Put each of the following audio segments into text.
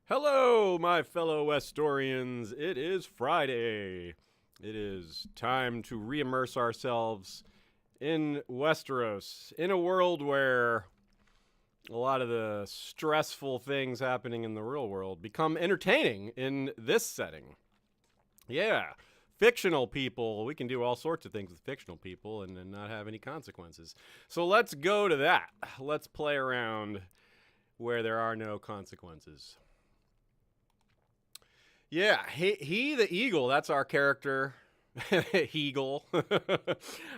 Hello, my fellow Westorians. It is Friday. It is time to re-immerse ourselves in Westeros, in a world where a lot of the stressful things happening in the real world become entertaining in this setting. Yeah, fictional people. We can do all sorts of things with fictional people and not have any consequences. So let's go to that. Let's play around where there are no consequences. Yeah, he the eagle. That's our character, Eagle.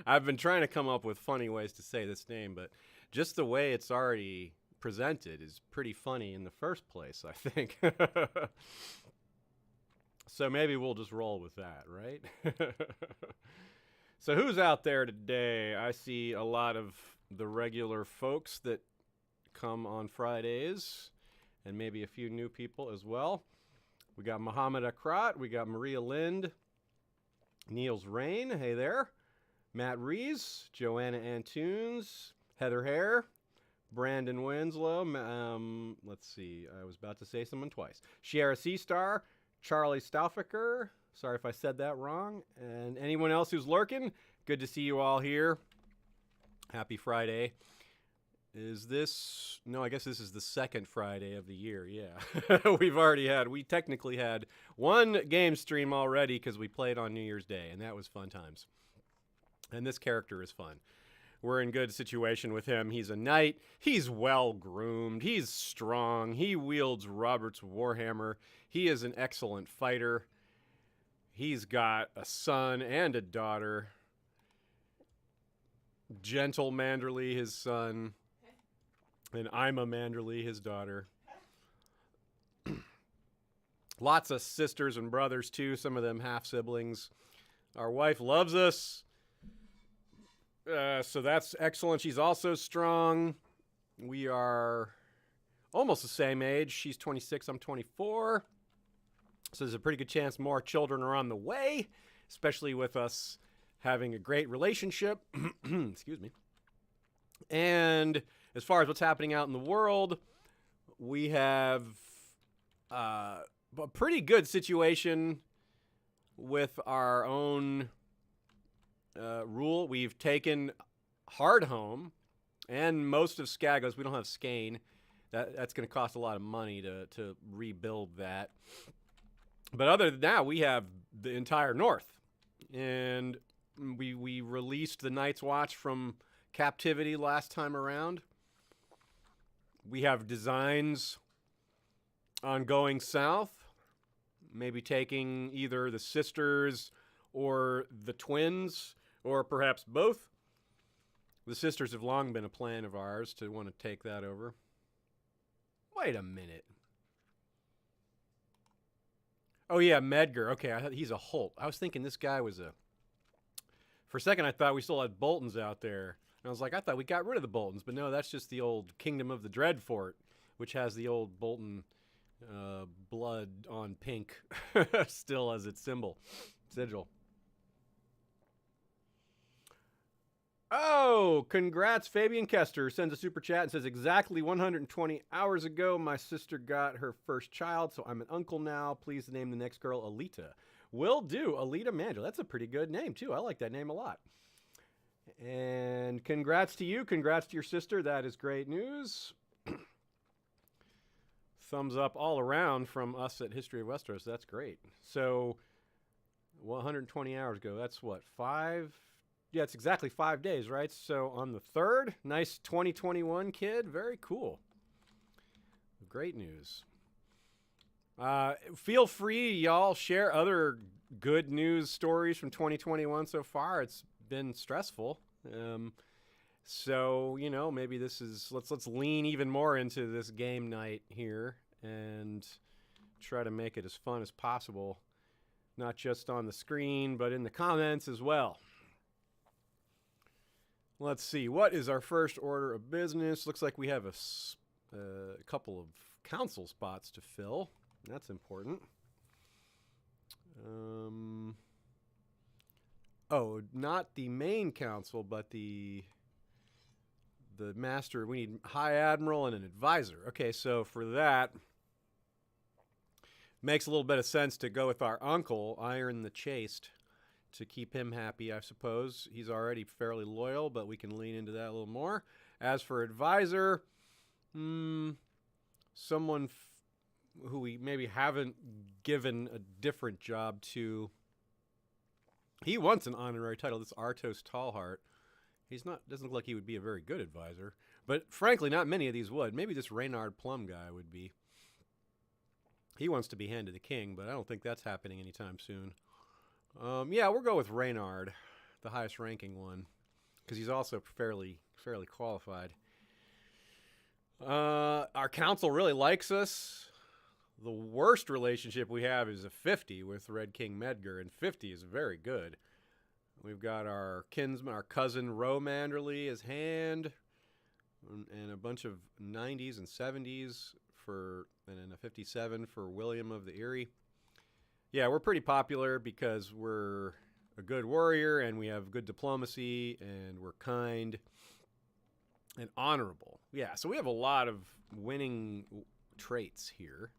I've been trying to come up with funny ways to say this name, but just the way it's already presented is pretty funny in the first place, I think. So maybe we'll just roll with that, right? So who's out there today? I see a lot of the regular folks that come on Fridays, and maybe a few new people as well. We got Muhammad Akrat, we got Maria Lind, Niels Rain, hey there, Matt Rees, Joanna Antunes, Heather Hare, Brandon Winslow, let's see, I was about to say someone twice, Shiera Seastar, Charlie Stauffacher, sorry if I said that wrong, and anyone else who's lurking, good to see you all here. Happy Friday. Is this... No, I guess this is the second Friday of the year, yeah. We technically had one game stream already because we played on New Year's Day, and that was fun times. And this character is fun. We're in good situation with him. He's a knight. He's well-groomed. He's strong. He wields Robert's Warhammer. He is an excellent fighter. He's got a son and a daughter. Gentle Manderly, his son. And Ima Manderly, his daughter. Lots of sisters and brothers, too. Some of them half-siblings. Our wife loves us. So that's excellent. She's also strong. We are almost the same age. She's 26, I'm 24. So there's a pretty good chance more children are on the way, especially with us having a great relationship. Excuse me. And as far as what's happening out in the world, we have a pretty good situation with our own rule. We've taken Hardhome and most of Skagos. We don't have Skane. That's going to cost a lot of money to rebuild that. But other than that, we have the entire North. And we released the Night's Watch from captivity last time around. We have designs on going south, maybe taking either the sisters or the twins, or perhaps both. The sisters have long been a plan of ours to want to take that over. Wait a minute. Oh yeah, Medgar. Okay, he's a Holt. I was thinking this guy was a... For a second I thought we still had Boltons out there. And I was like, I thought we got rid of the Boltons, but no, that's just the old Kingdom of the Dreadfort, which has the old Bolton blood on pink still as its sigil. Oh, congrats, Fabian Kester sends a super chat and says, exactly 120 hours ago, my sister got her first child, so I'm an uncle now. Please name the next girl Alita. Will do, Alita Mandel. That's a pretty good name, too. I like that name a lot. And congrats to you. Congrats to your sister. That is great news. Thumbs up all around from us at History of Westeros. That's great. So, 120 hours ago. That's what, 5? Yeah, it's exactly 5 days, right? So, on the 3rd, nice 2021 kid. Very cool. Great news. Feel free, y'all, share other good news stories from 2021 so far. It's been stressful. So, you know, maybe this is, let's lean even more into this game night here and try to make it as fun as possible, not just on the screen, but in the comments as well. Let's see, what is our first order of business? Looks like we have a couple of council spots to fill. That's important. Oh, not the main council, but the master. We need High Admiral and an advisor. Okay, so for that, makes a little bit of sense to go with our uncle, Iron the Chaste, to keep him happy, I suppose. He's already fairly loyal, but we can lean into that a little more. As for advisor, someone who we maybe haven't given a different job to. He wants an honorary title. This Artos Tallheart. Doesn't look like he would be a very good advisor. But frankly, not many of these would. Maybe this Reynard Plum guy would be. He wants to be hand to the king, but I don't think that's happening anytime soon. Yeah, we'll go with Reynard, the highest ranking one, because he's also fairly qualified. Our council really likes us. The worst relationship we have is a 50 with Red King Medgar, and 50 is very good. We've got our kinsman, our cousin Ro Manderly as hand, and a bunch of 90s and 70s and then a 57 for William of the Eyrie. Yeah, we're pretty popular because we're a good warrior, and we have good diplomacy, and we're kind and honorable. Yeah, so we have a lot of winning traits here.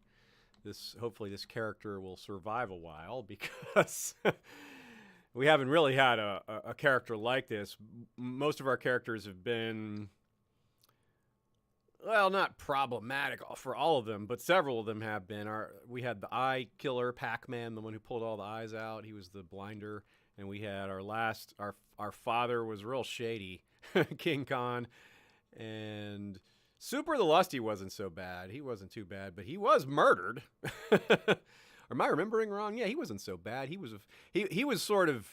Hopefully this character will survive a while, because we haven't really had a character like this. Most of our characters have been, well, not problematic for all of them, but several of them have been. We had the eye killer, Pac-Man, the one who pulled all the eyes out. He was the blinder. And we had our father was real shady, King Khan. And Super the Lusty wasn't so bad. He wasn't too bad, but he was murdered. Am I remembering wrong? Yeah, he wasn't so bad. He was sort of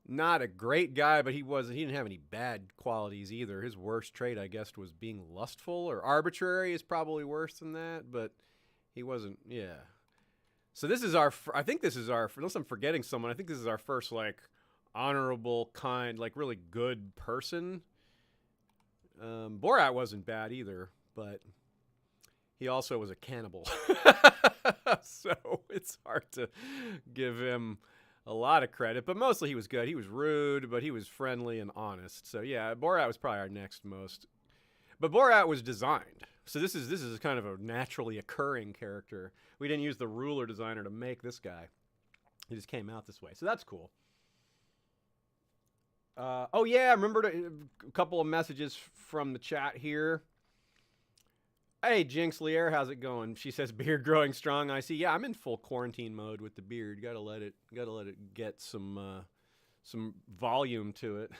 not a great guy, but he didn't have any bad qualities either. His worst trait, I guess, was being lustful, or arbitrary is probably worse than that, but he wasn't, yeah. So this is I think this is unless I'm forgetting someone, I think this is our first, like, honorable, kind, like, really good person. Borat wasn't bad either, but he also was a cannibal. So it's hard to give him a lot of credit, but mostly he was good. He was rude, but he was friendly and honest. So yeah, Borat was probably our next most. But Borat was designed. So this is kind of a naturally occurring character. We didn't use the ruler designer to make this guy. He just came out this way. So that's cool. Oh yeah, I remembered a couple of messages from the chat here. Hey, Jinx Lear, how's it going? She says beard growing strong. I see. Yeah, I'm in full quarantine mode with the beard. Gotta let it get some volume to it.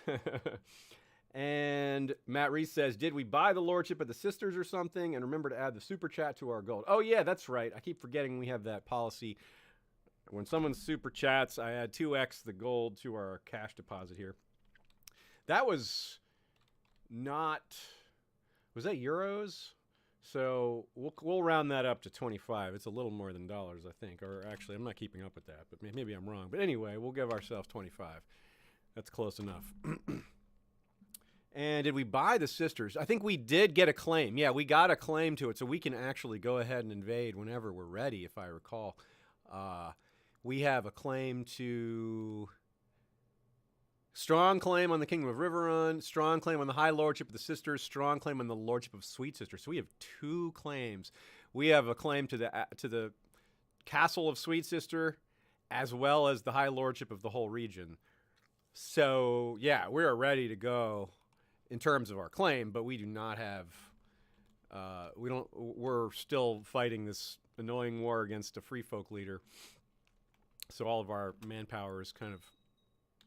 And Matt Reese says, did we buy the Lordship of the Sisters or something? And remember to add the super chat to our gold. Oh yeah, that's right. I keep forgetting we have that policy. When someone super chats, I add 2x the gold to our cash deposit here. That was not. Was that euros? So we'll round that up to 25. It's a little more than dollars, I think. Or actually, I'm not keeping up with that, but maybe I'm wrong. But anyway, we'll give ourselves 25. That's close enough. And did we buy the sisters? I think we did get a claim. Yeah, we got a claim to it, so we can actually go ahead and invade whenever we're ready, if I recall. We have a claim to... Strong claim on the Kingdom of Riverrun, strong claim on the High Lordship of the Sisters, strong claim on the Lordship of Sweet Sisters. So we have 2 claims. We have a claim to the Castle of Sweet Sister, as well as the High Lordship of the whole region. So yeah, we are ready to go in terms of our claim, but we do not have. We're still fighting this annoying war against a free folk leader. So all of our manpower is kind of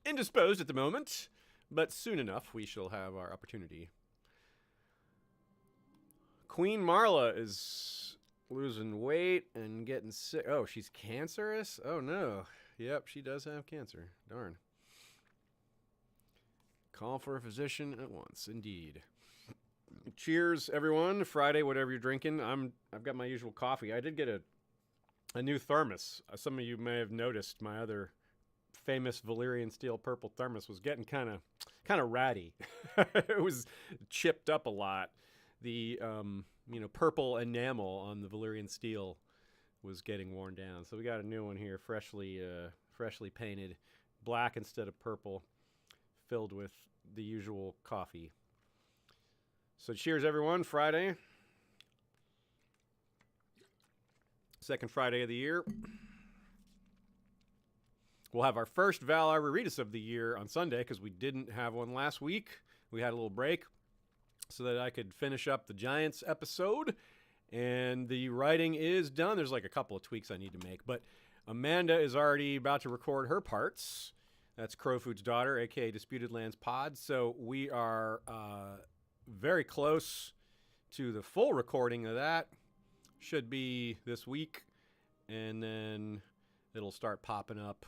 indisposed at the moment, but soon enough we shall have our opportunity. Queen Marla is losing weight and getting sick. Oh, she's cancerous? Oh no. Yep, she does have cancer. Darn. Call for a physician at once, indeed. Cheers, everyone. Friday, whatever you're drinking. I've got my usual coffee. I did get a new thermos. Some of you may have noticed my other famous Valyrian steel purple thermos was getting kind of ratty. It was chipped up a lot. The purple enamel on the Valyrian steel was getting worn down. So we got a new one here, freshly painted, black instead of purple, filled with the usual coffee. So cheers, everyone. Friday. Second Friday of the year. We'll have our first Val Arboretus of the year on Sunday because we didn't have one last week. We had a little break so that I could finish up the Giants episode. And the writing is done. There's like a couple of tweaks I need to make. But Amanda is already about to record her parts. That's Crowfood's daughter, a.k.a. Disputed Lands Pod. So we are very close to the full recording of that. Should be this week. And then it'll start popping up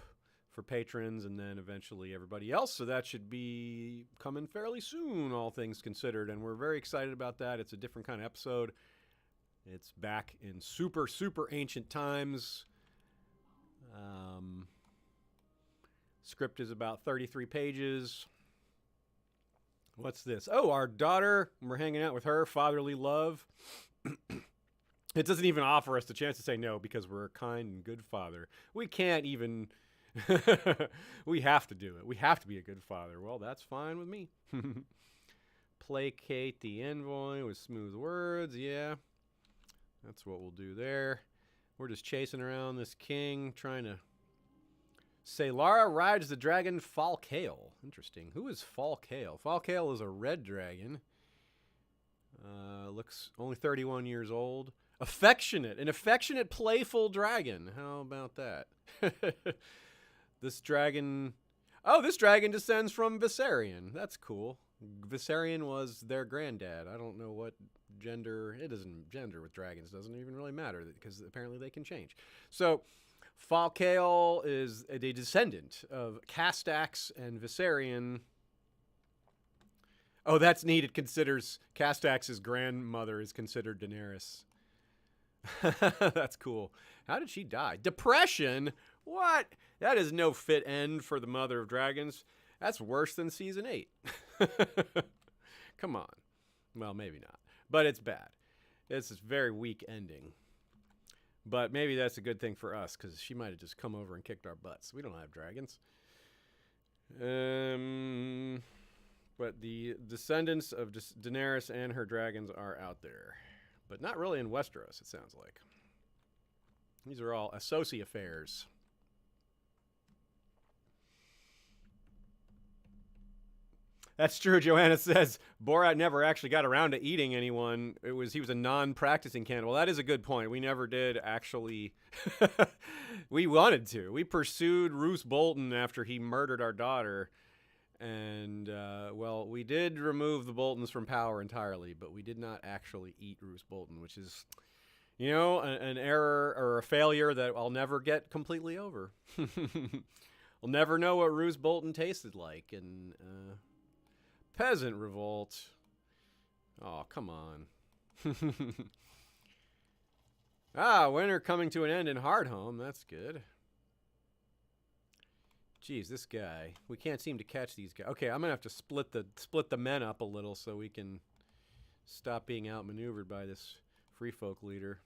for patrons and then eventually everybody else. So that should be coming fairly soon, all things considered. And we're very excited about that. It's a different kind of episode. It's back in super, super ancient times. Script is about 33 pages. What's this? Oh, our daughter. We're hanging out with her. Fatherly love. It doesn't even offer us the chance to say no because we're a kind and good father. We can't even... we have to do it. We have to be a good father. Well, that's fine with me. Placate the envoy with smooth words. Yeah. That's what we'll do there. We're just chasing around this king, trying to... Salara rides the dragon Falcale. Interesting. Who is Falcale? Falcale is a red dragon. Looks only 31 years old. Affectionate. An affectionate, playful dragon. How about that? This dragon... Oh, this dragon descends from Viserion. That's cool. Viserion was their granddad. I don't know what gender... It doesn't... Gender with dragons doesn't even really matter because apparently they can change. So, Falcale is a descendant of Castax and Viserion. Oh, that's neat. It considers... Castax's grandmother is considered Daenerys. That's cool. How did she die? Depression? What? That is no fit end for the Mother of Dragons. That's worse than Season 8. Come on. Well, maybe not. But it's bad. It's a very weak ending. But maybe that's a good thing for us, because she might have just come over and kicked our butts. We don't have dragons. But the descendants of Daenerys and her dragons are out there. But not really in Westeros, it sounds like. These are all ASOIAF affairs. That's true, Joanna says. Borat never actually got around to eating anyone. He was a non-practicing cannibal. Well, that is a good point. We never did actually... We wanted to. We pursued Roose Bolton after he murdered our daughter. And, well, we did remove the Boltons from power entirely, but we did not actually eat Roose Bolton, which is, you know, an error or a failure that I'll never get completely over. I'll never know what Roose Bolton tasted like. And, Peasant revolt. Oh, come on. Winter coming to an end in Hardhome. That's good. Jeez, this guy. We can't seem to catch these guys. Okay, I'm gonna have to split the men up a little so we can stop being outmaneuvered by this free folk leader.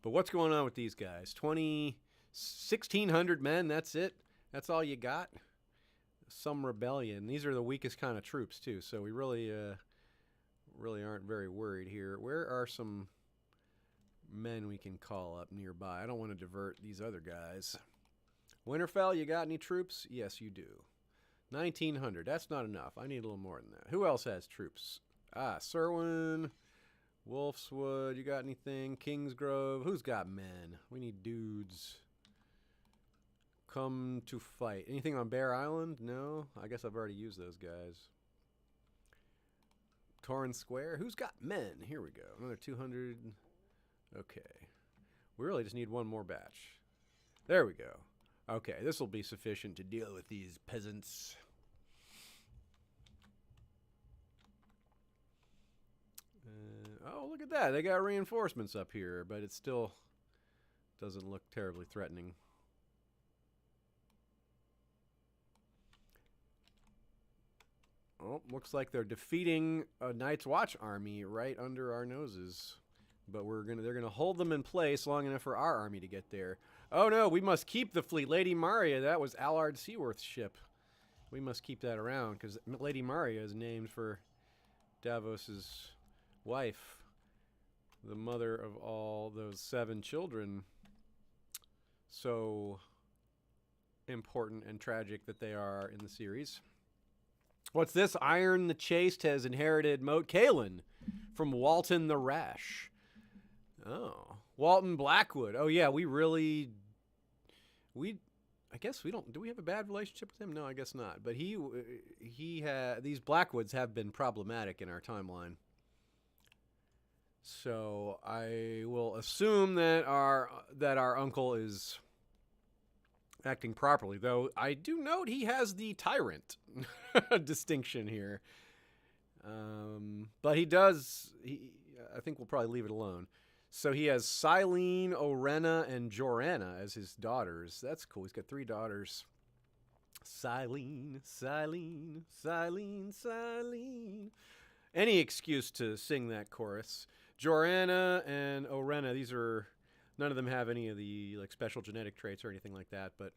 But what's going on with these guys? 1,600 men. That's it. That's all you got. Some rebellion. These are the weakest kind of troops too, so we really aren't very worried here. Where are some men we can call up nearby? I don't want to divert these other guys. Winterfell, you got any troops? Yes, you do. 1,900. That's not enough. I need a little more than that. Who else has troops? Serwyn, Wolfswood. You got anything? Kingsgrove. Who's got men? We need dudes. Come to fight. Anything on Bear Island? No? I guess I've already used those guys. Torrens Square? Who's got men? Here we go. Another 200. Okay. We really just need one more batch. There we go. Okay, this will be sufficient to deal with these peasants. Oh, look at that. They got reinforcements up here, but it still doesn't look terribly threatening. Oh, looks like they're defeating a Night's Watch army right under our noses. But they're gonna hold them in place long enough for our army to get there. Oh no, we must keep the fleet. Lady Maria, that was Allard Seaworth's ship. We must keep that around because Lady Maria is named for Davos's wife. the mother of all those 7 children, so important and tragic that they are in the series. What's this? Iron the Chaste has inherited Moat Cailin from Walton the Rash. Oh, Walton Blackwood. Oh yeah, I guess we don't. Do we have a bad relationship with him? No, I guess not. But these Blackwoods have been problematic in our timeline. So I will assume that our uncle is acting properly. Though I do note he has the tyrant distinction here. But he does. I think we'll probably leave it alone. So he has Silene, Orenna, and Joranna as his daughters. That's cool. He's got 3 daughters. Silene, Silene, Silene, Silene. Any excuse to sing that chorus. Joranna and Orenna, none of them have any of the like special genetic traits or anything like that, but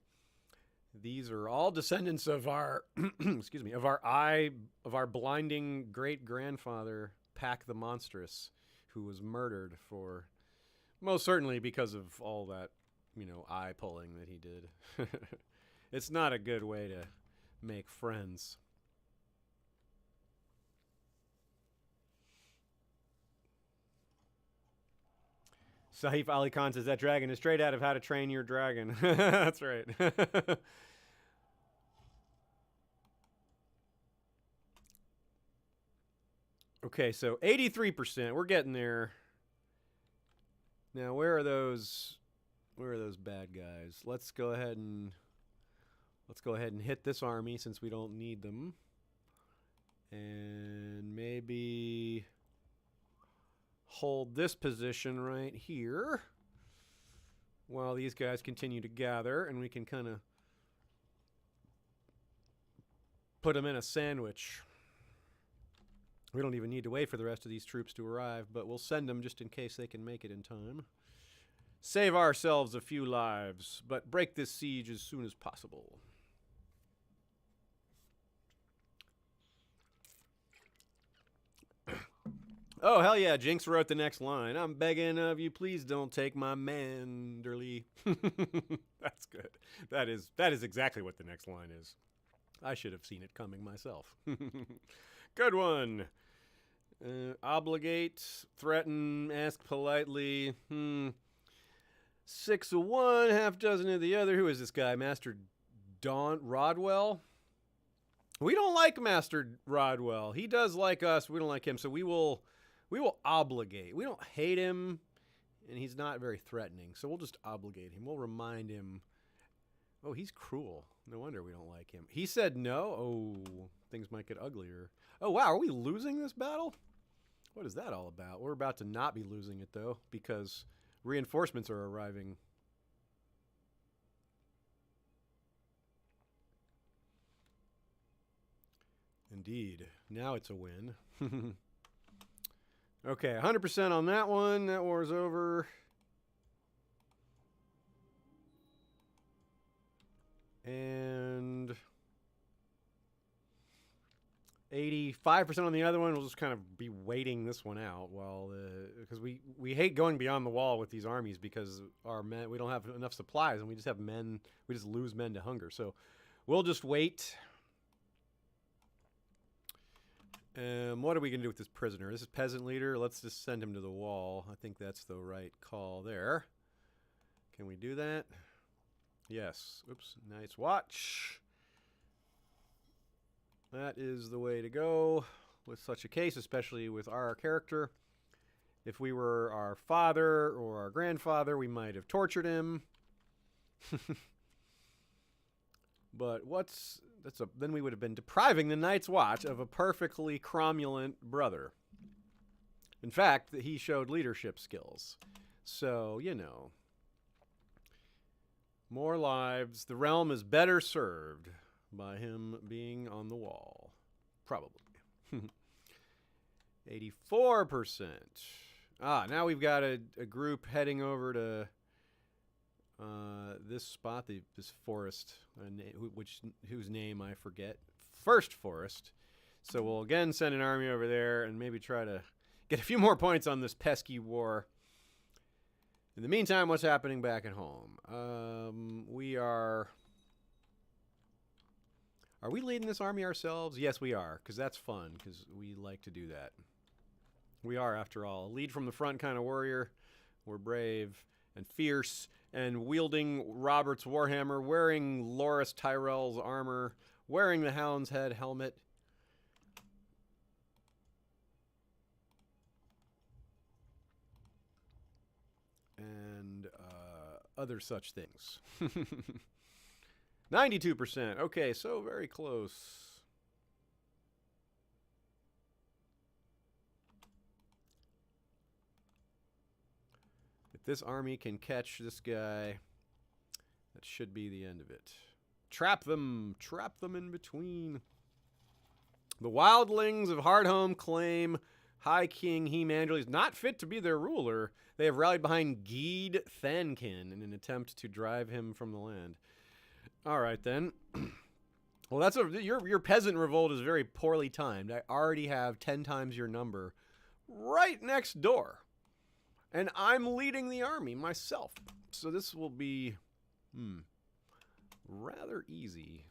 these are all descendants of our excuse me, of our blinding great grandfather, Pack the Monstrous, who was murdered for, most certainly because of all that, eye pulling that he did. It's not a good way to make friends. Saif Ali Khan says that dragon is straight out of How to Train Your Dragon. That's right. Okay, so 83%. We're getting there. Now, where are those bad guys? Let's go ahead and hit this army since we don't need them. And maybe hold this position right here while these guys continue to gather, and we can kind of put them in a sandwich. We don't even need to wait for the rest of these troops to arrive, but we'll send them just in case they can make it in time. Save ourselves a few lives, but break this siege as soon as possible. Oh, hell yeah, Jinx wrote the next line. I'm begging of you, please don't take my Manderly. That's good. That is exactly what the next line is. I should have seen it coming myself. Good one. Obligate, threaten, ask politely. 6 of one, half dozen of the other. Who is this guy? Master Rodwell? We don't like Master Rodwell. He does like us. We don't like him. So we will obligate. We don't hate him, and he's not very threatening. So we'll just obligate him. We'll remind him. Oh, he's cruel. No wonder we don't like him. He said no. Oh, things might get uglier. Oh, wow. Are we losing this battle? What is that all about? We're about to not be losing it, though, because reinforcements are arriving. Indeed. Now it's a win. Okay, 100% on that one. That war's over. And 85% on the other one. We'll just kind of be waiting this one out while because we hate going beyond the wall with these armies because our men, we don't have enough supplies and we just have men. We just lose men to hunger. So we'll just wait. What are we going to do with this prisoner? This is peasant leader. Let's just send him to the wall. I think that's the right call there. Can we do that? Yes. Oops. Nice watch. That is the way to go with such a case, especially with our character. If we were our father or our grandfather, we might have tortured him. But then we would have been depriving the Night's Watch of a perfectly cromulent brother. In fact, he showed leadership skills. So, more lives. The realm is better served by him being on the wall. Probably. 84%. Now we've got a group heading over to this spot, this forest, whose name I forget. First Forest. So we'll again send an army over there and maybe try to Get a few more points on this pesky war. In the meantime, what's happening back at home? We are... Are we leading this army ourselves? Yes, we are, because that's fun, because we like to do that. We are, after all, a lead from the front kind of warrior. We're brave and fierce and wielding Robert's warhammer, wearing Loras Tyrell's armor, wearing the Hound's Head helmet. And other such things. 92%. Okay, so very close. If this army can catch this guy, that should be the end of it. Trap them in between. The wildlings of Hardhome claim High King Manderly is not fit to be their ruler. They have rallied behind Geed Thankin in an attempt to drive him from the land. All right, then. Well, that's your peasant revolt is very poorly timed. I already have 10 times your number right next door. And I'm leading the army myself. So this will be rather easy.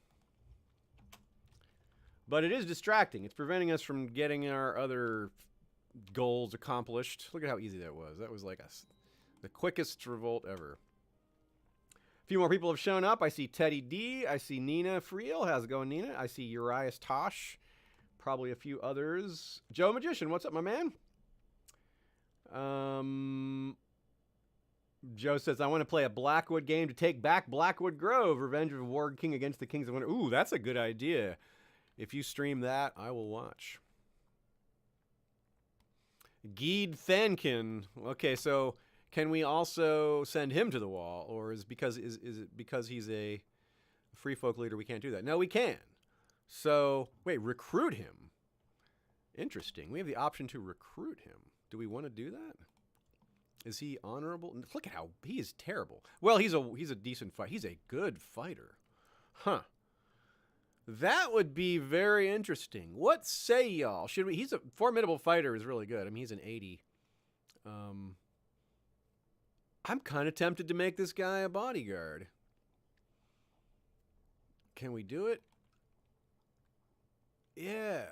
But it is distracting. It's preventing us from getting our other goals accomplished. Look at how easy that was. That was like the quickest revolt ever. A few more people have shown up. I see Teddy D. I see Nina Friel. How's it going, Nina? I see Urias Tosh. Probably a few others. Joe Magician, what's up, my man? Joe says, I want to play a Blackwood game to take back Blackwood Grove. Revenge of a Warg King against the Kings of Winter. Ooh, that's a good idea. If you stream that, I will watch. Geed Thankin. Okay, so can we also send him to the wall? Or is it because he's a free folk leader we can't do that? No, we can. So, wait, recruit him. Interesting. We have the option to recruit him. Do we want to do that? Is he honorable? Look at how he is terrible. Well, he's a decent fighter. He's a good fighter. Huh. That would be very interesting. What say y'all? Should we? He's a formidable fighter. Is really good. I mean, he's an 80. I'm kind of tempted to make this guy a bodyguard. Can we do it? Yeah.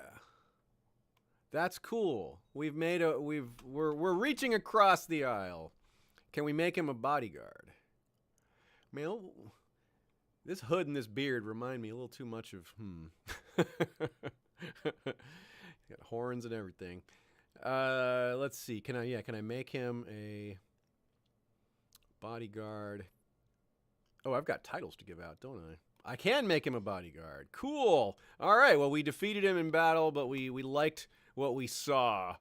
That's cool. We're reaching across the aisle. Can we make him a bodyguard? Man, this hood and this beard remind me a little too much of Got horns and everything. Let's see. Can I make him a bodyguard? Oh, I've got titles to give out, don't I? I can make him a bodyguard. Cool. All right. Well, we defeated him in battle, but we liked what we saw.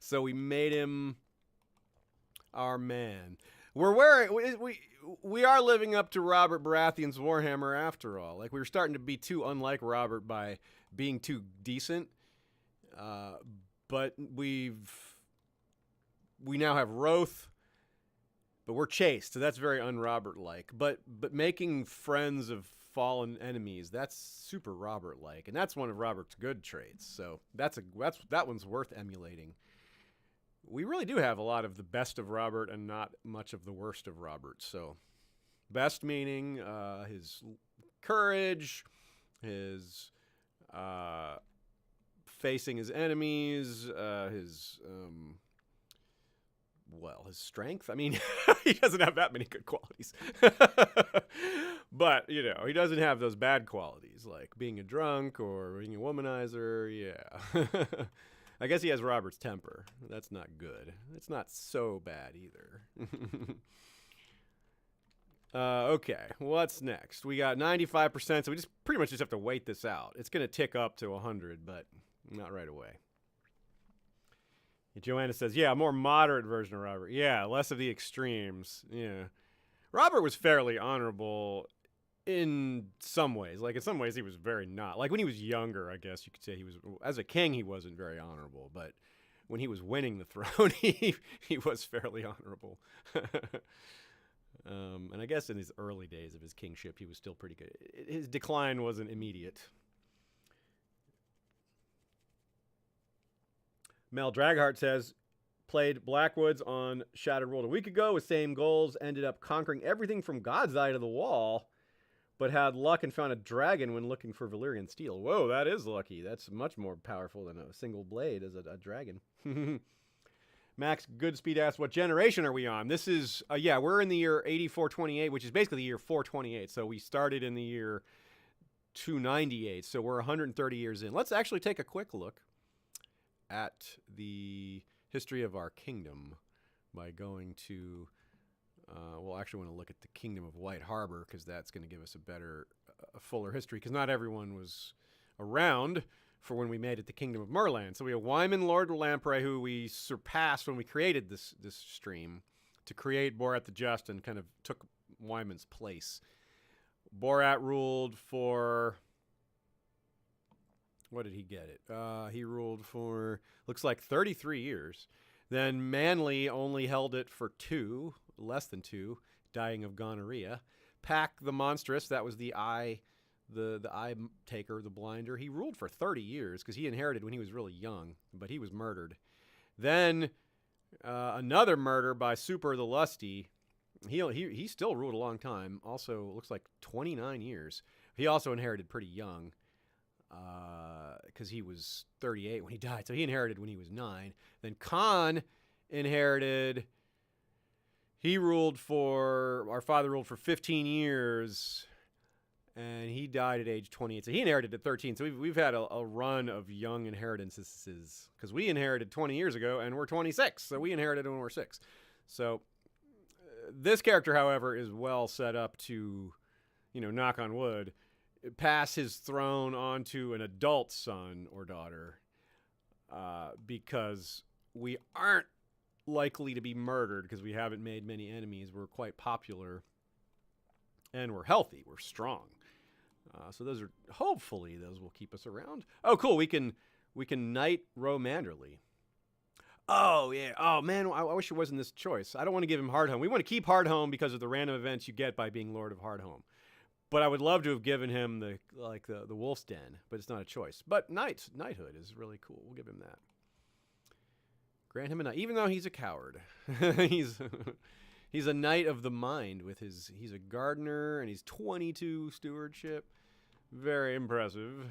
So we made him our man. We are living up to Robert Baratheon's Warhammer after all. Like, we were starting to be too unlike Robert by being too decent. But we now have Roth, but we're chaste, so that's very un-Robert-like. But making friends of fallen enemies, that's super Robert-like, and that's one of Robert's good traits. So that one's worth emulating. We really do have a lot of the best of Robert and not much of the worst of Robert. So best meaning his courage, his facing his enemies, his strength. I mean, he doesn't have that many good qualities. But, he doesn't have those bad qualities, like being a drunk or being a womanizer. Yeah. I guess he has Robert's temper. That's not good. It's not so bad either. Okay, what's next? We got 95%, so we just pretty much have to wait this out. It's going to tick up to 100, but not right away. Joanna says, yeah, a more moderate version of Robert. Yeah, less of the extremes. Yeah. Robert was fairly honorable in some ways. Like, in some ways, he was very not. Like, when he was younger, I guess you could say he was, as a king, he wasn't very honorable. But when he was winning the throne, he was fairly honorable. And I guess in his early days of his kingship, he was still pretty good. His decline wasn't immediate. Mel Draghart says, played Blackwoods on Shattered World a week ago with same goals, ended up conquering everything from God's Eye to the Wall, but had luck and found a dragon when looking for Valyrian steel. Whoa, that is lucky. That's much more powerful than a single blade as a dragon. Max Goodspeed asks, what generation are we on? This is, yeah, we're in the year 8428, which is basically the year 428. So we started in the year 298. So we're 130 years in. Let's actually take a quick look at the history of our kingdom by going to, we'll actually want to look at the Kingdom of White Harbor, because that's going to give us a fuller history, because not everyone was around for when we made it the Kingdom of Merland. So we have Wyman Lord of Lamprey, who we surpassed when we created this stream to create Borat the Just, and kind of took Wyman's place. Borat ruled for, what did he get it? He ruled for, looks like 33 years. Then Manly only held it for 2, less than 2, dying of gonorrhea. Pack the Monstrous, that was the eye taker, the blinder. He ruled for 30 years because he inherited when he was really young, but he was murdered. Then another murder by Super the Lusty. He still ruled a long time. Also, looks like 29 years. He also inherited pretty young because he was 38 when he died. So he inherited when he was 9. Then Khan inherited. Our father ruled for 15 years. And he died at age 28. So he inherited at 13. So we've had a run of young inheritances, because we inherited 20 years ago and we're 26. So we inherited when we're 6. So this character, however, is well set up to, knock on wood, pass his throne on to an adult son or daughter, because we aren't likely to be murdered because we haven't made many enemies. We're quite popular and we're healthy. We're strong. So hopefully those will keep us around. Oh, cool. We can knight Ro Manderly. Oh, yeah. Oh, man, I wish it wasn't this choice. I don't want to give him Hardhome. We want to keep Hardhome because of the random events you get by being Lord of Hardhome. But I would love to have given him the Wolf's Den, but it's not a choice. But knighthood is really cool. We'll give him that. Grant him a knight, even though he's a coward. He's a knight of the mind with he's a gardener and he's 22 stewardship. Very impressive.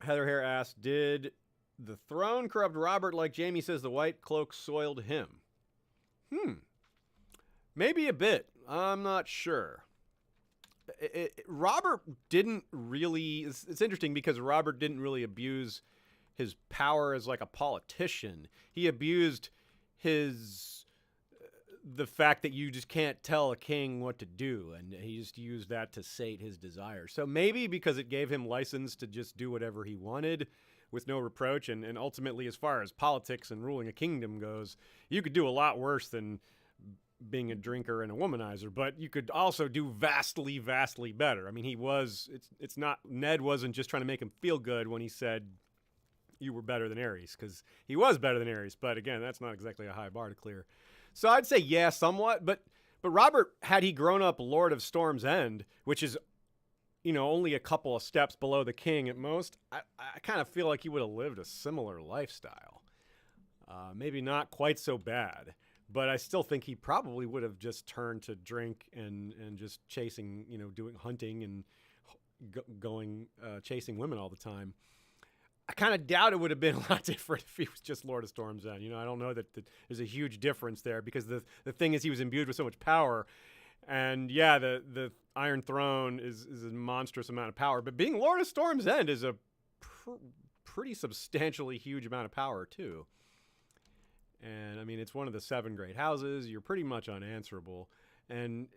Heather Hare asked, did the throne corrupt Robert like Jamie says the White Cloak soiled him? Maybe a bit. I'm not sure. Robert didn't really... It's interesting because Robert didn't really abuse his power as like a politician. He abused the fact that you just can't tell a king what to do, and he just used that to sate his desires. So maybe because it gave him license to just do whatever he wanted with no reproach, and ultimately, as far as politics and ruling a kingdom goes, you could do a lot worse than being a drinker and a womanizer, but you could also do vastly, vastly better. I mean, Ned wasn't just trying to make him feel good when he said you were better than Aerys, because he was better than Aerys, but again, that's not exactly a high bar to clear. So I'd say yeah, somewhat, but Robert, had he grown up Lord of Storm's End, which is, only a couple of steps below the king at most, I kind of feel like he would have lived a similar lifestyle. Maybe not quite so bad, but I still think he probably would have just turned to drink and just chasing, doing hunting and going chasing women all the time. I kind of doubt it would have been a lot different if he was just Lord of Storm's End. I don't know that there's a huge difference there, because the thing is he was imbued with so much power. And yeah, the Iron Throne is a monstrous amount of power, but being Lord of Storm's End is a pretty substantially huge amount of power too. And I mean, it's one of the 7 great houses. You're pretty much unanswerable. And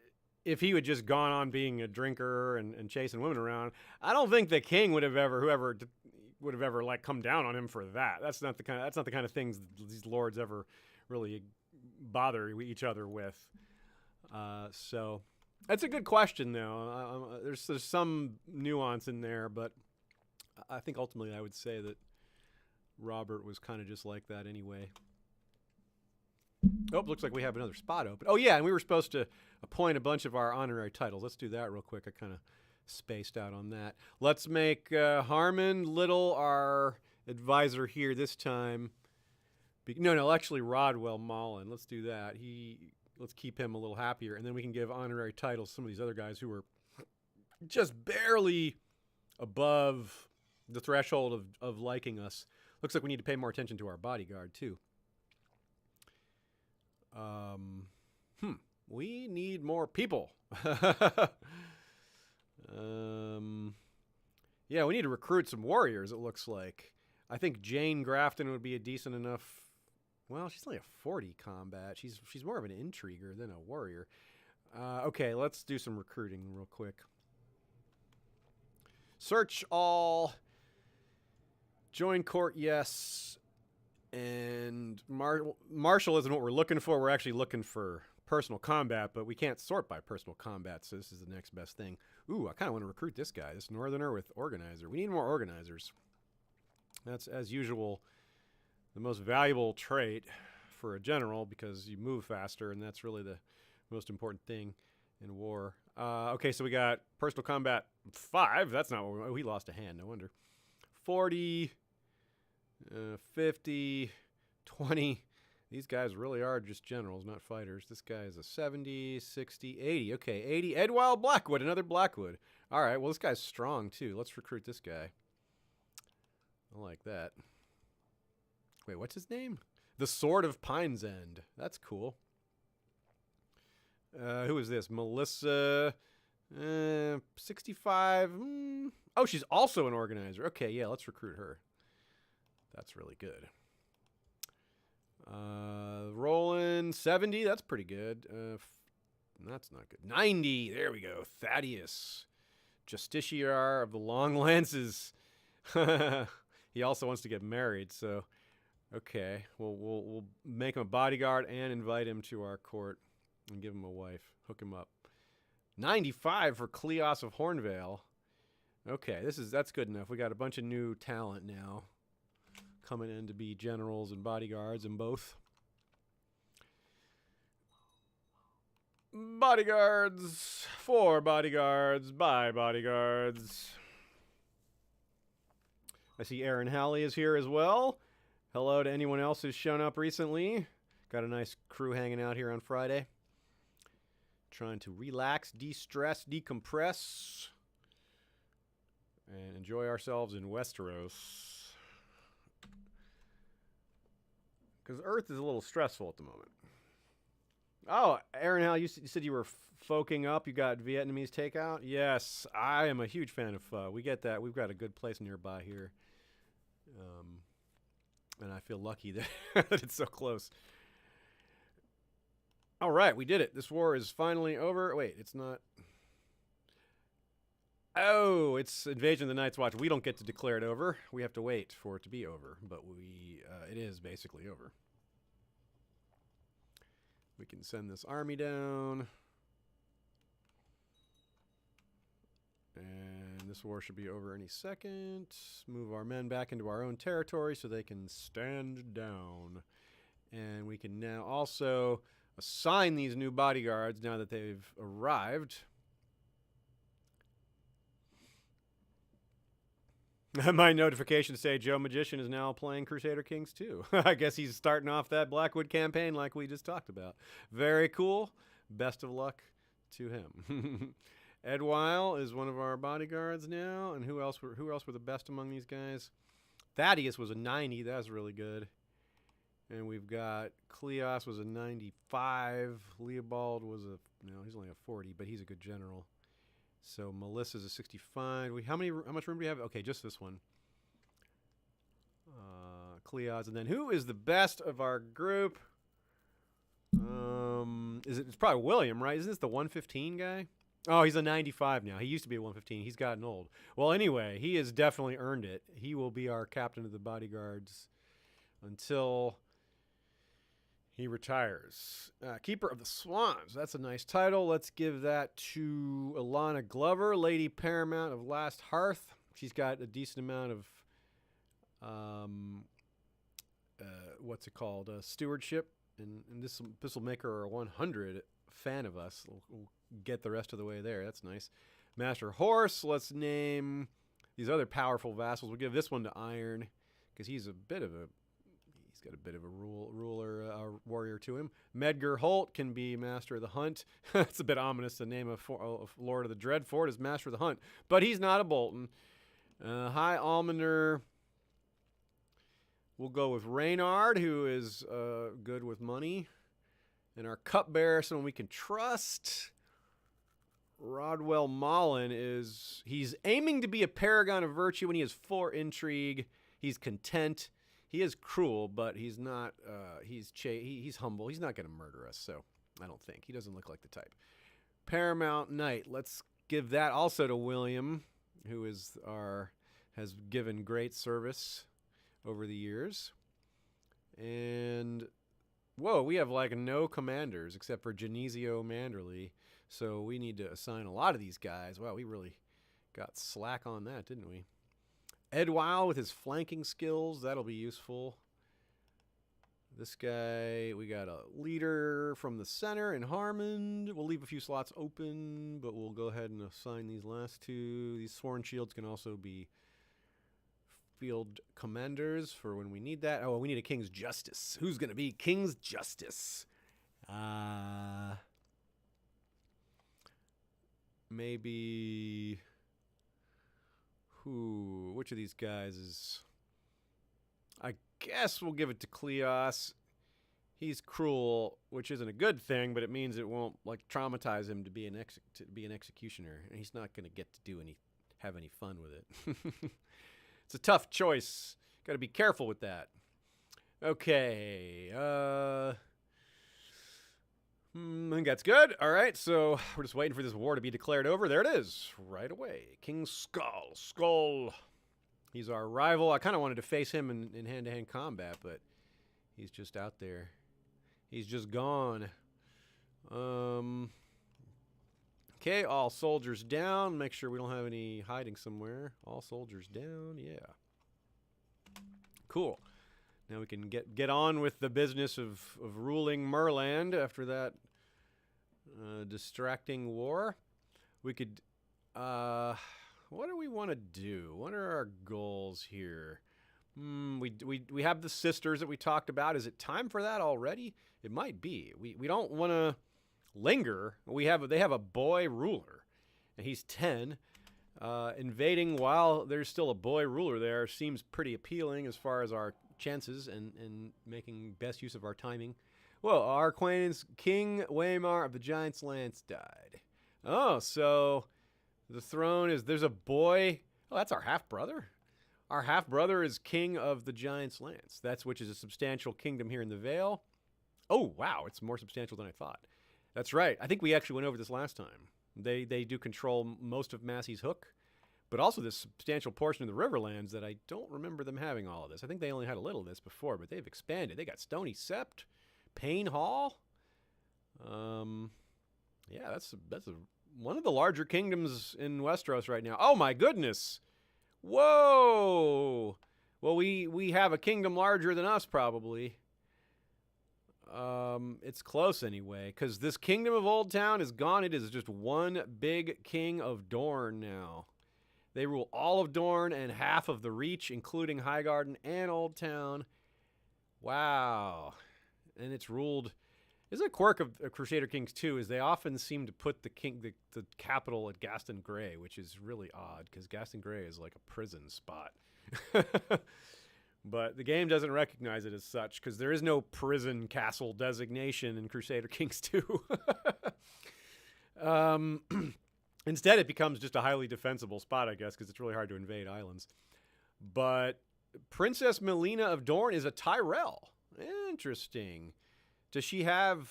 if he had just gone on being a drinker and chasing women around, I don't think the king would have ever like come down on him for that. That's not the kind of things these lords ever really bother each other with. So that's a good question, though. There's some nuance in there, but I think ultimately I would say that Robert was kind of just like that anyway. Oh, looks like we have another spot open. Oh, yeah, and we were supposed to appoint a bunch of our honorary titles. Let's do that real quick. I kind of spaced out on that. Let's make Harmon Little our advisor here this time. No, actually Rodwell Mullen. Let's do that. Let's keep him a little happier, and then we can give honorary titles to some of these other guys who are just barely above the threshold of liking us. Looks like we need to pay more attention to our bodyguard, too. We need more people. Yeah, we need to recruit some warriors, it looks like. I think Jane Grafton would be a decent enough... Well, she's only a 40 combat. She's more of an intriguer than a warrior. Okay, let's do some recruiting real quick. Search all. Join court, yes. And martial isn't what we're looking for. We're actually looking for personal combat, but we can't sort by personal combat, so this is the next best thing. Ooh, I kind of want to recruit this guy, this northerner with organizer. We need more organizers. That's, as usual, the most valuable trait for a general because you move faster, and that's really the most important thing in war. Okay, so we got personal combat 5. That's not what we lost a hand, no wonder. 40, 50, 20. These guys really are just generals, not fighters. This guy is a 70, 60, 80. Okay, 80. Edwild Blackwood, another Blackwood. All right, well, this guy's strong, too. Let's recruit this guy. I like that. Wait, what's his name? The Sword of Pine's End. That's cool. Who is this? Melissa, 65. Oh, she's also an organizer. Okay, yeah, let's recruit her. That's really good. Roland, 70. That's pretty good. That's not good. 90. There we go. Thaddeus, Justiciar of the Long Lances. He also wants to get married, so okay. We'll make him a bodyguard and invite him to our court and give him a wife. Hook him up. 95 for Cleos of Hornvale. Okay, that's good enough. We got a bunch of new talent now coming in to be generals and bodyguards and both. Bodyguards. For bodyguards. By bodyguards. I see Aaron Halley is here as well. Hello to anyone else who's shown up recently. Got a nice crew hanging out here on Friday. Trying to relax, de-stress, decompress, and enjoy ourselves in Westeros. Because Earth is a little stressful at the moment. Oh, Aaron Halley, you said you were folking up. You got Vietnamese takeout? Yes, I am a huge fan of pho. We get that. We've got a good place nearby here. And I feel lucky that it's so close. All right, we did it. This war is finally over. Wait, it's not. Oh, it's Invasion of the Night's Watch. We don't get to declare it over. We have to wait for it to be over, but it is basically over. We can send this army down. And this war should be over any second. Move our men back into our own territory so they can stand down. And we can now also assign these new bodyguards now that they've arrived. My notification to say Joe Magician is now playing Crusader Kings 2. I guess he's starting off that Blackwood campaign like we just talked about. Very cool. Best of luck to him. Ed Weil is one of our bodyguards now. And who else were the best among these guys? Thaddeus was a 90. That's really good. And we've got Cleos was a 95. Leopold was he's only a 40, but he's a good general. So Melissa's a 65. How much room do we have? Okay, just this one. Cleos, and then who is the best of our group? It's probably William, right? Isn't this the 115 guy? Oh, he's a 95 now. He used to be a 115. He's gotten old. Well, anyway, he has definitely earned it. He will be our captain of the bodyguards until he retires. Keeper of the Swans. That's a nice title. Let's give that to Alana Glover, Lady Paramount of Last Hearth. She's got a decent amount of, stewardship and this will make her a 100 fan of us. We'll get the rest of the way there. That's nice. Master Horse. Let's name these other powerful vassals. We'll give this one to Iron because he's got a bit of a warrior to him. Medgar Holt can be Master of the Hunt. It's a bit ominous to name a Lord of the Dreadfort as Master of the Hunt, but he's not a Bolton. High Almoner. We'll go with Reynard, who is good with money. And our cupbearer, someone we can trust. Rodwell Mullen he's aiming to be a paragon of virtue when he has 4 intrigue. He's content. He is cruel, but he's not, he's humble. He's not going to murder us, so I don't think. He doesn't look like the type. Paramount Knight. Let's give that also to William, who has given great service over the years. And whoa, we have like no commanders except for Genesio Manderly, so we need to assign a lot of these guys. Wow, we really got slack on that, didn't we? Edwile with his flanking skills, that'll be useful. This guy, we got a leader from the center in Harmond. We'll leave a few slots open, but we'll go ahead and assign these last 2. These Sworn Shields can also be field commanders for when we need that. Oh, we need a King's Justice. Who's going to be King's Justice? Maybe who? Which of these guys is? I guess we'll give it to Cleos. He's cruel, which isn't a good thing, but it means it won't like traumatize him to be an executioner, and he's not going to get to have any fun with it. It's a tough choice. Got to be careful with that. Okay. I think that's good. All right, so we're just waiting for this war to be declared over. There it is, right away. King Skull. He's our rival. I kind of wanted to face him in hand-to-hand combat, but he's just out there. He's just gone. Okay, all soldiers down. Make sure we don't have any hiding somewhere. All soldiers down, yeah. Cool. Now we can get on with the business of ruling Merland after that distracting war. We could, what do we want to do? What are our goals here? We have the sisters that we talked about. Is it time for that already? It might be. We don't want to linger. They have a boy ruler, and he's 10. Invading while there's still a boy ruler there seems pretty appealing as far as our chances and making best use of our timing. Well, our acquaintance King Waymar of the Giants' Lance died. Oh, so the throne there's a boy. Oh, that's our half-brother. Our half-brother is King of the Giants' Lance. Which is a substantial kingdom here in the Vale. Oh, wow, it's more substantial than I thought. That's right. I think we actually went over this last time. They do control most of Massey's Hook, but also this substantial portion of the Riverlands that I don't remember them having all of this. I think they only had a little of this before, but they've expanded. They got Stony Sept, Payne Hall. Yeah, that's one of the larger kingdoms in Westeros right now. Oh my goodness! Whoa! Well, we have a kingdom larger than us probably. It's close anyway, because this kingdom of Old Town is gone. It is just one big king of Dorne now. They rule all of Dorne and half of the Reach, including Highgarden and Old Town. Wow. And it's ruled... This is a quirk of Crusader Kings 2, is they often seem to put the capital at Gaston Grey, which is really odd, because Gaston Grey is like a prison spot. But the game doesn't recognize it as such, because there is no prison castle designation in Crusader Kings 2. Instead, it becomes just a highly defensible spot, I guess, because it's really hard to invade islands. But Princess Melina of Dorne is a Tyrell. Interesting. Does she have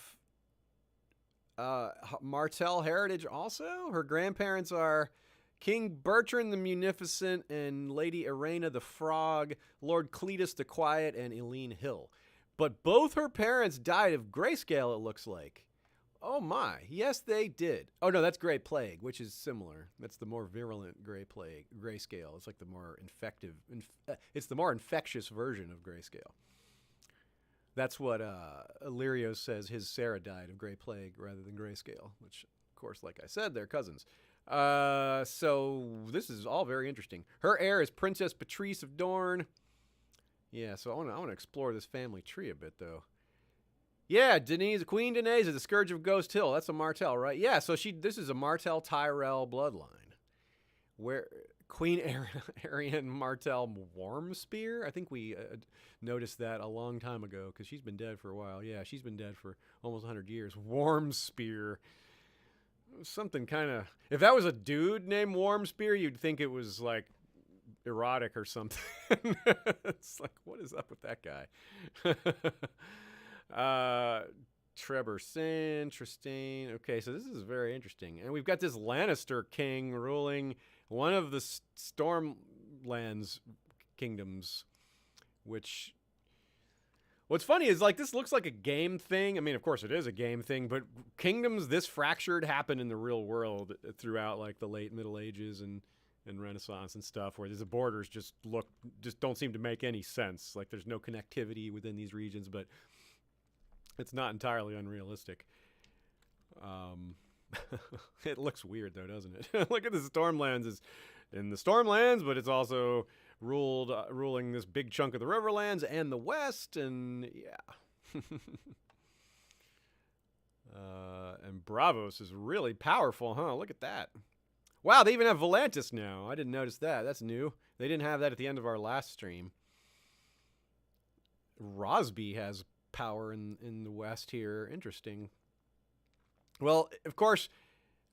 Martell heritage also? Her grandparents are King Bertrand the Munificent and Lady Irena the Frog, Lord Cletus the Quiet, and Eileen Hill. But both her parents died of grayscale, it looks like. Oh my, yes they did. Oh no, that's Grey Plague, which is similar. That's the more virulent grayscale. It's like the more it's the more infectious version of grayscale. That's what Illyrio says his Sarah died of Grey Plague rather than Grayscale, which, of course, like I said, they're cousins. So this is all very interesting. Her heir is Princess Patrice of Dorne. Yeah, so I want to explore this family tree a bit, though. Yeah, Queen Denise is the Scourge of Ghost Hill. That's a Martell, right? Yeah, so this is a Martell Tyrell bloodline. Where Queen Arian Martell Wormspear? I think we noticed that a long time ago because she's been dead for a while. Yeah, she's been dead for almost 100 years. Wormspear. Something kind of... If that was a dude named Wormspear, you'd think it was, like, erotic or something. It's like, what is up with that guy? Trevor Sin, Tristane. Okay, so this is very interesting. And we've got this Lannister king ruling one of the Stormlands kingdoms, which... What's funny is, like, this looks like a game thing. I mean, of course it is a game thing, but kingdoms this fractured happen in the real world throughout, like, the late Middle Ages and Renaissance and stuff, where the borders just don't seem to make any sense. Like, there's no connectivity within these regions, but it's not entirely unrealistic. It looks weird, though, doesn't it? Look at the Stormlands is in the Stormlands, but it's also ruling this big chunk of the Riverlands and the West, and yeah. And Braavos is really powerful, huh? Look at that. Wow, they even have Volantis now. I didn't notice that. That's new. They didn't have that at the end of our last stream. Rosby has power in the West here. Interesting. Well, of course,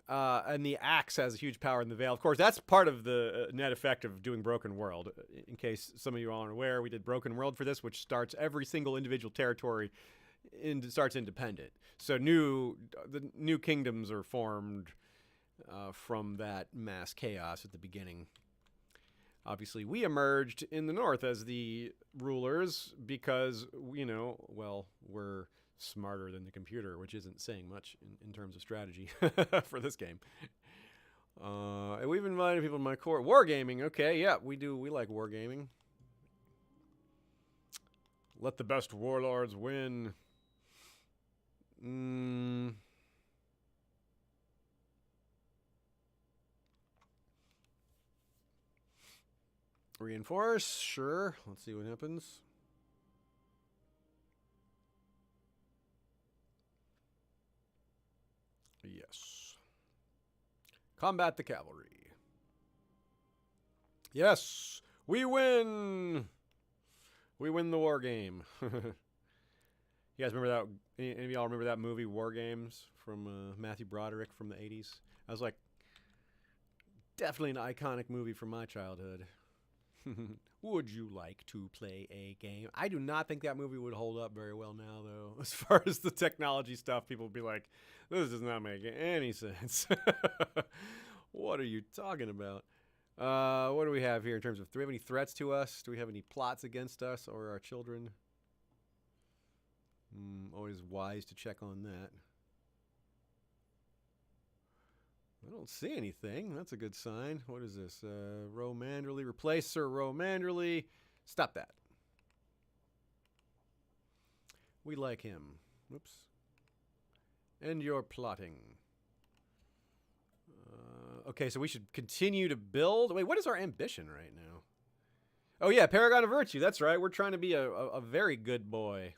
and the Axe has a huge power in the Vale. Of course, that's part of the net effect of doing Broken World. In case some of you aren't aware, we did Broken World for this, which starts every single individual territory starts independent. So the new kingdoms are formed from that mass chaos at the beginning. Obviously, we emerged in the north as the rulers because, well, we're smarter than the computer, which isn't saying much in terms of strategy for this game. And we've invited people to my court. Wargaming, okay, yeah, we do. We like wargaming. Let the best warlords win. Reinforce, sure. Let's see what happens. Yes. Combat the cavalry. Yes, we win. We win the war game. You guys remember that? Any of y'all remember that movie, War Games, from Matthew Broderick from the 80s? I was like, definitely an iconic movie from my childhood. Would you like to play a game? I do not think that movie would hold up very well now, though. As far as the technology stuff, people would be like, this does not make any sense. What are you talking about? What do we have here in terms of, do we have any threats to us? Do we have any plots against us or our children? Always wise to check on that. I don't see anything. That's a good sign. What is this? Ro Manderly. Replace Sir Ro Manderly. Stop that. We like him. Whoops. End your plotting. Okay, so we should continue to build. Wait, what is our ambition right now? Oh, yeah, Paragon of Virtue. That's right. We're trying to be a very good boy.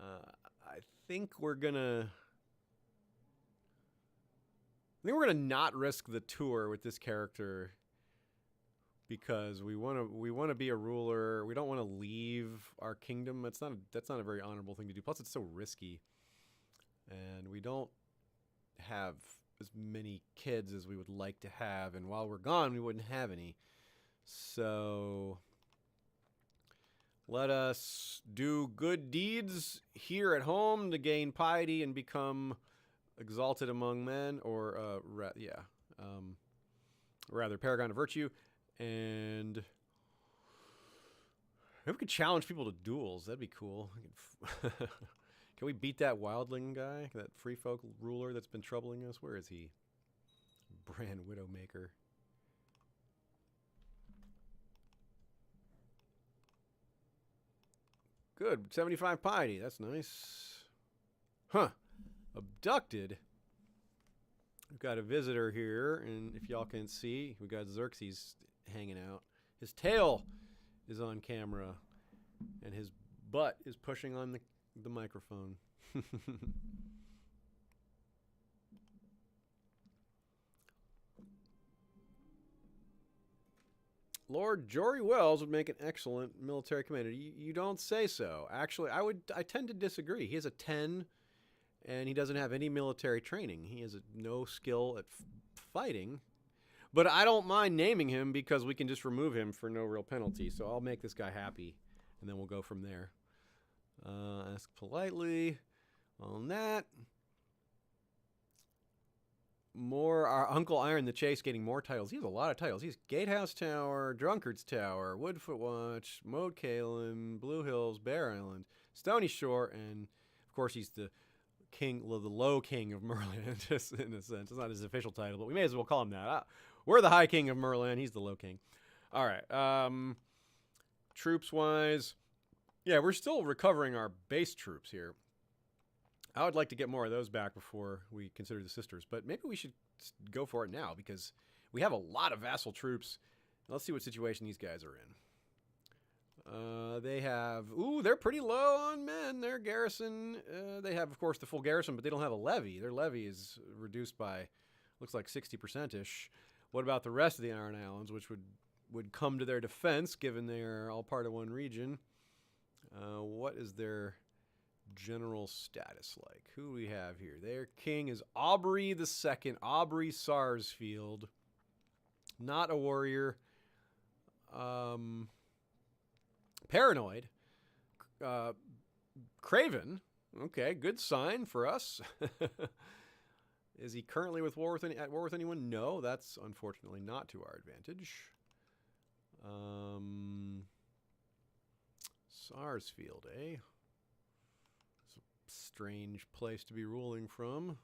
I think we're gonna not risk the tour with this character because we want to be a ruler. We don't want to leave our kingdom. That's not a very honorable thing to do. Plus, it's so risky, and we don't have as many kids as we would like to have. And while we're gone, we wouldn't have any. So let us do good deeds here at home to gain piety and become exalted among men, or rather Paragon of Virtue. And maybe we could challenge people to duels. That'd be cool. Can we beat that wildling guy, that free folk ruler that's been troubling us? Where is he? Bran Widowmaker. Good. 75 piety. That's nice. Huh. Abducted. We've got a visitor here, and if y'all can see, we've got Xerxes hanging out. His tail is on camera, and his butt is pushing on the microphone. Lord Jory Wells would make an excellent military commander. You don't say so. Actually, I tend to disagree. He has a 10, and he doesn't have any military training. He has no skill at fighting. But I don't mind naming him because we can just remove him for no real penalty. So I'll make this guy happy, and then we'll go from there. Ask politely on that. More, our Uncle Iron the Chase getting more titles. He has a lot of titles. He's Gatehouse Tower, Drunkard's Tower, Woodfoot Watch, Moat Cailin, Blue Hills, Bear Island, Stony Shore, and of course he's the king, the low king of Merlin, just in a sense. It's not his official title, but we may as well call him that. We're the high king of Merlin. He's the low king. All right. Troops-wise, yeah, we're still recovering our base troops here. I would like to get more of those back before we consider the sisters, but maybe we should go for it now because we have a lot of vassal troops. Let's see what situation these guys are in. They have, they're pretty low on men. Their garrison, they have, of course, the full garrison, but they don't have a levy. Their levy is reduced by, looks like 60%-ish. What about the rest of the Iron Islands, which would come to their defense, given they are all part of one region? What is their general status like? Who do we have here? Their king is Aubrey II, Aubrey Sarsfield. Not a warrior. Paranoid. Craven. Okay, good sign for us. Is he currently at war with anyone? No, that's unfortunately not to our advantage. Sarsfield, eh? Strange place to be ruling from.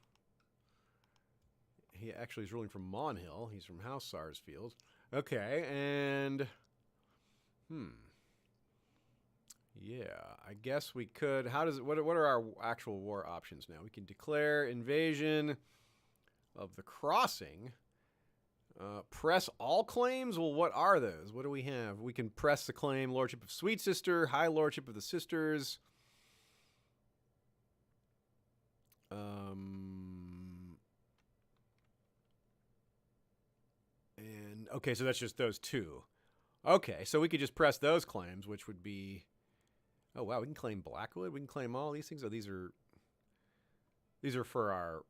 He actually is ruling from Monhill. He's from House Sarsfield. Okay, and yeah, I guess we could. What are our actual war options now? We can declare invasion of the Crossing. Press all claims. Well, what are those? What do we have? We can press the claim Lordship of Sweet Sister, High Lordship of the Sisters. And okay, so that's just those two. Okay, so we could just press those claims, which would be, oh wow, we can claim Blackwood. We can claim all these things. Oh, these are for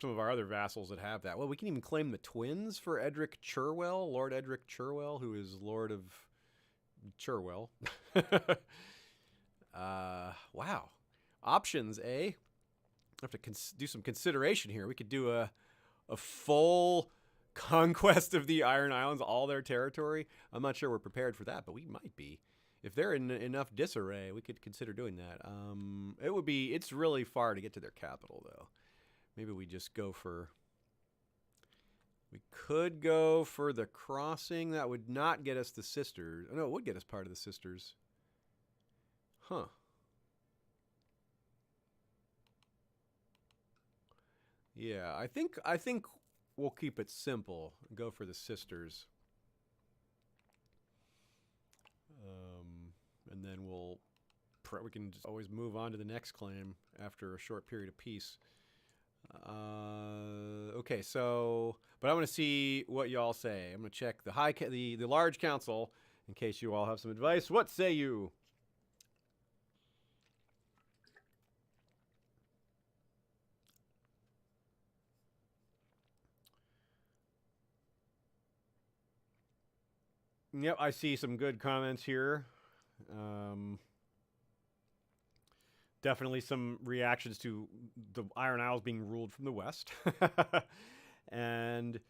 some of our other vassals that have that. Well, we can even claim the twins for Edric Cherwell, Lord Edric Cherwell, who is Lord of Cherwell. Wow, options, eh? I have to do some consideration here. We could do a full conquest of the Iron Islands, all their territory. I'm not sure we're prepared for that, but we might be. If they're in enough disarray, we could consider doing that. It's really far to get to their capital, though. Maybe we just go for... We could go for the Crossing. That would not get us the Sisters. Oh, no, it would get us part of the Sisters. Huh. Yeah, I think we'll keep it simple. Go for the Sisters. And then we can just always move on to the next claim after a short period of peace. Okay, so, but I want to see what y'all say. I'm going to check the large council in case you all have some advice. What say you? Yep, I see some good comments here. Definitely some reactions to the Iron Isles being ruled from the west. And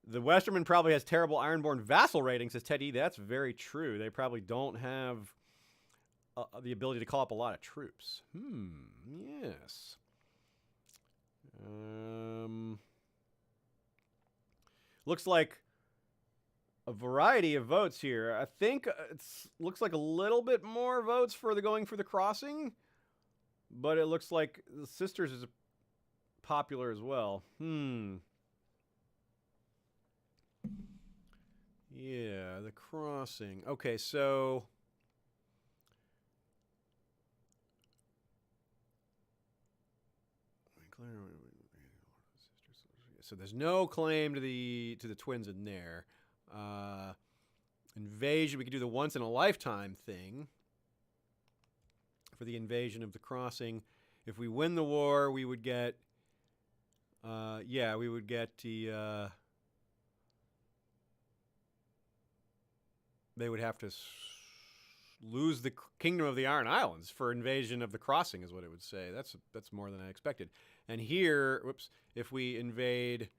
the Westerman probably has terrible Ironborn vassal ratings, says Teddy. That's very true. They probably don't have the ability to call up a lot of troops. Yes. Looks like a variety of votes here. I think it looks like a little bit more votes for the going for the crossing, but it looks like the sisters is popular as well. Yeah, the crossing. Okay, so there's no claim to the twins in there. Invasion, we could do the once in a lifetime thing for the invasion of the crossing. If we win the war, we would get we would get the they would have to lose the Kingdom of the Iron Islands for invasion of the crossing is what it would say. That's more than I expected. And here, whoops, if we invade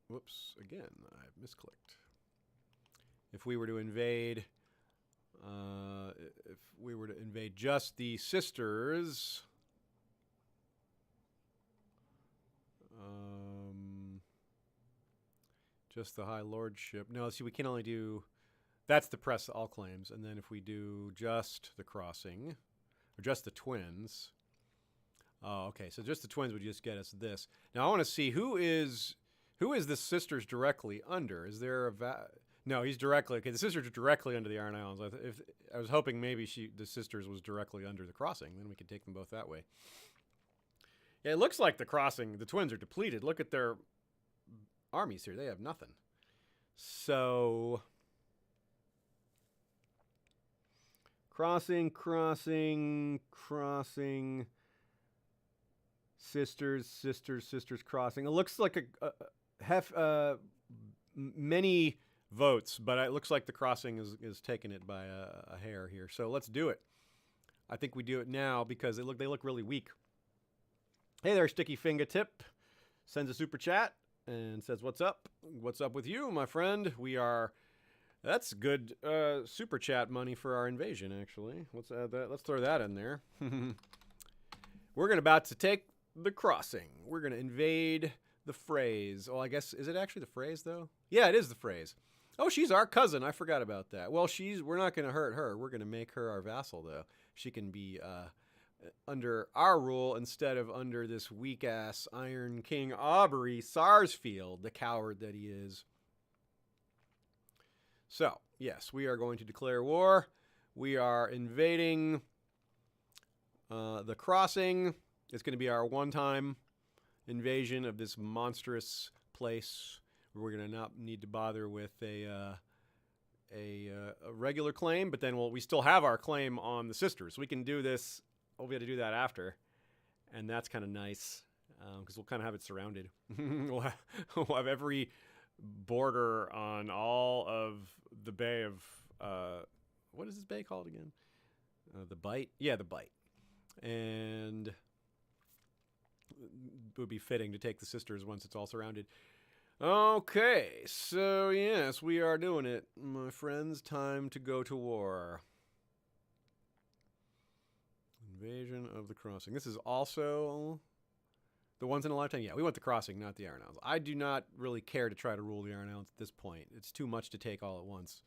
whoops, again, I've misclicked. If we were to invade just the sisters, just the High Lordship. No, see, we can only do, that's the press all claims. And then if we do just the crossing, or just the twins. Oh, okay, so just the twins would just get us this. Now I want to see who is the sisters directly under? Is there a no? He's directly, okay. The sisters are directly under the Iron Islands. If I was hoping maybe the sisters was directly under the crossing, then we could take them both that way. Yeah, it looks like the crossing, the twins are depleted. Look at their armies here; they have nothing. So crossing. Sisters crossing. It looks like many votes, but it looks like the crossing is taking it by a hair here. So let's do it. I think we do it now because they look really weak. Hey there, Sticky Fingertip. Sends a super chat and says, "What's up? What's up with you, my friend? That's good super chat money for our invasion, actually. Let's add that. Let's throw that in there. We're about to take the crossing. We're going to invade the Freys. Oh, I guess, is it actually the Freys, though? Yeah, it is the Freys. Oh, she's our cousin. I forgot about that. Well, we're not going to hurt her. We're going to make her our vassal, though. She can be under our rule instead of under this weak-ass Iron King Aubrey Sarsfield, the coward that he is. So, yes, we are going to declare war. We are invading the crossing. It's going to be our one-time invasion of this monstrous place where we're going to not need to bother with a regular claim, but then we still have our claim on the sisters. We can do this. We'll be able to do that after, and that's kind of nice because we'll kind of have it surrounded. we'll have every border on all of the Bay of what is this bay called again? The Bight? Yeah, the Bight. And it would be fitting to take the sisters once it's all surrounded. Okay, so yes, we are doing it, my friends. Time to go to war. Invasion of the crossing. This is also the once in a lifetime. Yeah, we want the crossing, not the Iron Islands. I do not really care to try to rule the Iron Islands at this point. It's too much to take all at once.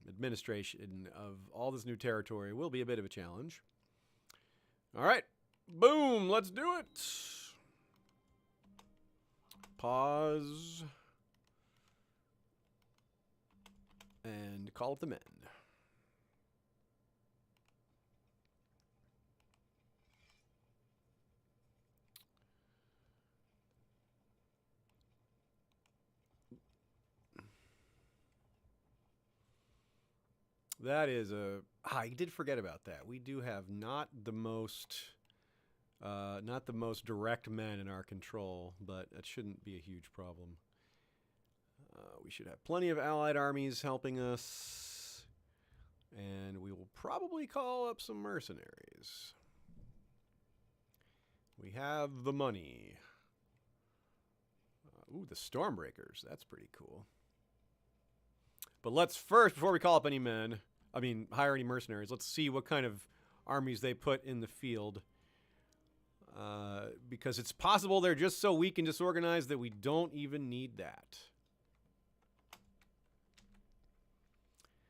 Administration of all this new territory will be a bit of a challenge. All right. Boom. Let's do it. Pause. And call it the men. That is I did forget about that. We do have not the most direct men in our control, but that shouldn't be a huge problem. We should have plenty of allied armies helping us, and we will probably call up some mercenaries. We have the money. Ooh, the Stormbreakers. That's pretty cool. But let's first, before we call up any men, hire any mercenaries, let's see what kind of armies they put in the field. Because it's possible they're just so weak and disorganized that we don't even need that.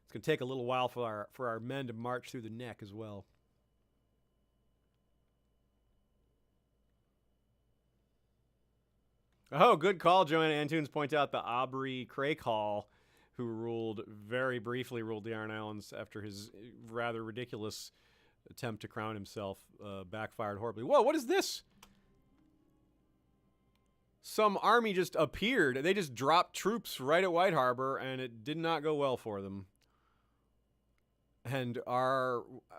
It's going to take a little while for our men to march through the neck as well. Oh, good call, Joanna Antunes. Point out the Aubrey Crake-Hall, who very briefly ruled the Iron Islands after his rather ridiculous attempt to crown himself backfired horribly. Whoa, what is this? Some army just appeared. They just dropped troops right at White Harbor, and it did not go well for them. And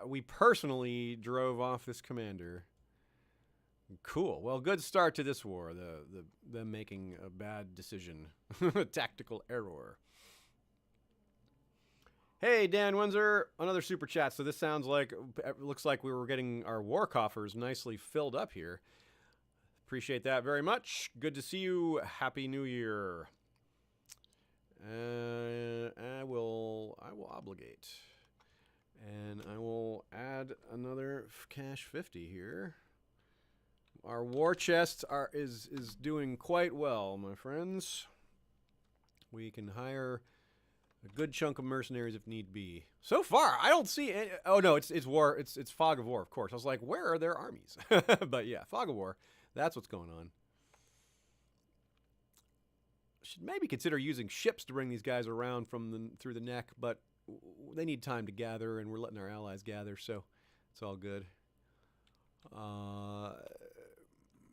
we personally drove off this commander. Cool. Well, good start to this war. Them making a bad decision. Tactical error. Hey, Dan Windsor, another super chat. So this looks like we were getting our war coffers nicely filled up here. Appreciate that very much. Good to see you. Happy New Year. I will obligate. And I will add another cash 50 here. Our war chest is doing quite well, my friends. We can hire a good chunk of mercenaries if need be. So far, I don't see any. Oh no, it's war. It's fog of war, of course. I was like, where are their armies? But yeah, fog of war. That's what's going on. Should maybe consider using ships to bring these guys around through the neck, but they need time to gather, and we're letting our allies gather, so it's all good.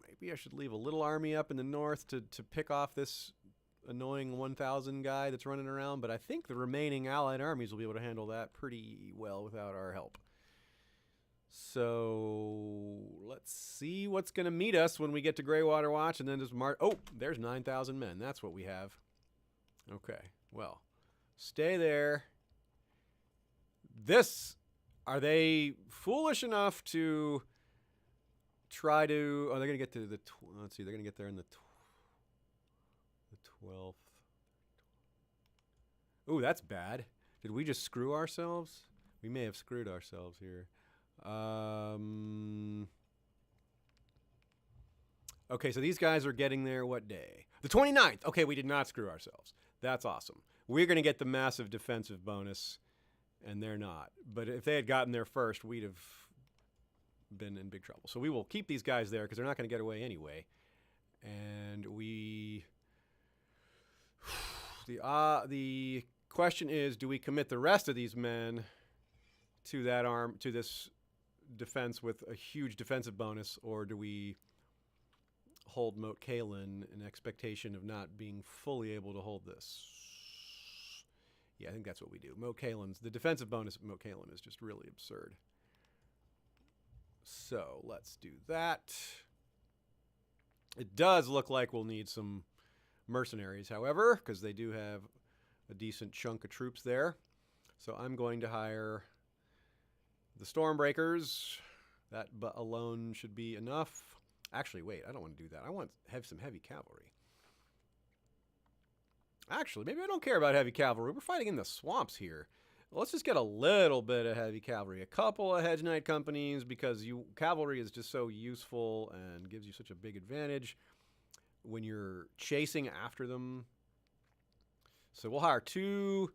Maybe I should leave a little army up in the north to pick off this annoying 1,000 guy that's running around, but I think the remaining allied armies will be able to handle that pretty well without our help. So let's see what's going to meet us when we get to Greywater Watch, and then just march. Oh, there's 9,000 men. That's what we have. Okay, well, stay there. Are they foolish enough to try to, they're going to get to let's see, they're going to get there in the 12th. Ooh, that's bad. Did we just screw ourselves? We may have screwed ourselves here. Okay, so these guys are getting there what day? The 29th. Okay, we did not screw ourselves. That's awesome. We're going to get the massive defensive bonus, and they're not. But if they had gotten there first, we'd have been in big trouble. So we will keep these guys there because they're not going to get away anyway. And the question is, do we commit the rest of these men to this defense with a huge defensive bonus, or do we hold Moat Cailin in expectation of not being fully able to hold this? Yeah, I think that's what we do. The defensive bonus of Moat Cailin is just really absurd. So let's do that. It does look like we'll need some mercenaries, however, because they do have a decent chunk of troops there. So I'm going to hire the Stormbreakers. That alone should be enough. Actually, wait, I don't want to do that. I want to have some heavy cavalry. Actually, maybe I don't care about heavy cavalry. We're fighting in the swamps here. Let's just get a little bit of heavy cavalry. A couple of Hedge Knight companies, because cavalry is just so useful and gives you such a big advantage when you're chasing after them. So we'll hire 2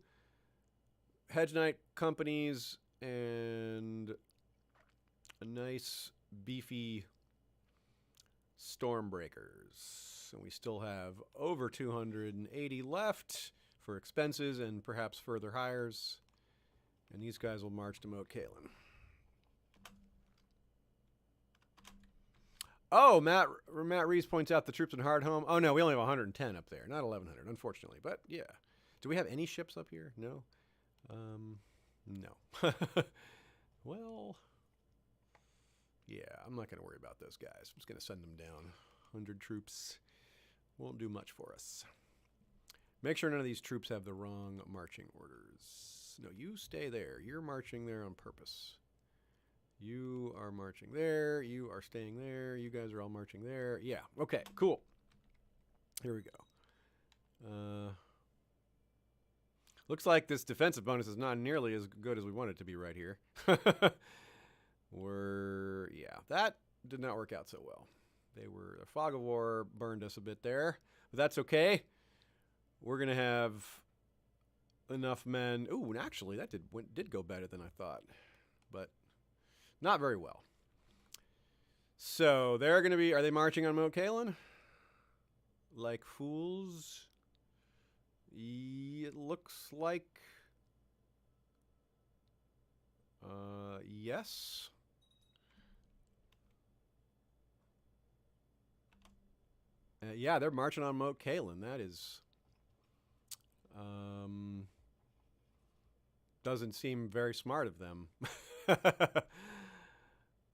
Hedge Knight companies and a nice beefy Stormbreakers. And we still have over 280 left for expenses and perhaps further hires. And these guys will march to Moat Cailin. Oh, Matt Reeves points out the troops in Hardhome. Oh, no, we only have 110 up there, not 1,100, unfortunately. But, yeah. Do we have any ships up here? No? No. Well, yeah, I'm not going to worry about those guys. I'm just going to send them down. 100 troops won't do much for us. Make sure none of these troops have the wrong marching orders. No, you stay there. You're marching there on purpose. You are marching there. You are staying there. You guys are all marching there. Yeah, okay, cool. Here we go. Looks like this defensive bonus is not nearly as good as we want it to be right here. Yeah, did not work out so well. The fog of war burned us a bit there, but that's okay. We're gonna have enough men. Ooh, and actually, that did go better than I thought, but not very well. So they're gonna be. Are they marching on Moat Cailin? Like fools? It looks like. Yes. Yeah, they're marching on Moat Cailin. That is. Doesn't seem very smart of them.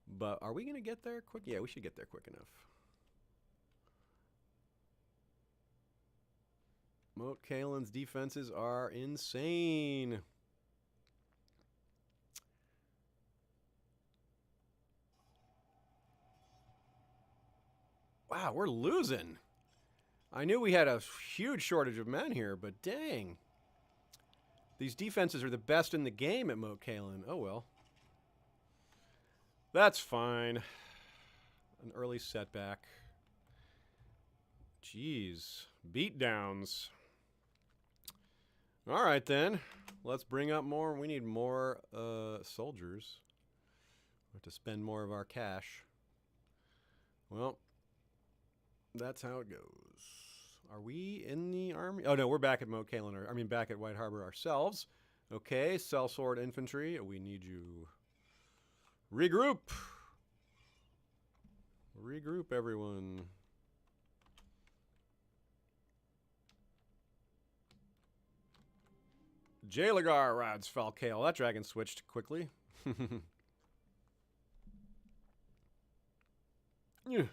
But are we going to get there quick? Yeah, we should get there quick enough. Moat Cailin's defenses are insane. Wow, we're losing. I knew we had a huge shortage of men here, but dang. These defenses are the best in the game at Moat Cailin. Oh, well. That's fine. An early setback. Jeez. Beatdowns. All right, then. Let's bring up more. We need more soldiers. We have to spend more of our cash. Well, that's how it goes. Are we in the army? Oh, no, we're back at Moat Cailin. I mean, back at White Harbor ourselves. Okay, Sellsword Infantry. We need you. Regroup. Regroup, everyone. Jailagar rides Falcale. That dragon switched quickly. Yeah.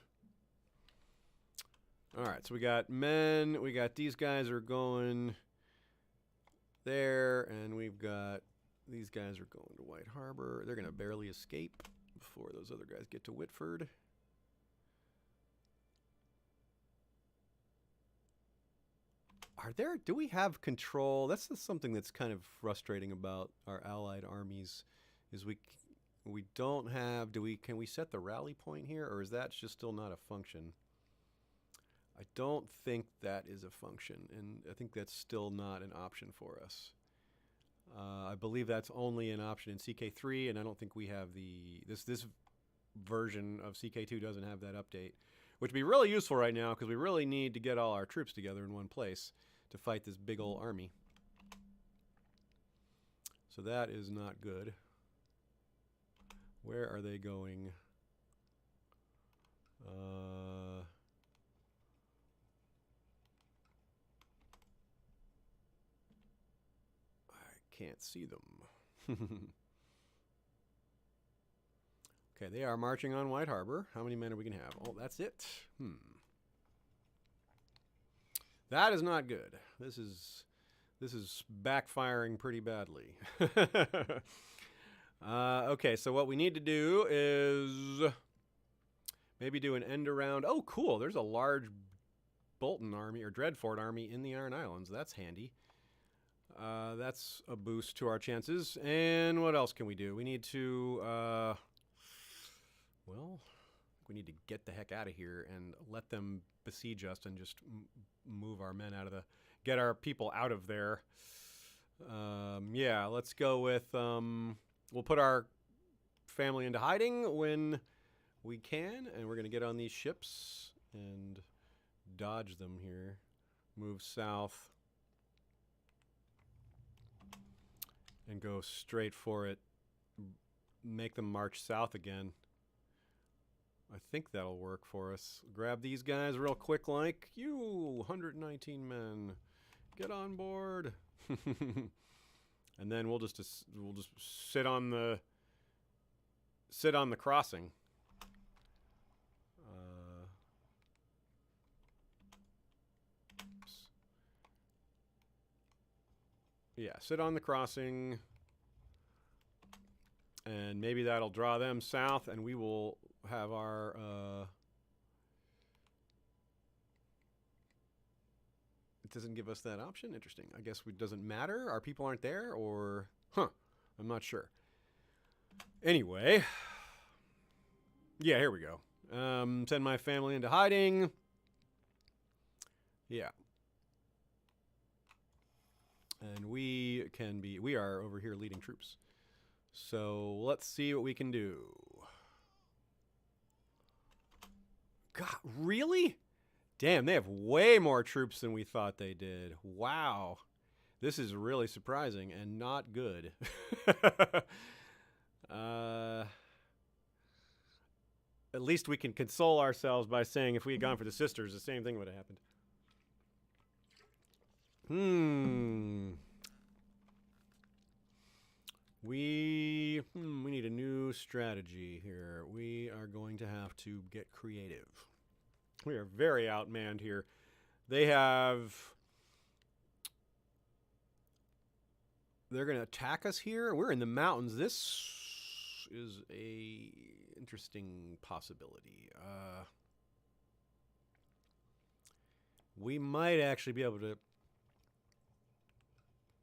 All right, so we got men. We got these guys are going there, and we've got these guys are going to White Harbor. They're going to barely escape before those other guys get to Whitford. Do we have control? That's something that's kind of frustrating about our allied armies, is we don't have, can we set the rally point here, or is that just still not a function? I don't think that is a function, and I think that's still not an option for us. I believe that's only an option in CK3, and I don't think we have this version of CK2 doesn't have that update, which would be really useful right now because we really need to get all our troops together in one place to fight this big old army. So that is not good. Where are they going? I can't see them. Okay, they are marching on White Harbor. How many men are we going to have? Oh, that's it. That is not good. This is backfiring pretty badly. Okay, so what we need to do is maybe do an end around. Oh, cool. There's a large Bolton army or Dreadfort army in the Iron Islands. That's handy. That's a boost to our chances. And what else can we do? We need to, well, we need to get the heck out of here and let them besiege us and just move our men out of get our people out of there. Yeah, let's go with, we'll put our family into hiding when we can, and we're going to get on these ships and dodge them here. Move south and go straight for it. Make them march south again. I think that'll work for us. Grab these guys real quick like. You, 119 men. Get on board. And then we'll just sit on the crossing. Oops. Yeah, sit on the crossing. And maybe that'll draw them south, and we will have our it doesn't give us that option. Interesting. I guess it doesn't matter. Our people aren't there, or I'm not sure. Anyway, yeah, here we go. Send my family into hiding. Yeah. And we are over here leading troops. So let's see what we can do. God, really? Damn, they have way more troops than we thought they did. Wow. This is really surprising and not good. At least we can console ourselves by saying if we had gone for the sisters, the same thing would have happened. We need a new strategy here. We are going to have to get creative. We are very outmanned here. They're going to attack us here. We're in the mountains. This is a interesting possibility. We might actually be able to,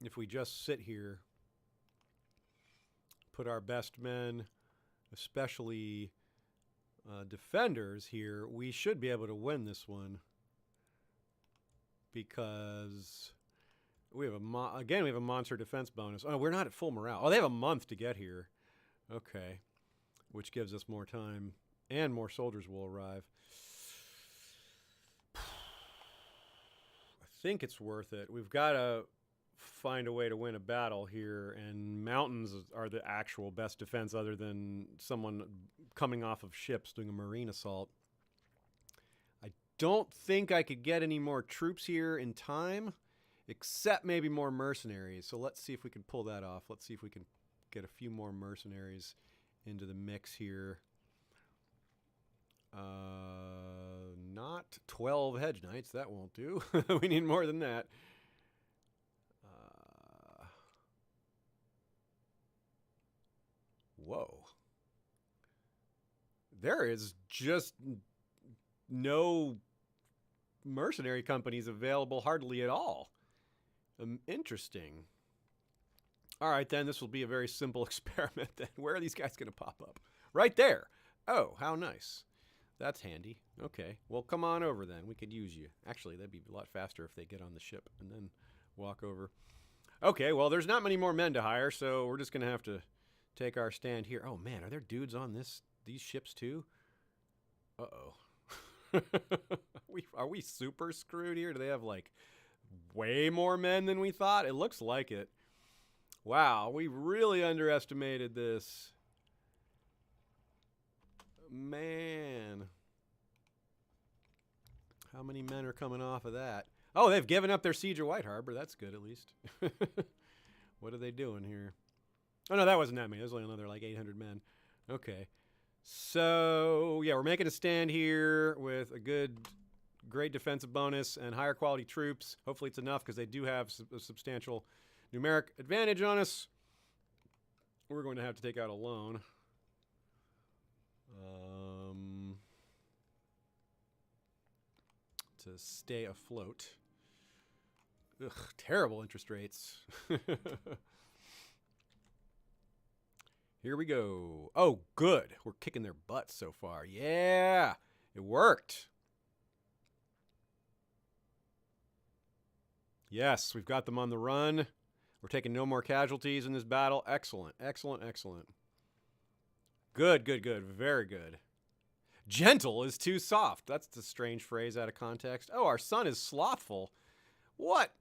if we just sit here, put our best men, especially defenders here, we should be able to win this one because we have we have a monster defense bonus. Oh, we're not at full morale. Oh, they have a month to get here. Okay, which gives us more time and more soldiers will arrive. I think it's worth it. We've got to find a way to win a battle here, and mountains are the actual best defense other than someone coming off of ships doing a marine assault. I don't think I could get any more troops here in time, except maybe more mercenaries. So let's see if we can pull that off. Let's see if we can get a few more mercenaries into the mix here. Not 12 hedge knights. That won't do. We need more than that. Whoa. There is just no mercenary companies available hardly at all. Interesting. All right, then. This will be a very simple experiment then. Where are these guys going to pop up? Right there. Oh, how nice. That's handy. Okay. Well, come on over then. We could use you. Actually, that'd be a lot faster if they get on the ship and then walk over. Okay, well, there's not many more men to hire, so we're just going to have to take our stand here. Oh, man, are there dudes on these ships too? Uh-oh. Are we super screwed here? Do they have, like, way more men than we thought? It looks like it. Wow, we really underestimated this. Man. How many men are coming off of that? Oh, they've given up their siege of White Harbor. That's good, at least. What are they doing here? Oh, no, that wasn't that many. There's only another, like, 800 men. Okay. So, yeah, we're making a stand here with a great defensive bonus and higher quality troops. Hopefully it's enough because they do have a substantial numeric advantage on us. We're going to have to take out a loan. To stay afloat. Ugh, terrible interest rates. Here we go. Oh, good. We're kicking their butts so far. Yeah, it worked. Yes, we've got them on the run. We're taking no more casualties in this battle. Excellent, excellent, excellent. Good, good, good. Very good. Gentle is too soft. That's a strange phrase out of context. Oh, our son is slothful. What?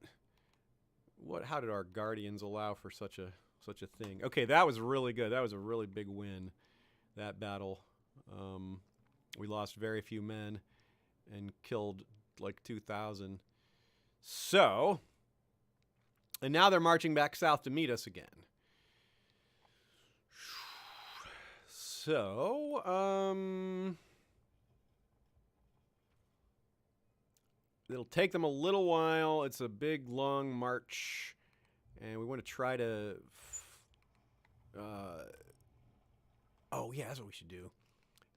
How did our guardians allow for such a thing? Okay, that was really good. That was a really big win, that battle. We lost very few men and killed like 2,000. So, and now they're marching back south to meet us again. So, it'll take them a little while. It's a big, long march. And we want to try to... oh, yeah, that's what we should do.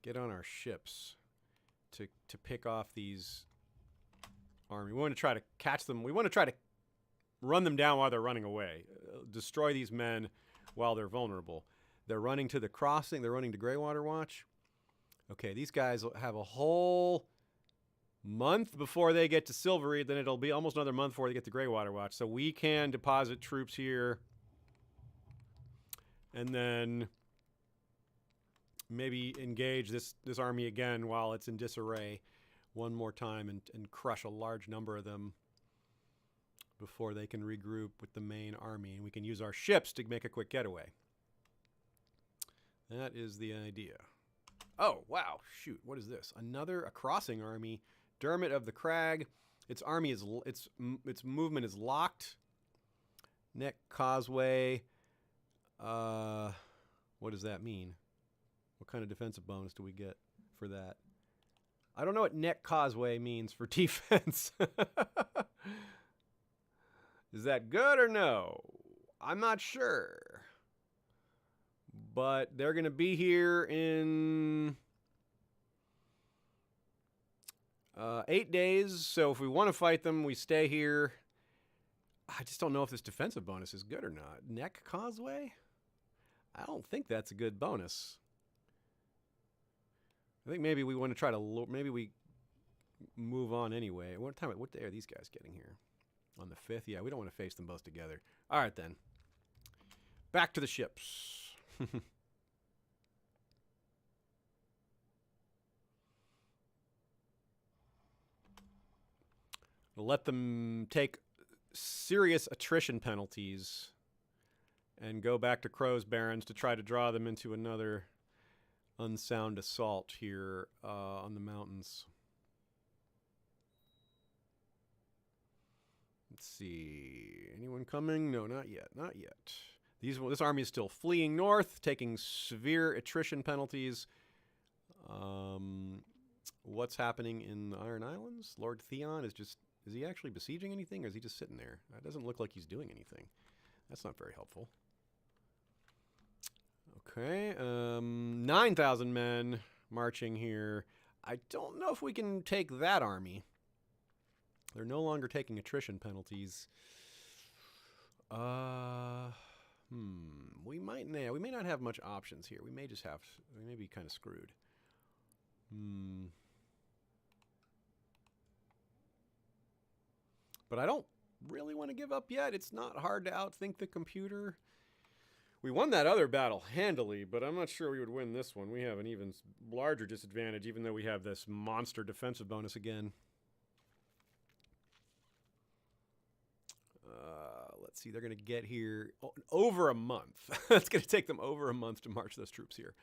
Get on our ships to pick off these army. We want to try to catch them. We want to try to run them down while they're running away. Destroy these men while they're vulnerable. They're running to the crossing. They're running to Greywater Watch. Okay, these guys will have a whole month before they get to Silvery. Then it'll be almost another month before they get to Greywater Watch. So we can deposit troops here. And then maybe engage this army again while it's in disarray one more time and crush a large number of them before they can regroup with the main army. And we can use our ships to make a quick getaway. That is the idea. Oh, wow. Shoot. What is this? A crossing army. Dermot of the Crag. Its army is... Its movement is locked. Neck Causeway. What does that mean? What kind of defensive bonus do we get for that? I don't know what Neck Causeway means for defense. Is that good or no? I'm not sure. But they're going to be here in 8 days. So if we want to fight them, we stay here. I just don't know if this defensive bonus is good or not. Neck Causeway? I don't think that's a good bonus. I think maybe we want to try to... Maybe we move on anyway. What day are these guys getting here? On the 5th? Yeah, we don't want to face them both together. All right, then. Back to the ships. We'll let them take serious attrition penalties and go back to Crow's Barrens to try to draw them into another unsound assault here on the mountains. Let's see. Anyone coming? No, not yet. Not yet. This army is still fleeing north, taking severe attrition penalties. What's happening in the Iron Islands? Lord Theon is he actually besieging anything, or is he just sitting there? That doesn't look like he's doing anything. That's not very helpful. Okay, 9,000 men marching here. I don't know if we can take that army. They're no longer taking attrition penalties. We may not have much options here. We may be kind of screwed. But I don't really want to give up yet. It's not hard to outthink the computer. We won that other battle handily, but I'm not sure we would win this one. We have an even larger disadvantage, even though we have this monster defensive bonus again. Let's see, they're going to get here over a month. It's going to take them over a month to march those troops here.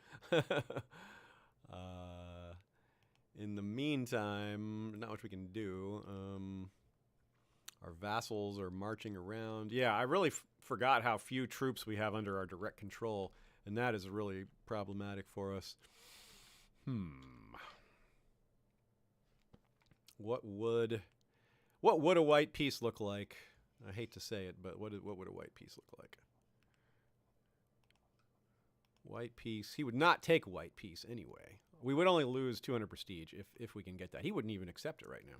In the meantime, not much we can do. Our vassals are marching around. Yeah, I really forgot how few troops we have under our direct control, and that is really problematic for us. What would a white peace look like? I hate to say it, but what would a white peace look like? White peace. He would not take white peace anyway. We would only lose 200 prestige if we can get that. He wouldn't even accept it right now.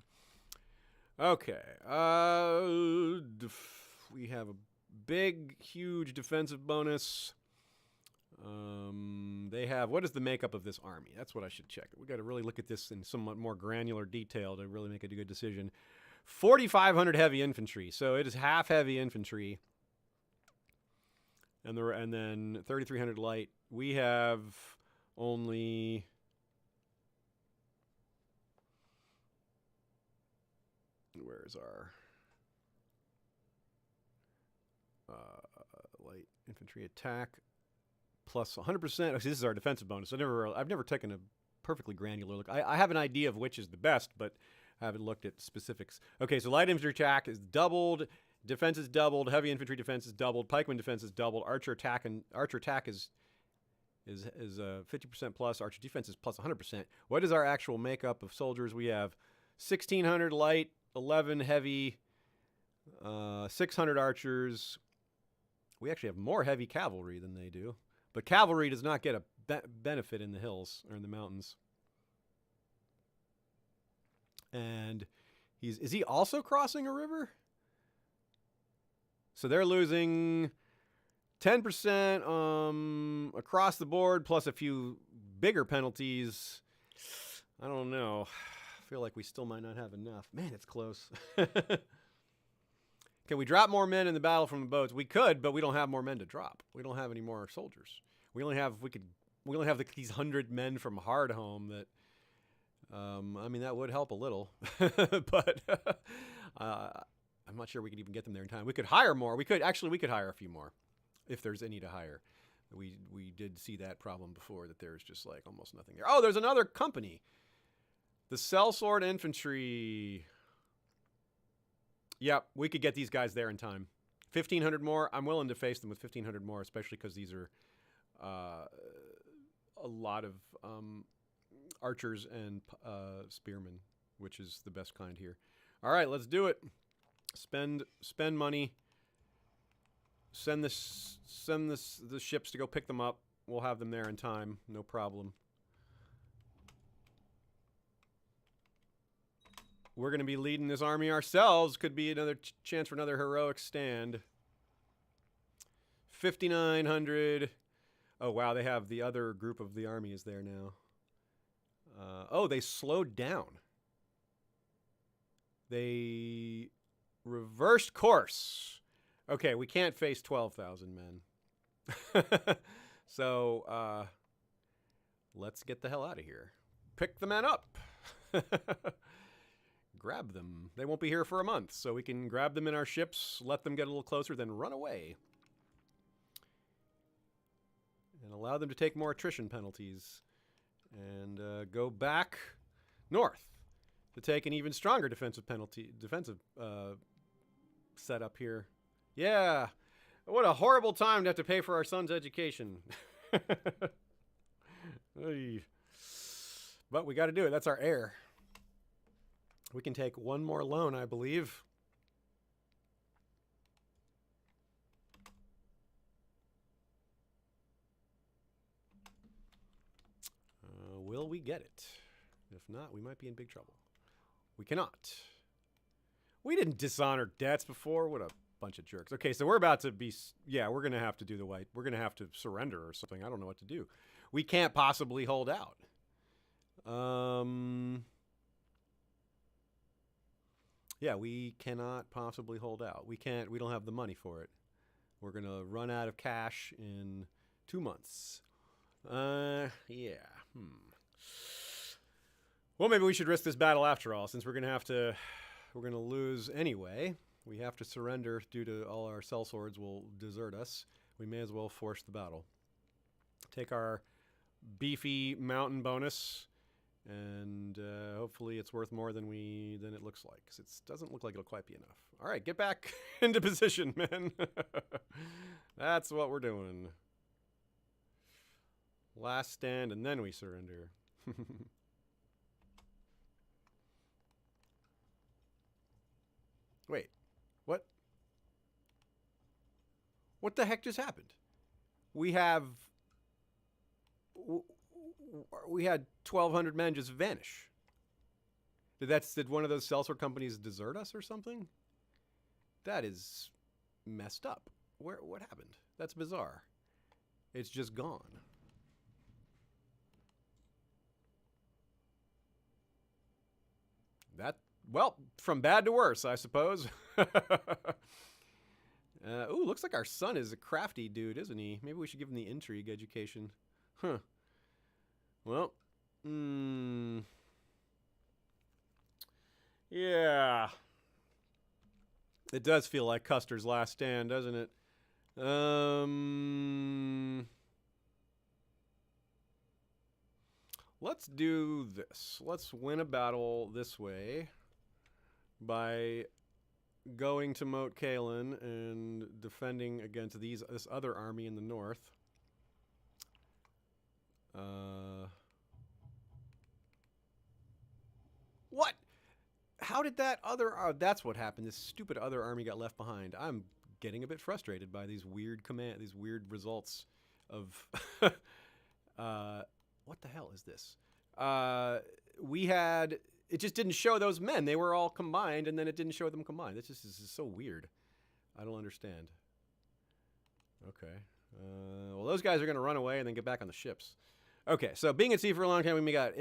Okay. We have a big, huge defensive bonus. They have... What is the makeup of this army? That's what I should check. We've got to really look at this in somewhat more granular detail to really make a good decision. 4,500 heavy infantry. So it is half heavy infantry. And then 3,300 light. We have only... Where's our light infantry attack? Plus 100%. This is our defensive bonus. I've never taken a perfectly granular look. I have an idea of which is the best, but I haven't looked at specifics. Okay, so light infantry attack is doubled, defense is doubled, heavy infantry defense is doubled, pikeman defense is doubled, archer attack is 50% plus, archer defense is plus 100%. What is our actual makeup of soldiers? We have 1,600 light, 11 heavy, 600 archers. We actually have more heavy cavalry than they do. But cavalry does not get a benefit in the hills or in the mountains. And is he also crossing a river? So they're losing 10% across the board, plus a few bigger penalties I don't know. I feel like we still might not have enough. Man, it's close. Can we drop more men in the battle from the boats? We could, but we don't have more men to drop. We don't have any more soldiers. We only have these 100 men from Hardhome that I mean that would help a little. But I'm not sure we could even get them there in time. We could hire more. We could hire a few more if there's any to hire. We did see that problem before, that there's just like almost nothing there. Oh, there's another company. The Sellsword Infantry. Yep, we could get these guys there in time. 1,500 more. I'm willing to face them with 1,500 more, especially because these are a lot of archers and spearmen, which is the best kind here. All right, let's do it. Spend money. Send the ships to go pick them up. We'll have them there in time, no problem. We're going to be leading this army ourselves. Could be another chance for another heroic stand. 5,900. Oh, wow, they have the other group of the army is there now. Oh, they slowed down. They reversed course. Okay, we can't face 12,000 men. So, let's get the hell out of here. Pick the men up. Grab them. They won't be here for a month, so we can grab them in our ships, let them get a little closer, then run away. And allow them to take more attrition penalties. And go back north to take an even stronger defensive setup here. Yeah. What a horrible time to have to pay for our son's education. But we got to do it. That's our heir. We can take one more loan, I believe. Will we get it? If not, we might be in big trouble. We cannot. We didn't dishonor debts before. What a bunch of jerks. Okay, so we're about to be... Yeah, we're going to have to do the white... We're going to have to surrender or something. I don't know what to do. We can't possibly hold out. Yeah, we cannot possibly hold out. We can't... We don't have the money for it. We're going to run out of cash in 2 months. Yeah. Well, maybe we should risk this battle after all, since we're going to lose anyway. We have to surrender due to all our sellswords will desert us. We may as well force the battle. Take our beefy mountain bonus, and hopefully it's worth more than it looks like, because it doesn't look like it'll quite be enough. All right, get back into position, men. That's what we're doing. Last stand, and then we surrender. Wait, what? What the heck just happened? We had 1,200 men just vanish. Did one of those sellsword companies desert us or something? That is messed up. What happened? That's bizarre. It's just gone. Well, from bad to worse, I suppose. Ooh, looks like our son is a crafty dude, isn't he? Maybe we should give him the intrigue education. Huh. Well, yeah. It does feel like Custer's last stand, doesn't it? Let's do this. Let's win a battle this way by going to Moat Cailin and defending against this other army in the north. What? How did that other... that's what happened. This stupid other army got left behind. I'm getting a bit frustrated by these weird these weird results of... what the hell is this? We had... It just didn't show those men. They were all combined, and then it didn't show them combined. This is so weird. I don't understand. Okay. Well, those guys are going to run away and then get back on the ships. Okay, so being at sea for a long time, we got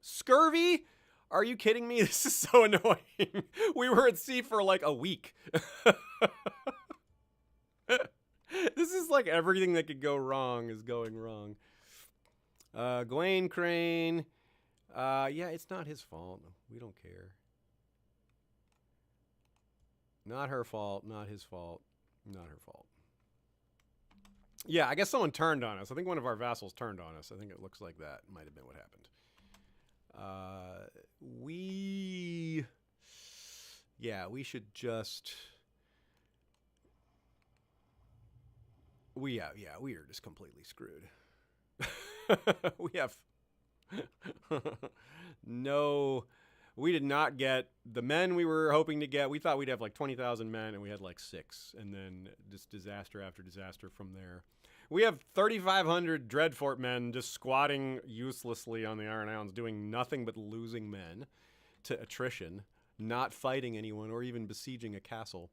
scurvy? Are you kidding me? This is so annoying. We were at sea for like a week. This is like everything that could go wrong is going wrong. Gawain Crane. Yeah, it's not his fault. We don't care. Not her fault. Not his fault. Not her fault. Yeah, I guess someone turned on us. I think one of our vassals turned on us. I think it looks like that might have been what happened. We should just... we are just completely screwed. We have no... We did not get the men we were hoping to get. We thought we'd have like 20,000 men, and we had like 6. And then just disaster after disaster from there. We have 3,500 Dreadfort men just squatting uselessly on the Iron Islands, doing nothing but losing men to attrition, not fighting anyone or even besieging a castle.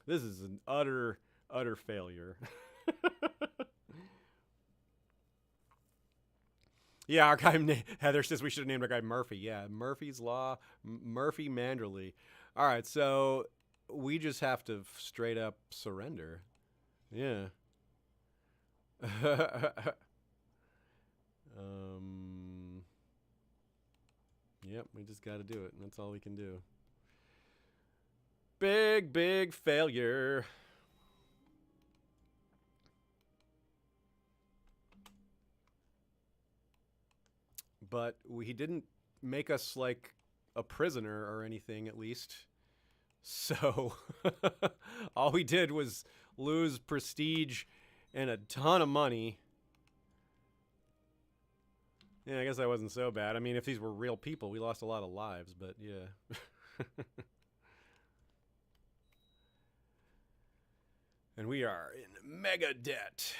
This is an utter, utter failure. Yeah, our guy Heather says we should have named our guy Murphy. Yeah, Murphy's Law, Murphy Manderly. All right, so we just have to straight up surrender. Yeah. Yep, we just got to do it, and that's all we can do. Big, big failure. But he didn't make us like a prisoner or anything, at least. So all we did was lose prestige and a ton of money. Yeah, I guess that wasn't so bad. I mean, if these were real people, we lost a lot of lives, but yeah. And we are in mega debt.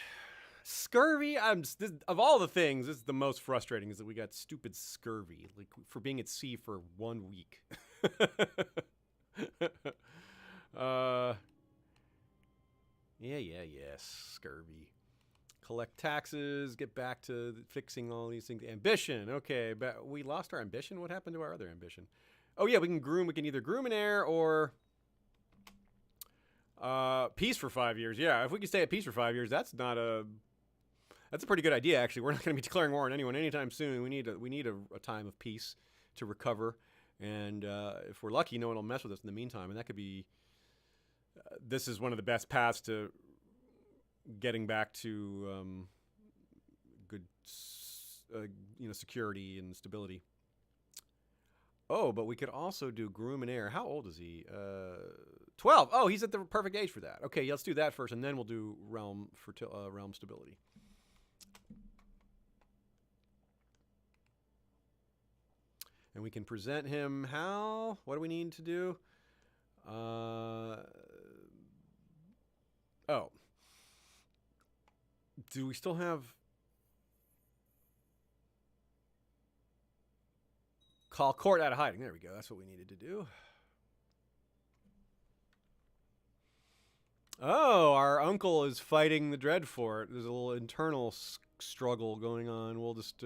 Scurvy, of all the things, this is the most frustrating, is that we got stupid scurvy, like for being at sea for 1 week. Scurvy. Collect taxes, get back to fixing all these things. Ambition, okay, but we lost our ambition. What happened to our other ambition? Oh yeah, we can either groom an heir or peace for 5 years. Yeah, if we can stay at peace for 5 years, that's a pretty good idea, actually. We're not going to be declaring war on anyone anytime soon. We need a time of peace to recover, and if we're lucky, no one will mess with us in the meantime. And that could be. This is one of the best paths to getting back to good, security and stability. Oh, but we could also do groom and heir. How old is he? 12. Oh, he's at the perfect age for that. Okay, let's do that first, and then we'll do realm stability. And we can present him how? What do we need to do? Oh. Do we still have... Call court out of hiding. There we go. That's what we needed to do. Oh, our uncle is fighting the Dreadfort. There's a little internal struggle going on. We'll just...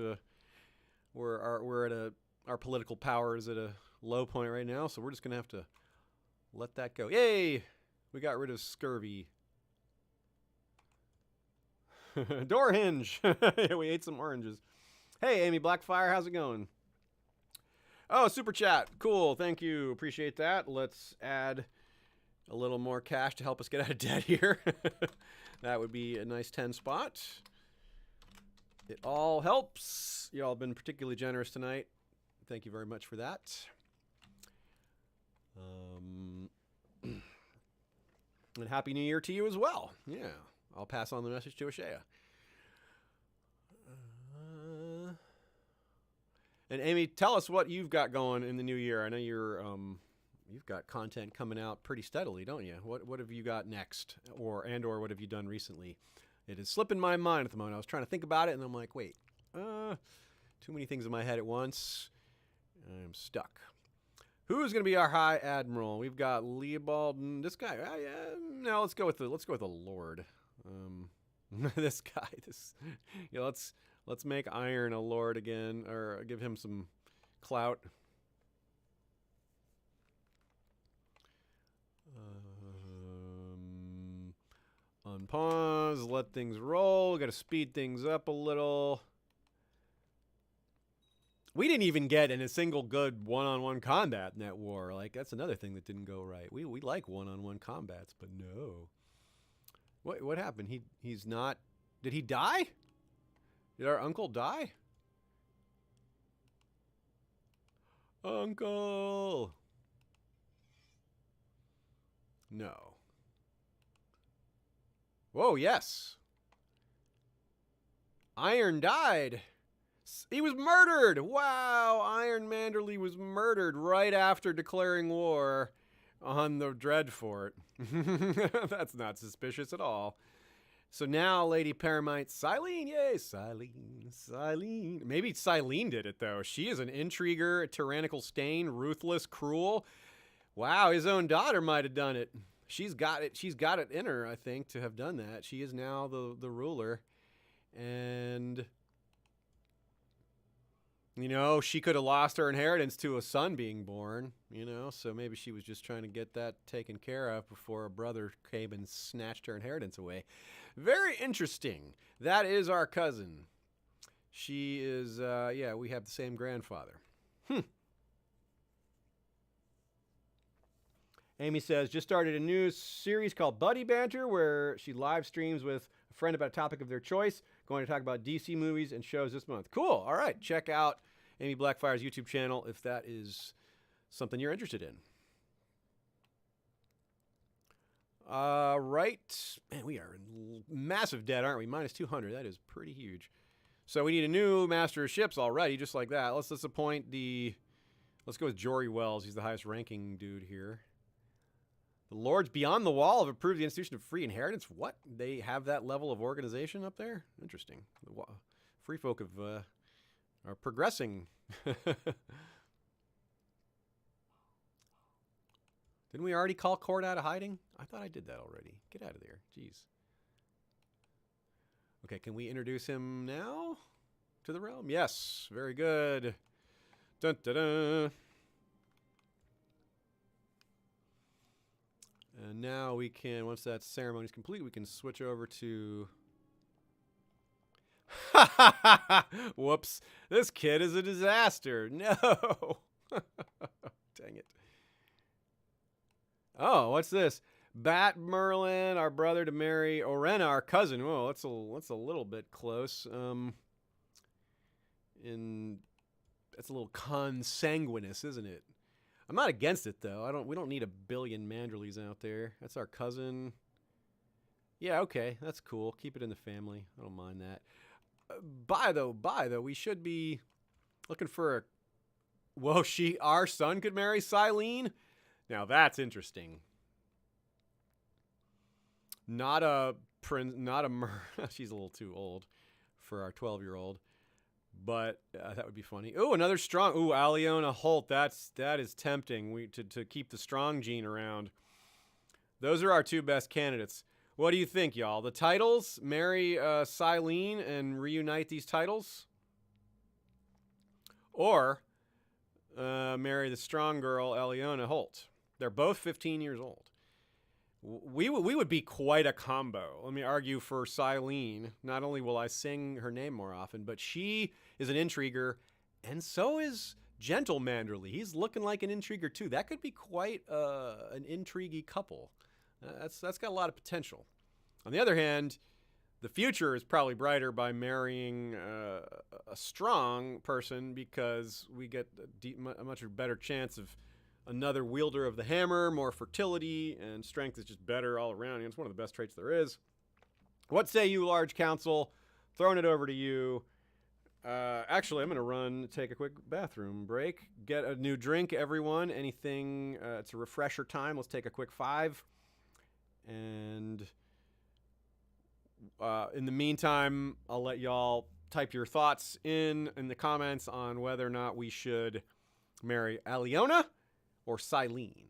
we're at our political power is at a low point right now, so we're just going to have to let that go. Yay! We got rid of scurvy. Door hinge! We ate some oranges. Hey, Amy Blackfire, how's it going? Oh, super chat. Cool, thank you. Appreciate that. Let's add a little more cash to help us get out of debt here. That would be a nice 10 spot. It all helps. Y'all have been particularly generous tonight. Thank you very much for that. And Happy New Year to you as well. Yeah, I'll pass on the message to Ashea. And Amy, tell us what you've got going in the new year. I know you've got content coming out pretty steadily, don't you? What have you got next, or what have you done recently? It is slipping my mind at the moment. I was trying to think about it, and I'm like, wait, too many things in my head at once. I'm stuck. Who's going to be our High Admiral? We've got Leopold and this guy. No, let's go with the Lord. This guy. Let's make Iron a lord again, or give him some clout. Unpause, let things roll. Got to speed things up a little. We didn't even get in a single good one-on-one combat in that war. Like, that's another thing that didn't go right. We like one-on-one combats, but no. What happened? He's not... Did he die? Did our uncle die? Uncle! No. Whoa, yes. Iron died. He was murdered. Wow, Ariel Manderly was murdered right after declaring war on the Dreadfort. That's not suspicious at all. So now Lady Paramount, Silene, yay, Silene. Maybe Silene did it, though. She is an intriguer, a tyrannical stain, ruthless, cruel. Wow, his own daughter might have done it. She's got it in her, I think, to have done that. She is now the ruler. And, you know, she could have lost her inheritance to a son being born, you know, so maybe she was just trying to get that taken care of before a brother came and snatched her inheritance away. Very interesting. That is our cousin. She is, yeah, we have the same grandfather. Amy says, just started a new series called Buddy Banter where she live streams with a friend about a topic of their choice. Going to talk about DC movies and shows this month. Cool. All right. Check out Amy Blackfire's YouTube channel if that is something you're interested in. Right. Man, we are in massive debt, aren't we? Minus 200. That is pretty huge. So we need a new master of ships already, just like that. Let's appoint let's go with Jory Wells. He's the highest ranking dude here. The Lords Beyond the Wall have approved the institution of free inheritance. What? They have that level of organization up there? Interesting. The free folk are progressing. Didn't we already call court out of hiding? I thought I did that already. Get out of there. Jeez. Okay, can we introduce him now to the realm? Yes. Very good. Dun, dun, dun. And now we can, once that ceremony is complete, we can switch over to... Whoops. This kid is a disaster. No. Dang it. Oh, what's this? Bat Merlin, our brother to marry Orenna, our cousin. Whoa, that's a little bit close. That's a little consanguineous, isn't it? I'm not against it, though. We don't need a billion Manderlys out there. That's our cousin. Yeah, okay. That's cool. Keep it in the family. I don't mind that. Bye, though. We should be looking for a... Whoa, our son could marry Silene? Now, that's interesting. Not a she's a little too old for our 12-year-old. But that would be funny. Ooh, another strong. Ooh, Aliona Holt. That is tempting. To keep the strong gene around. Those are our two best candidates. What do you think, y'all? The titles, marry Silene and reunite these titles, or marry the strong girl Aliona Holt. They're both 15 years old. We would be quite a combo. Let me argue for Silene. Not only will I sing her name more often, but she is an intriguer, and so is Gentle Manderly. He's looking like an intriguer too. That could be quite an intriguey couple. That's got a lot of potential. On the other hand, the future is probably brighter by marrying a strong person because we get a much better chance of another wielder of the hammer, more fertility, and strength is just better all around. It's one of the best traits there is. What say you, large council? Throwing it over to you. Actually, I'm going to take a quick bathroom break. Get a new drink, everyone. Anything, it's a refresher time. Let's take a quick 5. And in the meantime, I'll let y'all type your thoughts in the comments on whether or not we should marry Aliona or Silene.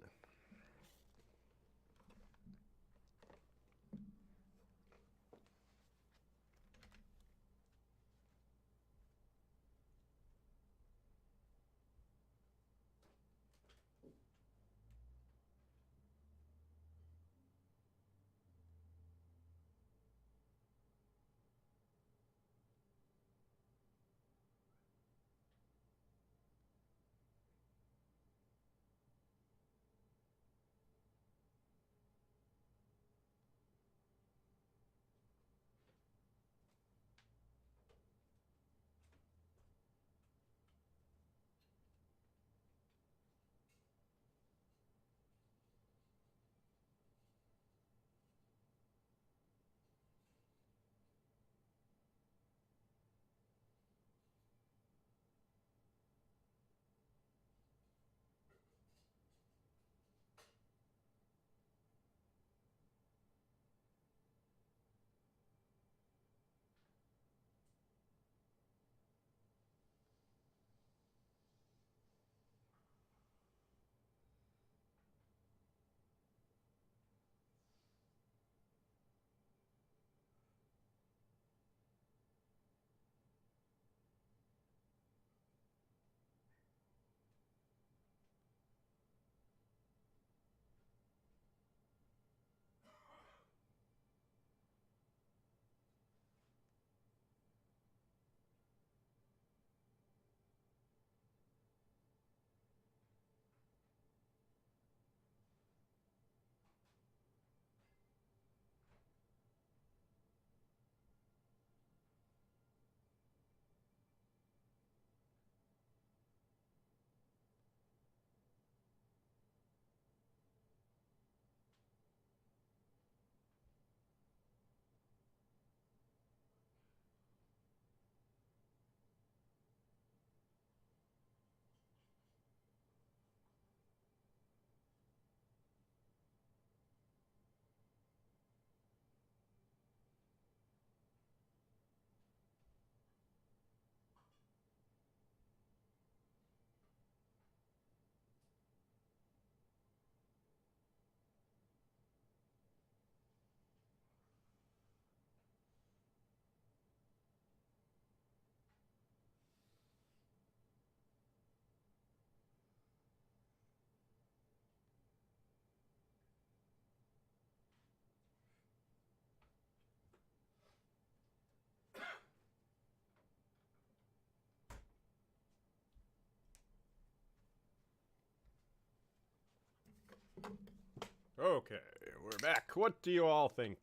Okay, we're back. What do you all think?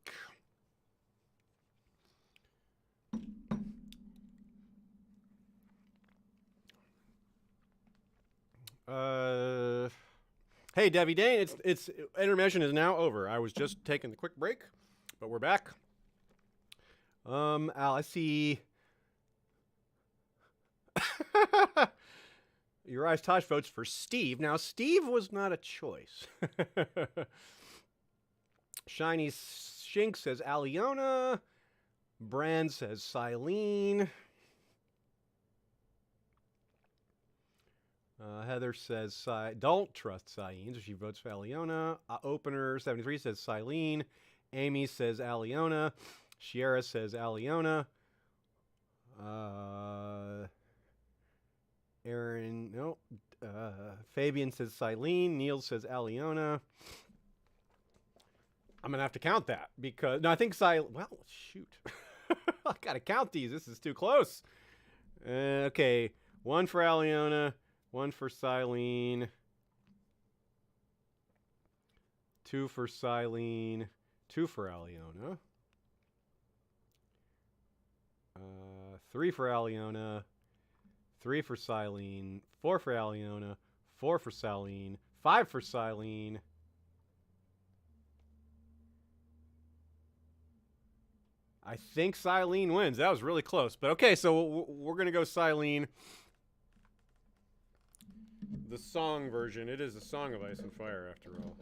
Hey, Debbie Dane, it's intermission is now over. I was just taking a quick break, but we're back. Al, I see. Uriah's Tosh votes for Steve. Now, Steve was not a choice. Shiny Shink says Aliona. Brand says Silene. Heather says don't trust Cyan, so she votes for Aliona. Opener 73 says Silene. Amy says Aliona. Shiera says Aliona. Aaron, no. Fabian says Silene. Neil says Aliona. I'm going to have to count that because, no, I think well, shoot. I got to count these. This is too close. Okay. One for Aliona. One for Silene. Two for Silene. Two for Aliona. Three for Aliona. Three for Silene. Four for Aliona. Four for Silene. Five for Silene. I think Silene wins. That was really close. But okay, so we're going to go Silene. The song version. It is a Song of Ice and Fire, after all.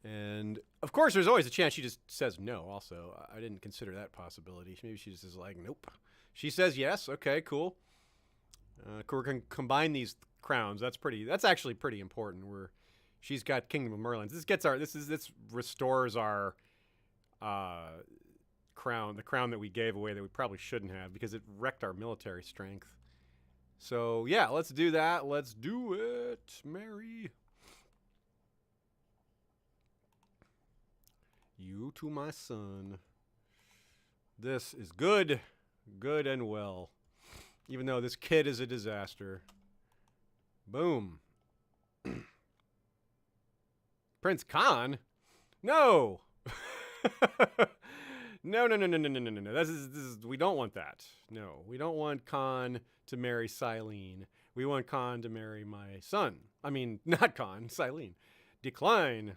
And, of course, there's always a chance she just says no, also. I didn't consider that possibility. Maybe she just is like, nope. She says yes. Okay, cool. We're going to combine these crowns. That's actually pretty important. She's got Kingdom of Merlin. This restores our crown, the crown that we gave away that we probably shouldn't have because it wrecked our military strength. So, yeah, let's do that. Let's do it, Mary. You to my son. This is good. Good and well. Even though this kid is a disaster. Boom. Prince Khan? No! No. This is, we don't want that. No, we don't want Khan to marry Silene. We want Khan to marry my son. I mean, not Khan, Silene. Decline.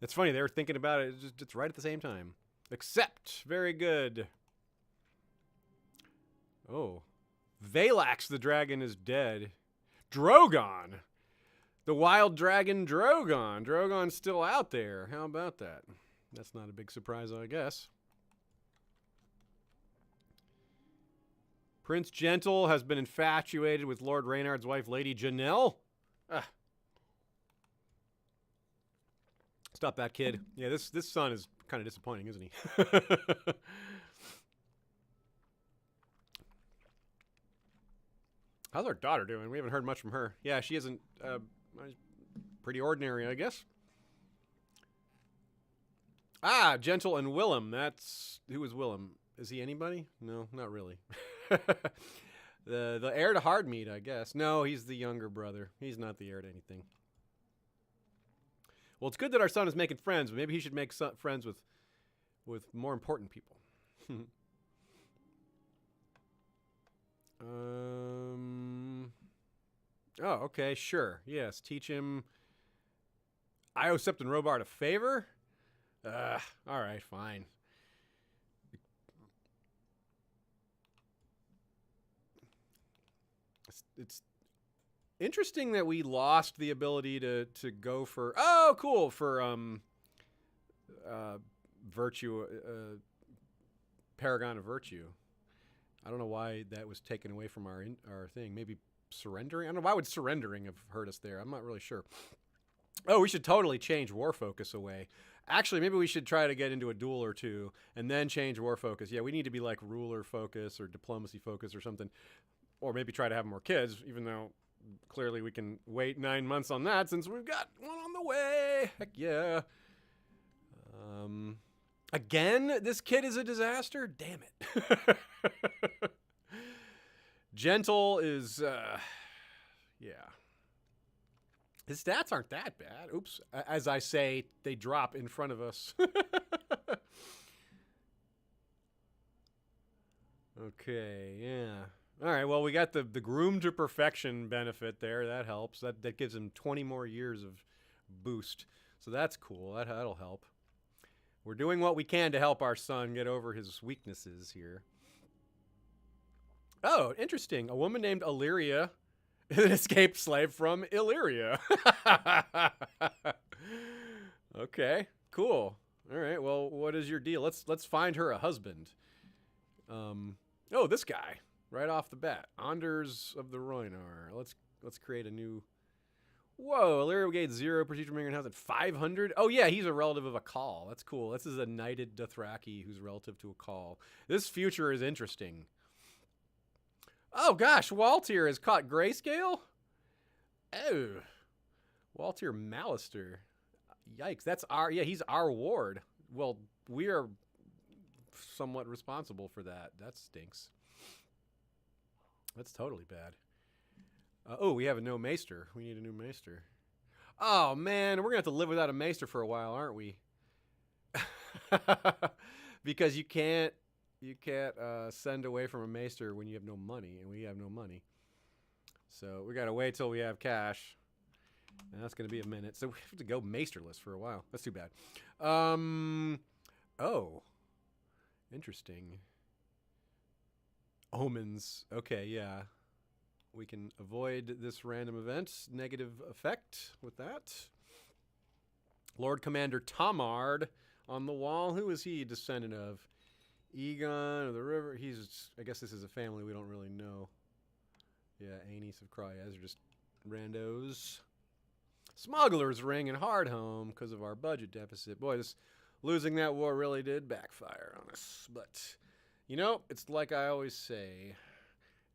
It's funny, they were thinking about it just right at the same time. Accept. Very good. Oh. Valax the dragon is dead. Drogon. The wild dragon Drogon. Drogon's still out there. How about that? That's not a big surprise, I guess. Prince Gentle has been infatuated with Lord Reynard's wife, Lady Janelle. Stop that, kid. Yeah, this son is kind of disappointing, isn't he? How's our daughter doing? We haven't heard much from her. Yeah, she isn't pretty ordinary, I guess. Gentle and Willem. Who is Willem? Is he anybody? No, not really. the heir to Hardmead, I guess. No, he's the younger brother. He's not the heir to anything. Well, it's good that our son is making friends, but maybe he should make friends with more important people. Oh, okay, sure. Yes, teach him. I owe Septon Robart a favor? All right, fine. It's interesting that we lost the ability to go for virtue, Paragon of Virtue. I don't know why that was taken away from our thing. Maybe surrendering? I don't know. Why would surrendering have hurt us there? I'm not really sure. Oh, we should totally change war focus away. Actually, maybe we should try to get into a duel or two and then change war focus. Yeah, we need to be like ruler focus or diplomacy focus or something. Or maybe try to have more kids, even though clearly we can wait 9 months on that since we've got one on the way. Heck yeah. Again, this kid is a disaster? Damn it. Gentle is, yeah. His stats aren't that bad. Oops. As I say, they drop in front of us. Okay, yeah. All right, well, we got the groom to perfection benefit there. That helps. That gives him 20 more years of boost. So that's cool. That'll help. We're doing what we can to help our son get over his weaknesses here. Oh, interesting. A woman named Illyria, an escaped slave from Illyria. Okay, cool. All right, well, what is your deal? Let's find her a husband. Oh, this guy, right off the bat. Anders of the Rhoynar. Let's create a new... Whoa, Illyria gained 0 prestige from House at 500. Oh, yeah, he's a relative of a Call. That's cool. This is a knighted Dothraki who's relative to a Call. This future is interesting. Oh, gosh, Waltyr has caught Grayscale? Oh, Waltyr Malister. Yikes, that's our... Yeah, he's our ward. Well, we are somewhat responsible for that. That stinks. That's totally bad. Oh, we have a no maester. We need a new maester. Oh, man, we're going to have to live without a maester for a while, aren't we? Because you can't send away from a maester when you have no money, and we have no money. So we got to wait till we have cash. And that's going to be a minute. So we have to go maesterless for a while. That's too bad. Oh. Interesting. Omens. Okay, yeah. We can avoid this random event. Negative effect with that. Lord Commander Tomard on the wall. Who is he descendant of? Aegon of the River. I guess this is a family we don't really know. Yeah, Aenys of Cryas are just randos. Smuggler's Ring and Hardhome because of our budget deficit. Boy, losing that war really did backfire on us. But, you know, it's like I always say.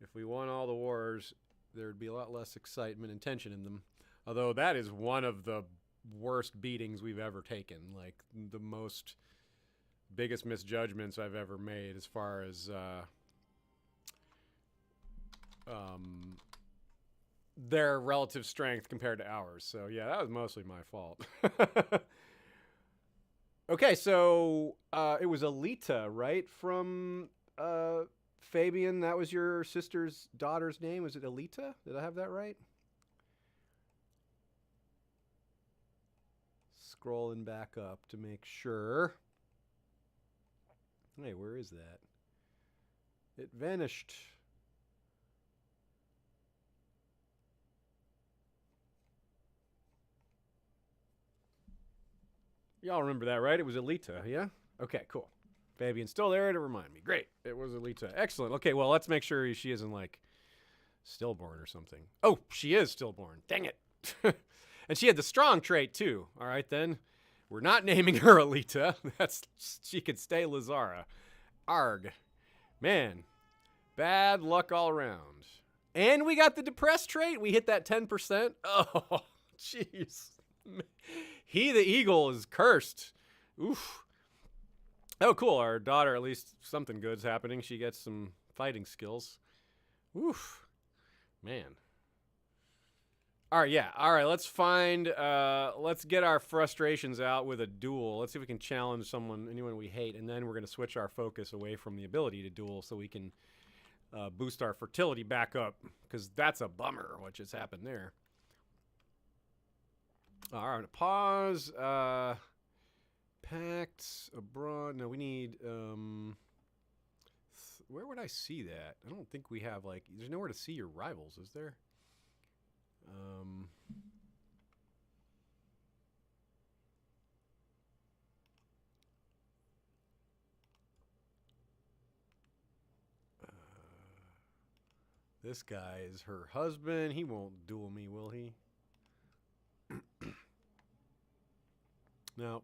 If we won all the wars, there would be a lot less excitement and tension in them. Although that is one of the worst beatings we've ever taken. Like, the biggest misjudgments I've ever made as far as their relative strength compared to ours. So, yeah, that was mostly my fault. Okay, so it was Alita, right? From... Fabian, that was your sister's daughter's name. Was it Alita? Did I have that right? Scrolling back up to make sure. Hey, where is that? It vanished. Y'all remember that, right? It was Alita, yeah? Okay, cool. Fabian's still there to remind me. Great. It was Alita. Excellent. Okay, well, let's make sure she isn't, like, stillborn or something. Oh, she is stillborn. Dang it. And she had the strong trait, too. All right, then. We're not naming her Alita. She could stay Lazara. Arg. Man. Bad luck all around. And we got the depressed trait. We hit that 10%. Oh, jeez. He, the eagle, is cursed. Oof. Oh, cool. Our daughter, at least something good's happening. She gets some fighting skills. Oof. Man. All right, yeah. All right, let's get our frustrations out with a duel. Let's see if we can challenge anyone we hate, and then we're going to switch our focus away from the ability to duel so we can boost our fertility back up, because that's a bummer what just happened there. All right, pause. Pacts abroad. No, we need, where would I see that? I don't think we have, like, there's nowhere to see your rivals, is there? This guy is her husband. He won't duel me, will he? No.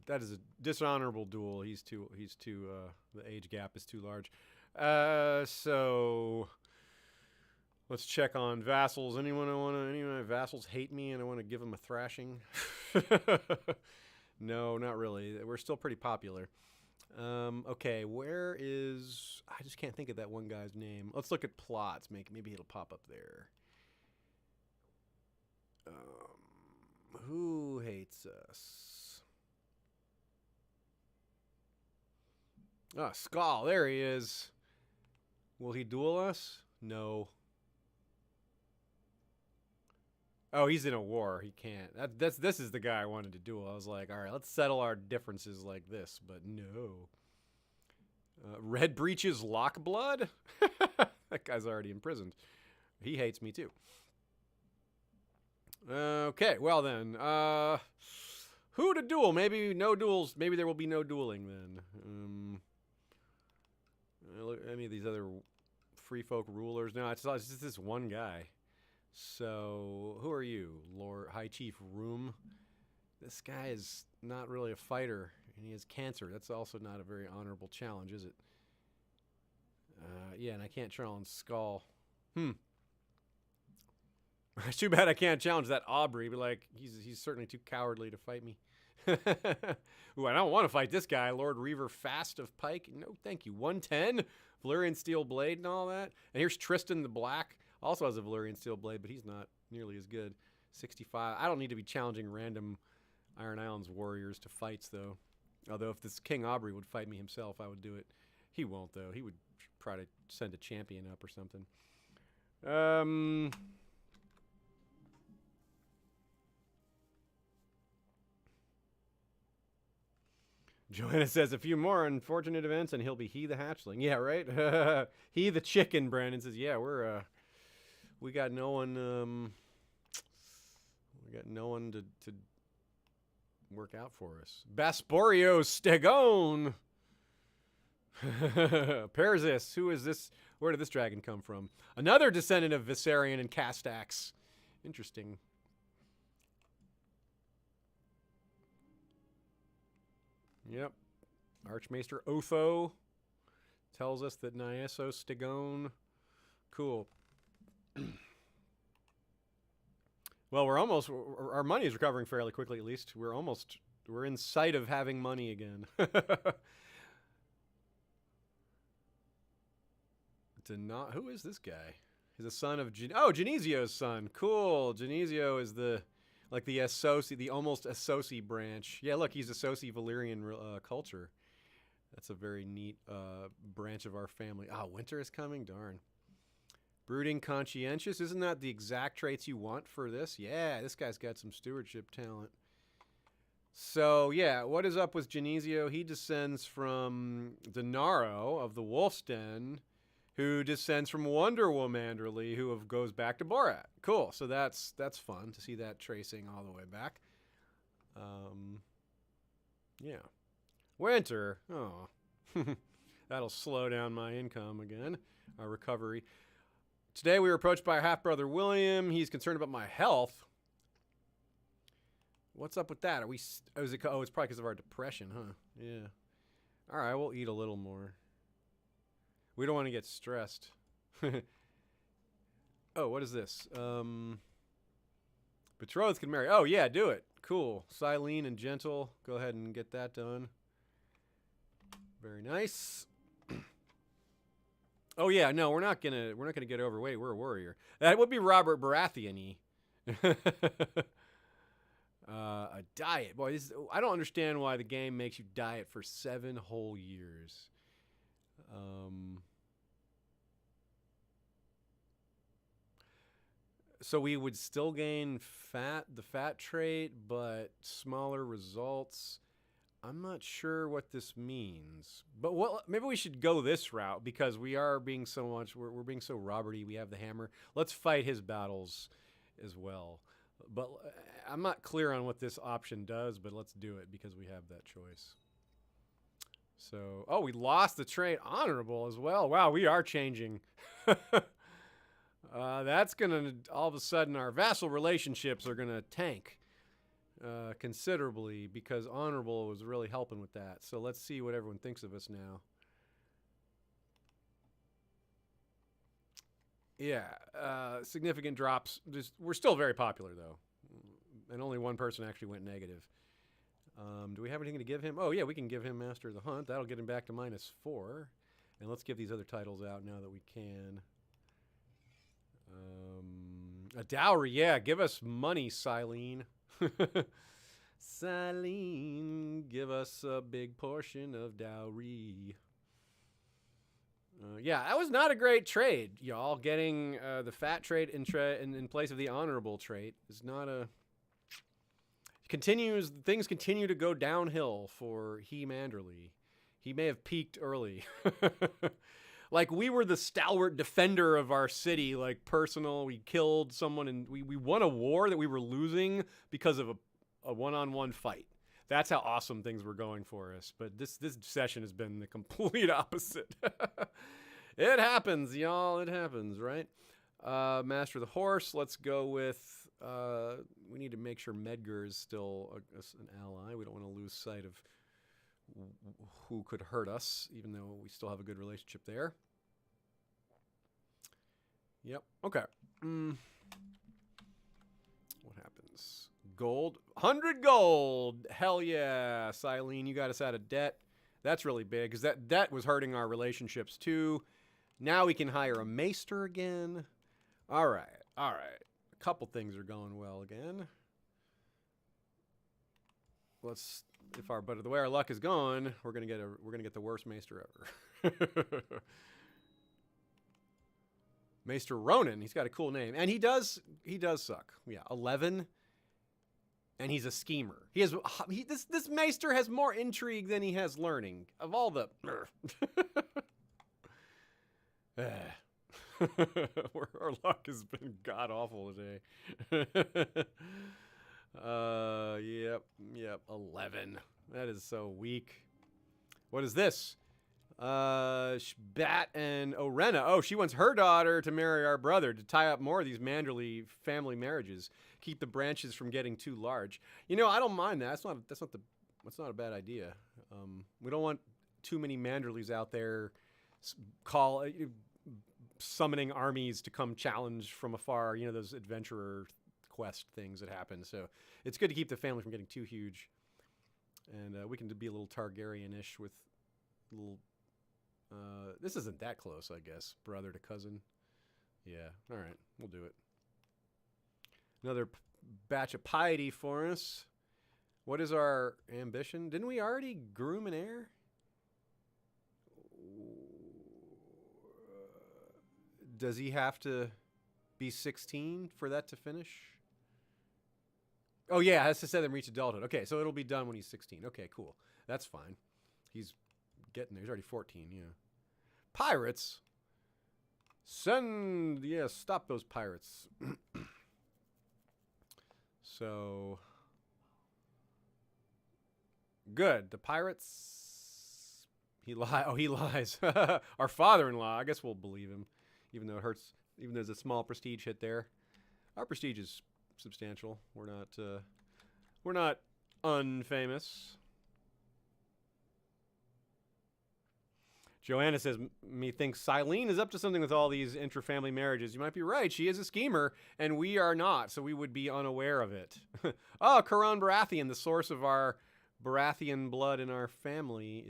That is a dishonorable duel. He's too the age gap is too large. So let's check on vassals. Any of my vassals hate me and I want to give them a thrashing? No, not really. We're still pretty popular. Okay, where is... I just can't think of that one guy's name. Let's look at plots. Maybe it'll pop up there. Who hates us? Ah, Skull. There he is. Will he duel us? No. Oh, he's in a war. He can't. This is the guy I wanted to duel. I was like, all right, let's settle our differences like this. But no. Red Breeches Lockblood? That guy's already imprisoned. He hates me too. Okay, well then. Who to duel? Maybe no duels. Maybe there will be no dueling then. Any of these other free folk rulers? No, it's just this one guy. So, who are you? Lord High Chief Room? This guy is not really a fighter, and he has cancer. That's also not a very honorable challenge, is it? Yeah, and I can't challenge Skull. It's too bad I can't challenge that Aubrey, but like, he's certainly too cowardly to fight me. Ooh, I don't want to fight this guy, Lord Reaver Fast of Pike. No, thank you. 110, Valyrian Steel Blade and all that. And here's Tristan the Black. Also has a Valyrian Steel Blade, but he's not nearly as good. 65. I don't need to be challenging random Iron Islands warriors to fights, though. Although if this King Aubrey would fight me himself, I would do it. He won't, though. He would try to send a champion up or something. Joanna says, a few more unfortunate events and he'll be he the hatchling. Yeah, right? He the chicken, Brandon says, yeah, we got no one, to work out for us. Basporio Stegone. Perzis, who is this? Where did this dragon come from? Another descendant of Viserion and Castax. Interesting. Yep. Archmaester Otho tells us that Nyeso Stegone. Cool. Well, our money is recovering fairly quickly, at least. We're in sight of having money again. Who is this guy? He's a son of Genesio's son. Cool. Genesio is the almost Associ branch. Yeah, look, he's Associ Valyrian culture. That's a very neat branch of our family. Winter is coming? Darn. Brooding, conscientious. Isn't that the exact traits you want for this? Yeah, this guy's got some stewardship talent. So, yeah, what is up with Genesio? He descends from Denaro of the Wolf's Den, who descends from Manderly, who goes back to Borat. Cool. So that's fun to see that tracing all the way back. Yeah. Winter. Oh. That'll slow down my income again. Our recovery. Today we were approached by our half-brother William. He's concerned about my health. What's up with that? It's probably because of our depression, huh? Yeah. All right, we'll eat a little more. We don't want to get stressed. Oh, what is this? Betrothed can marry. Oh, yeah, do it. Cool. Silene and gentle. Go ahead and get that done. Very nice. Oh, yeah, no, we're not gonna get overweight. We're a warrior. That would be Robert Baratheon-y. A diet. Boy, I don't understand why the game makes you diet for 7 whole years. So we would still gain the fat trait, but smaller results. I'm not sure what this means. But maybe we should go this route because we are being we're being so Roberty. We have the hammer. Let's fight his battles as well. But I'm not clear on what this option does, but let's do it because we have that choice. So, we lost the trait honorable as well. Wow, we are changing. That's going to, all of a sudden, our vassal relationships are going to tank considerably because honorable was really helping with that. So let's see what everyone thinks of us now. Yeah, significant drops. We're still very popular, though. And only one person actually went negative. Do we have anything to give him? Oh, yeah, we can give him Master of the Hunt. That'll get him back to -4. And let's give these other titles out now that we can. A dowry, yeah. Give us money, Silene. Silene, give us a big portion of dowry. Yeah, that was not a great trade, y'all. Getting the fat trait in place of the honorable trait is not a... Things continue to go downhill for he Manderly. He may have peaked early. Like, we were the stalwart defender of our city, like, personal. We killed someone, and we won a war that we were losing because of a one-on-one fight. That's how awesome things were going for us. But this session has been the complete opposite. It happens, y'all. It happens, right? Master of the Horse. Let's go with... we need to make sure Medgar is still an ally. We don't want to lose sight of who could hurt us, even though we still have a good relationship there. Yep. Okay. What happens? Gold. 100 gold. Hell yeah. Silene, you got us out of debt. That's really big, because that debt was hurting our relationships, too. Now we can hire a maester again. All right. All right. A couple things are going well again. But the way our luck is going, we're gonna get the worst maester ever. Maester Ronan, he's got a cool name, and he does suck. Yeah, 11, and he's a schemer. This maester has more intrigue than he has learning. Of all the, our luck has been god awful today. Yep, 11. That is so weak. What is this? Bat and Orenna. Oh, she wants her daughter to marry our brother to tie up more of these Manderly family marriages. Keep the branches from getting too large. You know, I don't mind that. That's not a bad idea. We don't want too many Manderlys out there summoning armies to come challenge from afar. You know, those adventurer quest things that happen. So it's good to keep the family from getting too huge. And we can be a little Targaryen-ish with little... this isn't that close, I guess. Brother to cousin. Yeah, all right. We'll do it. Another batch of piety for us. What is our ambition? Didn't we already groom an heir? Does he have to be 16 for that to finish? Oh, yeah, it has to say them reach adulthood. Okay, so it'll be done when he's 16. Okay, cool. That's fine. He's getting there. He's already 14, yeah. Pirates? Stop those pirates. So, good. The pirates, he lies. Our father-in-law, I guess we'll believe him, even though it hurts, even though there's a small prestige hit there. Our prestige is substantial. We're not unfamous. Joanna says, methinks Silene is up to something with all these intra-family marriages. You might be right. She is a schemer, and we are not, so we would be unaware of it. Oh, Robert Baratheon, the source of our Baratheon blood in our family,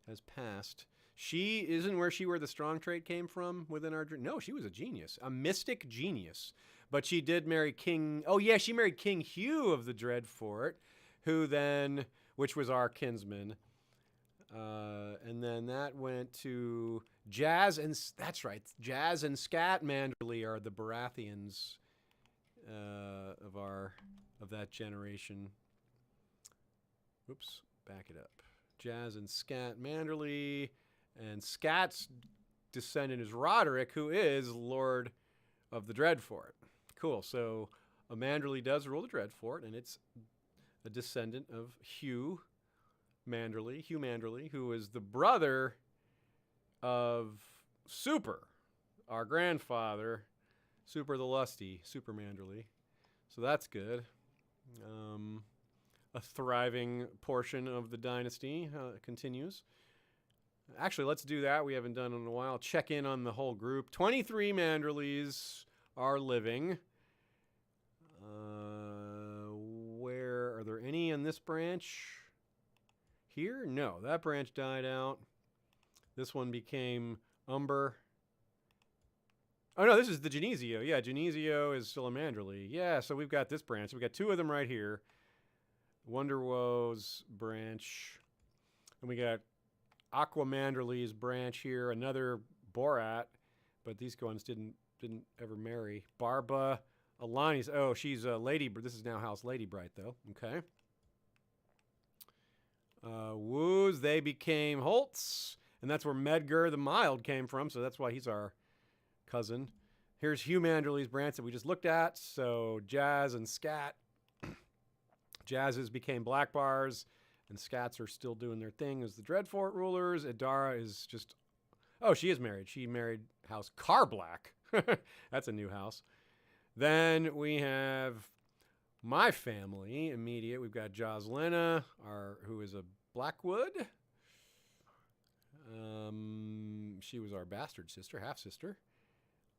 has passed. She isn't where the strong trait came from within our... No, she was a genius. A mystic genius. But she did marry King... Oh, yeah, she married King Hugh of the Dreadfort, who then... Which was our kinsman. And then that went to Jazz and... That's right. Jazz and Scat Manderly are the Baratheons of that generation. Oops. Back it up. Jazz and Scat Manderly. And Scat's descendant is Roderick, who is Lord of the Dreadfort. Cool. So a Manderly does rule the Dreadfort, and it's a descendant of Hugh Manderly, who is the brother of Super, our grandfather, Super the Lusty, Super Manderly. So that's good. A thriving portion of the dynasty continues. Actually, let's do that. We haven't done it in a while. Check in on the whole group. 23 Manderlys are living. Where are there any in this branch? Here? No, that branch died out. This one became Umber. Oh, no, this is the Geneseo. Yeah, Geneseo is still a Manderly. Yeah, so we've got this branch. We've got two of them right here. Wonderwo's branch. And we got Aqua Manderly's branch here. Another Borat. But these ones didn't ever marry. Barba Alani's. Oh, she's a Lady. This is now House Lady Bright, though. Okay. Woos, they became Holtz. And that's where Medgar the Mild came from. So that's why he's our cousin. Here's Hugh Manderly's branch that we just looked at. So Jazz and Scat. Jazzes became Black Bars. And Scats are still doing their thing as the Dreadfort rulers. Adara is just... Oh, she is married. She married House Carblack. That's a new house. Then we have my family, immediate. We've got Joslena, who is a Blackwood. She was our bastard sister, half-sister.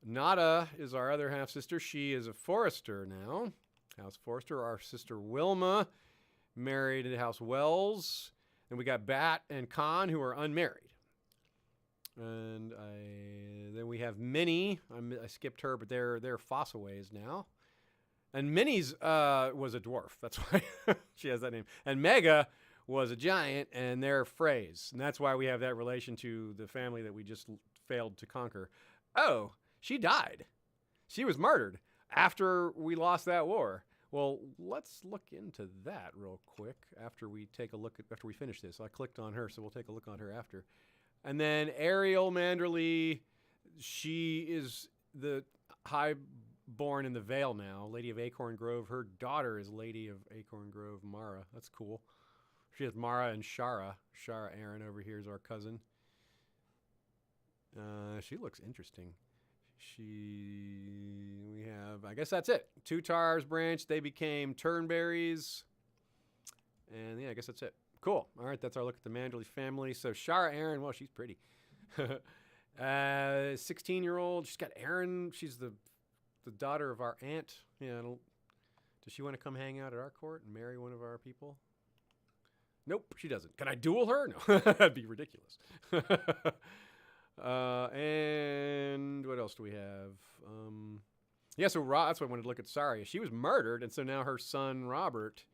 Nada is our other half-sister. She is a Forrester now. House Forrester. Our sister Wilma married in House Wells. And we got Bat and Khan, who are unmarried. And then we have Minnie. I skipped her, but they're Fossaways now. And Minnie's was a dwarf. That's why she has that name. And Mega was a giant, and they're Freys. And that's why we have that relation to the family that we just failed to conquer. Oh, she died. She was murdered after we lost that war. Well, let's look into that real quick after we finish this. I clicked on her, so we'll take a look on her after. And then Ariel Manderly, she is the highborn in the Vale now, Lady of Acorn Grove. Her daughter is Lady of Acorn Grove, Mara. That's cool. She has Mara and Shara. Shara Aaron over here is our cousin. She looks interesting. We have, I guess that's it. Two Tars branch, they became Turnberries. And yeah, I guess that's it. Cool. All right, that's our look at the Manderly family. So Shara Aaron, well, she's pretty. 16-year-old. She's got Aaron. She's the daughter of our aunt. Yeah, does she want to come hang out at our court and marry one of our people? Nope, she doesn't. Can I duel her? No, that'd be ridiculous. And what else do we have? Yeah, so that's why I wanted to look at Saria. She was murdered, and so now her son, Robert...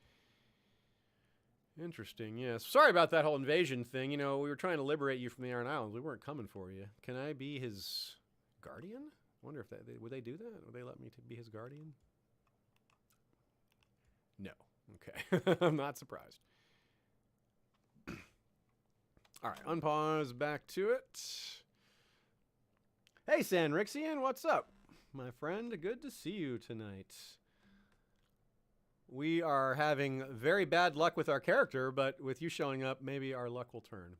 Interesting, yes. Sorry about that whole invasion thing. You know, we were trying to liberate you from the Iron Islands. We weren't coming for you. Can I be his guardian? I wonder if would they do that? Would they let me be his guardian? No. Okay. I'm not surprised. All right, unpause, back to it. Hey, Sanrixian, what's up? My friend, good to see you tonight. We are having very bad luck with our character, but with you showing up, maybe our luck will turn.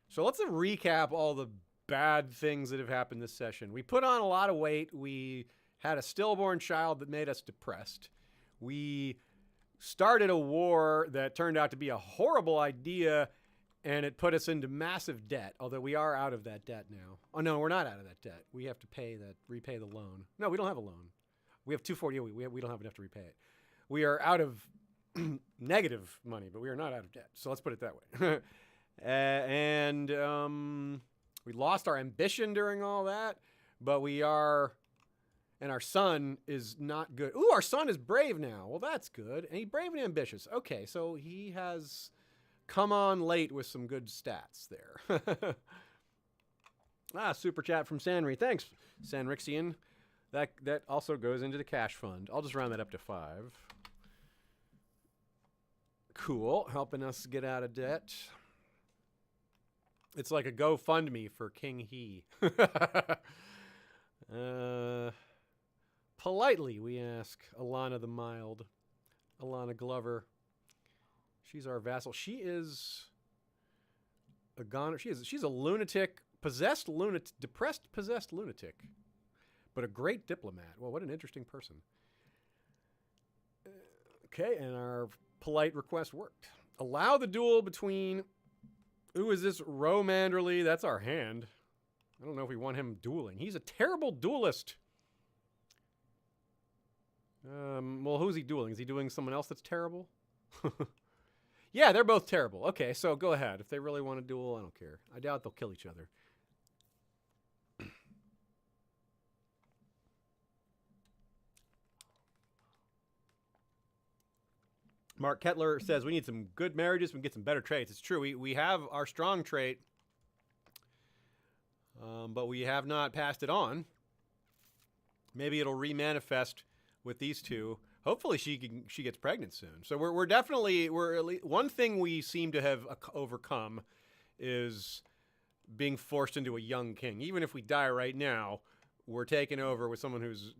So let's recap all the bad things that have happened this session. We put on a lot of weight. We had a stillborn child that made us depressed. We started a war that turned out to be a horrible idea, and it put us into massive debt, although we are out of that debt now. Oh, no, we're not out of that debt. We have to repay the loan. No, we don't have a loan. We have 240. We don't have enough to repay it. We are out of negative money, but we are not out of debt. So let's put it that way. We lost our ambition during all that, but we are... And our son is not good. Ooh, our son is brave now. Well, that's good. And he's brave and ambitious. Okay, so he has... come on late with some good stats there. Super chat from Sanri. Thanks, Sanrixian. That also goes into the cash fund. I'll just round that up to 5. Cool. Helping us get out of debt. It's like a GoFundMe for King He. Politely, we ask Alana the Mild. Alana Glover. She's our vassal. She is a goner. She's a lunatic, depressed, possessed lunatic, but a great diplomat. Well, what an interesting person. Okay, and our polite request worked. Allow the duel between... Who is this? Ro Manderly. That's our hand. I don't know if we want him dueling. He's a terrible duelist. Well, who's he dueling? Is he doing someone else that's terrible? Yeah, they're both terrible. Okay, so go ahead. If they really want to duel, I don't care. I doubt they'll kill each other. Mark Kettler says we need some good marriages. We can get some better traits. It's true. We have our strong trait, but we have not passed it on. Maybe it'll remanifest with these two. Hopefully she gets pregnant soon. So we're definitely one thing we seem to have overcome is being forced into a young king. Even if we die right now, we're taking over with someone who's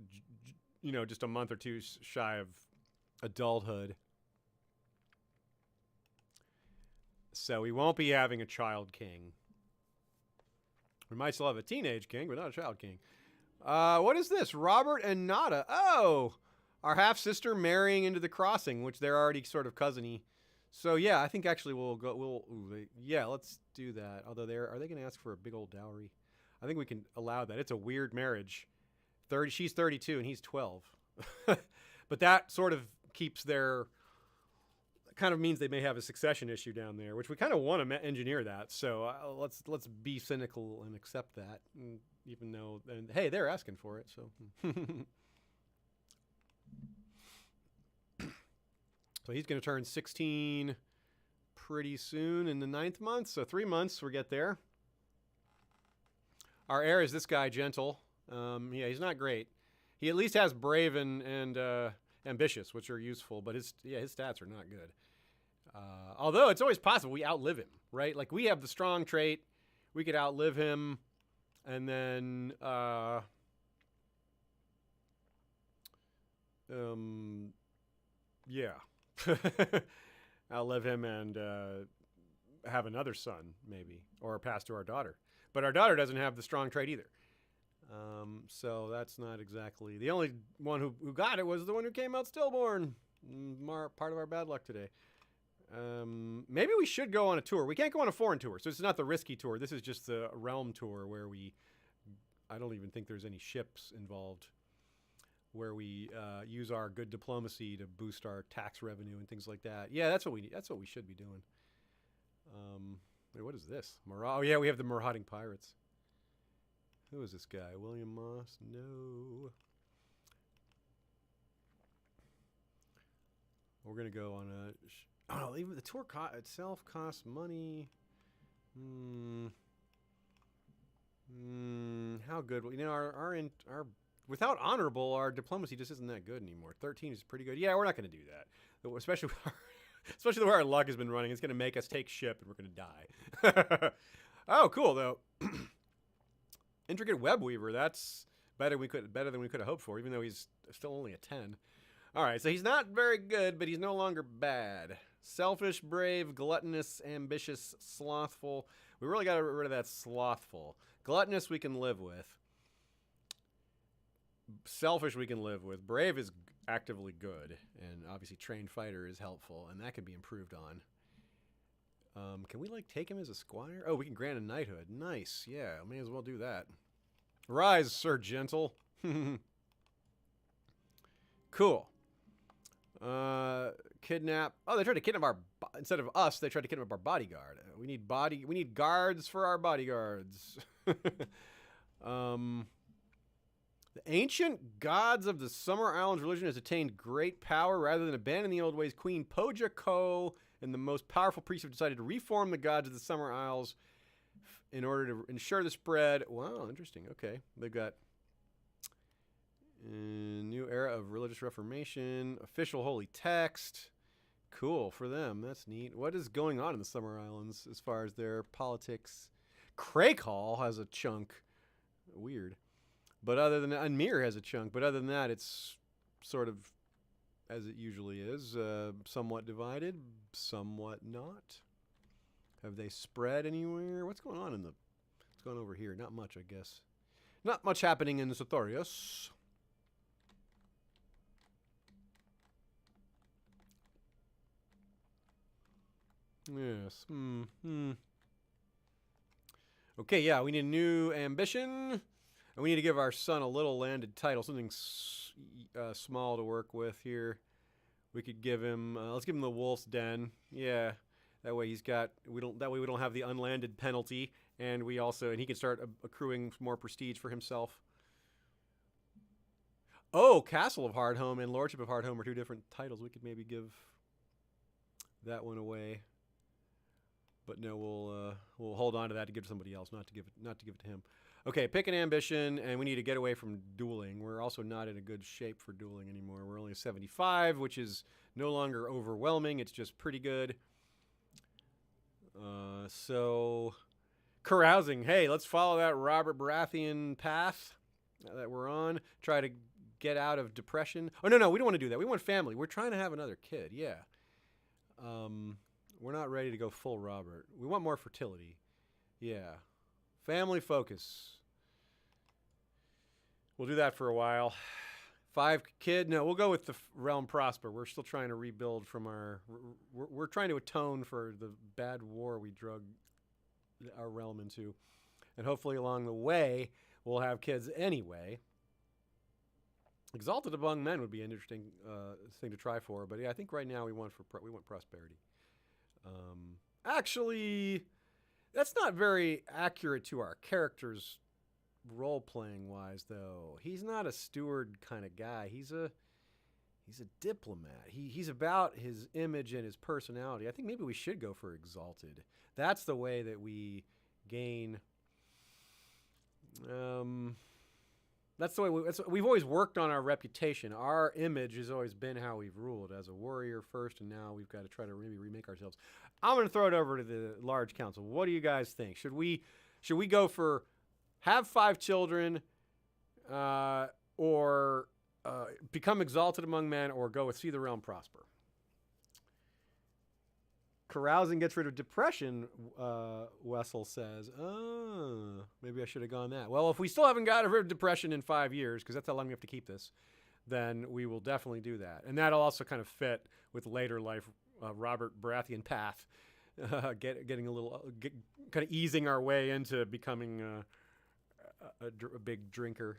just a month or two shy of adulthood. So we won't be having a child king. We might still have a teenage king, but not a child king. What is this? Robert and Nada. Oh, our half-sister marrying into the crossing, which they're already sort of cousin-y. So yeah, I think actually let's do that. Although are they going to ask for a big old dowry? I think we can allow that. It's a weird marriage. She's 32 and he's 12. But that sort of keeps kind of means they may have a succession issue down there, which we kind of want to engineer that. So let's be cynical and accept that, even though hey, they're asking for it. So so he's going to turn 16 pretty soon in the 9th month. So 3 months we'll get there. Our heir is this guy, Gentle. Yeah, he's not great. He at least has brave and ambitious, which are useful, but his stats are not good. Although it's always possible we outlive him, right? Like we have the strong trait, we could outlive him, and then yeah, outlive him and have another son maybe, or pass to our daughter. But our daughter doesn't have the strong trait either. So that's not exactly the only one who got it was the one who came out stillborn. Part of our bad luck today. Maybe we should go on a tour. We can't go on a foreign tour, so it's not the risky tour. This is just the realm tour where I don't even think there's any ships involved, where we use our good diplomacy to boost our tax revenue and things like that. Yeah, that's what we need. That's what we should be doing. Wait, what is this? Oh yeah, we have the marauding pirates. Who is this guy? William Moss? No. We're going to go on a... even the tour itself costs money. How good? Our without honorable, our diplomacy just isn't that good anymore. 13 is pretty good. Yeah, we're not going to do that. Especially the way our luck has been running. It's going to make us take ship and we're going to die. Oh, cool, though. Intricate web weaver. That's better than we could have hoped for, even though he's still only a 10. All right, so he's not very good, but he's no longer bad. Selfish, brave, gluttonous, ambitious, slothful. We really got to get rid of that slothful. Gluttonous we can live with. Selfish we can live with. Brave is actively good, and obviously trained fighter is helpful, and that can be improved on. Can we take him as a squire? Oh, we can grant a knighthood. Nice. Yeah, may as well do that. Rise, Sir Gentle. Cool. Kidnap. Oh, they tried to kidnap instead of us, they tried to kidnap our bodyguard. We need guards for our bodyguards. The ancient gods of the Summer Islands religion has attained great power. Rather than abandon the old ways, Queen Poja Ko and the most powerful priests have decided to reform the gods of the Summer Isles in order to ensure the spread. Wow, interesting. Okay. They've got a new era of religious reformation, official holy text. Cool for them. That's neat. What is going on in the Summer Islands as far as their politics? Crake Hall has a chunk. Weird. But other than that, and Mir has a chunk. But other than that, it's sort of as it usually is, somewhat divided, somewhat not. Have they spread anywhere? What's going on what's going on over here? Not much, I guess. Not much happening in Sothorius. Yes. Okay, yeah, we need a new ambition. And we need to give our son a little landed title, something small to work with here. We could give him. Let's give him the Wolf's Den. Yeah, that way he's got. That way we don't have the unlanded penalty, and he can start accruing more prestige for himself. Oh, Castle of Hardhome and Lordship of Hardhome are 2 different titles. We could maybe give that one away, but no, we'll hold on to that to give to somebody else, not to give it to him. Okay, pick an ambition, and we need to get away from dueling. We're also not in a good shape for dueling anymore. We're only a 75, which is no longer overwhelming. It's just pretty good. So, carousing. Hey, let's follow that Robert Baratheon path that we're on. Try to get out of depression. Oh, no, we don't want to do that. We want family. We're trying to have another kid, yeah. We're not ready to go full Robert. We want more fertility. Yeah. Family focus. We'll do that for a while. 5 kid. No, we'll go with the realm prosper. We're still trying to rebuild from our... We're trying to atone for the bad war we drug our realm into. And hopefully along the way, we'll have kids anyway. Exalted among men would be an interesting thing to try for. But yeah, I think right now we want prosperity. Actually, that's not very accurate to our characters role-playing wise, though. He's not a steward kind of guy. He's a diplomat. He's about his image and his personality. I think maybe we should go for exalted. That's the way that we gain. That's the way we've always worked on our reputation. Our image has always been how we've ruled as a warrior first, and now we've got to try to maybe remake ourselves. I'm going to throw it over to the large council. What do you guys think? Should we go for have 5 children, or become exalted among men, or go with see the realm prosper? Carousing gets rid of depression, Wessel says. Oh, maybe I should have gone that. Well, if we still haven't got rid of depression in 5 years, because that's how long we have to keep this, then we will definitely do that. And that'll also kind of fit with later life Robert Baratheon path, getting a little, kind of easing our way into becoming a big drinker.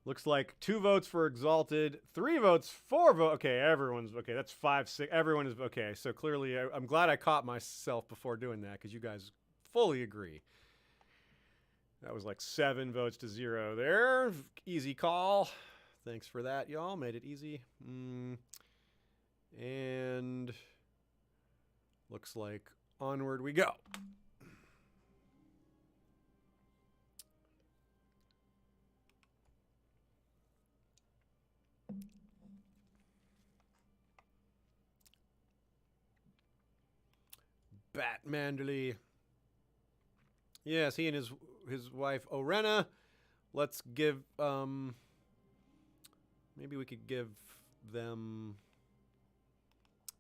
Looks like 2 votes for exalted, 3 votes, 4 votes. Okay, everyone's okay. That's 5, 6. Everyone is okay. So clearly, I'm glad I caught myself before doing that because you guys fully agree. That was like 7 votes to 0 there. Easy call. Thanks for that, y'all. Made it easy. And looks like onward we go. Manderly. Yes, he and his wife Orenna. Let's give maybe we could give them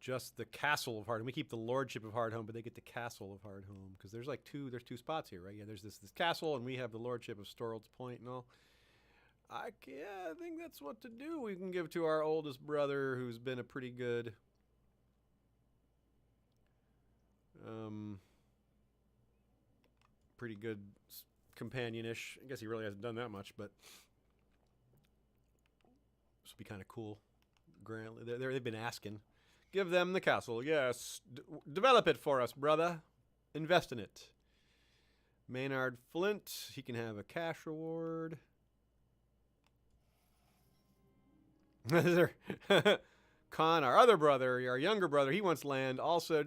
just the Castle of Hardhome. We keep the Lordship of Hardhome, but they get the Castle of Hardhome because there's like there's 2 spots here, right? Yeah, there's this castle, and we have the Lordship of Storald's Point and all. I think that's what to do. We can give to our oldest brother, who's been a pretty good companion-ish. I guess he really hasn't done that much, but this would be kind of cool. They've been asking. Give them the castle. Yes. Develop it for us, brother. Invest in it. Maynard Flint. He can have a cash reward. Khan, our other brother, our younger brother, he wants land. Also,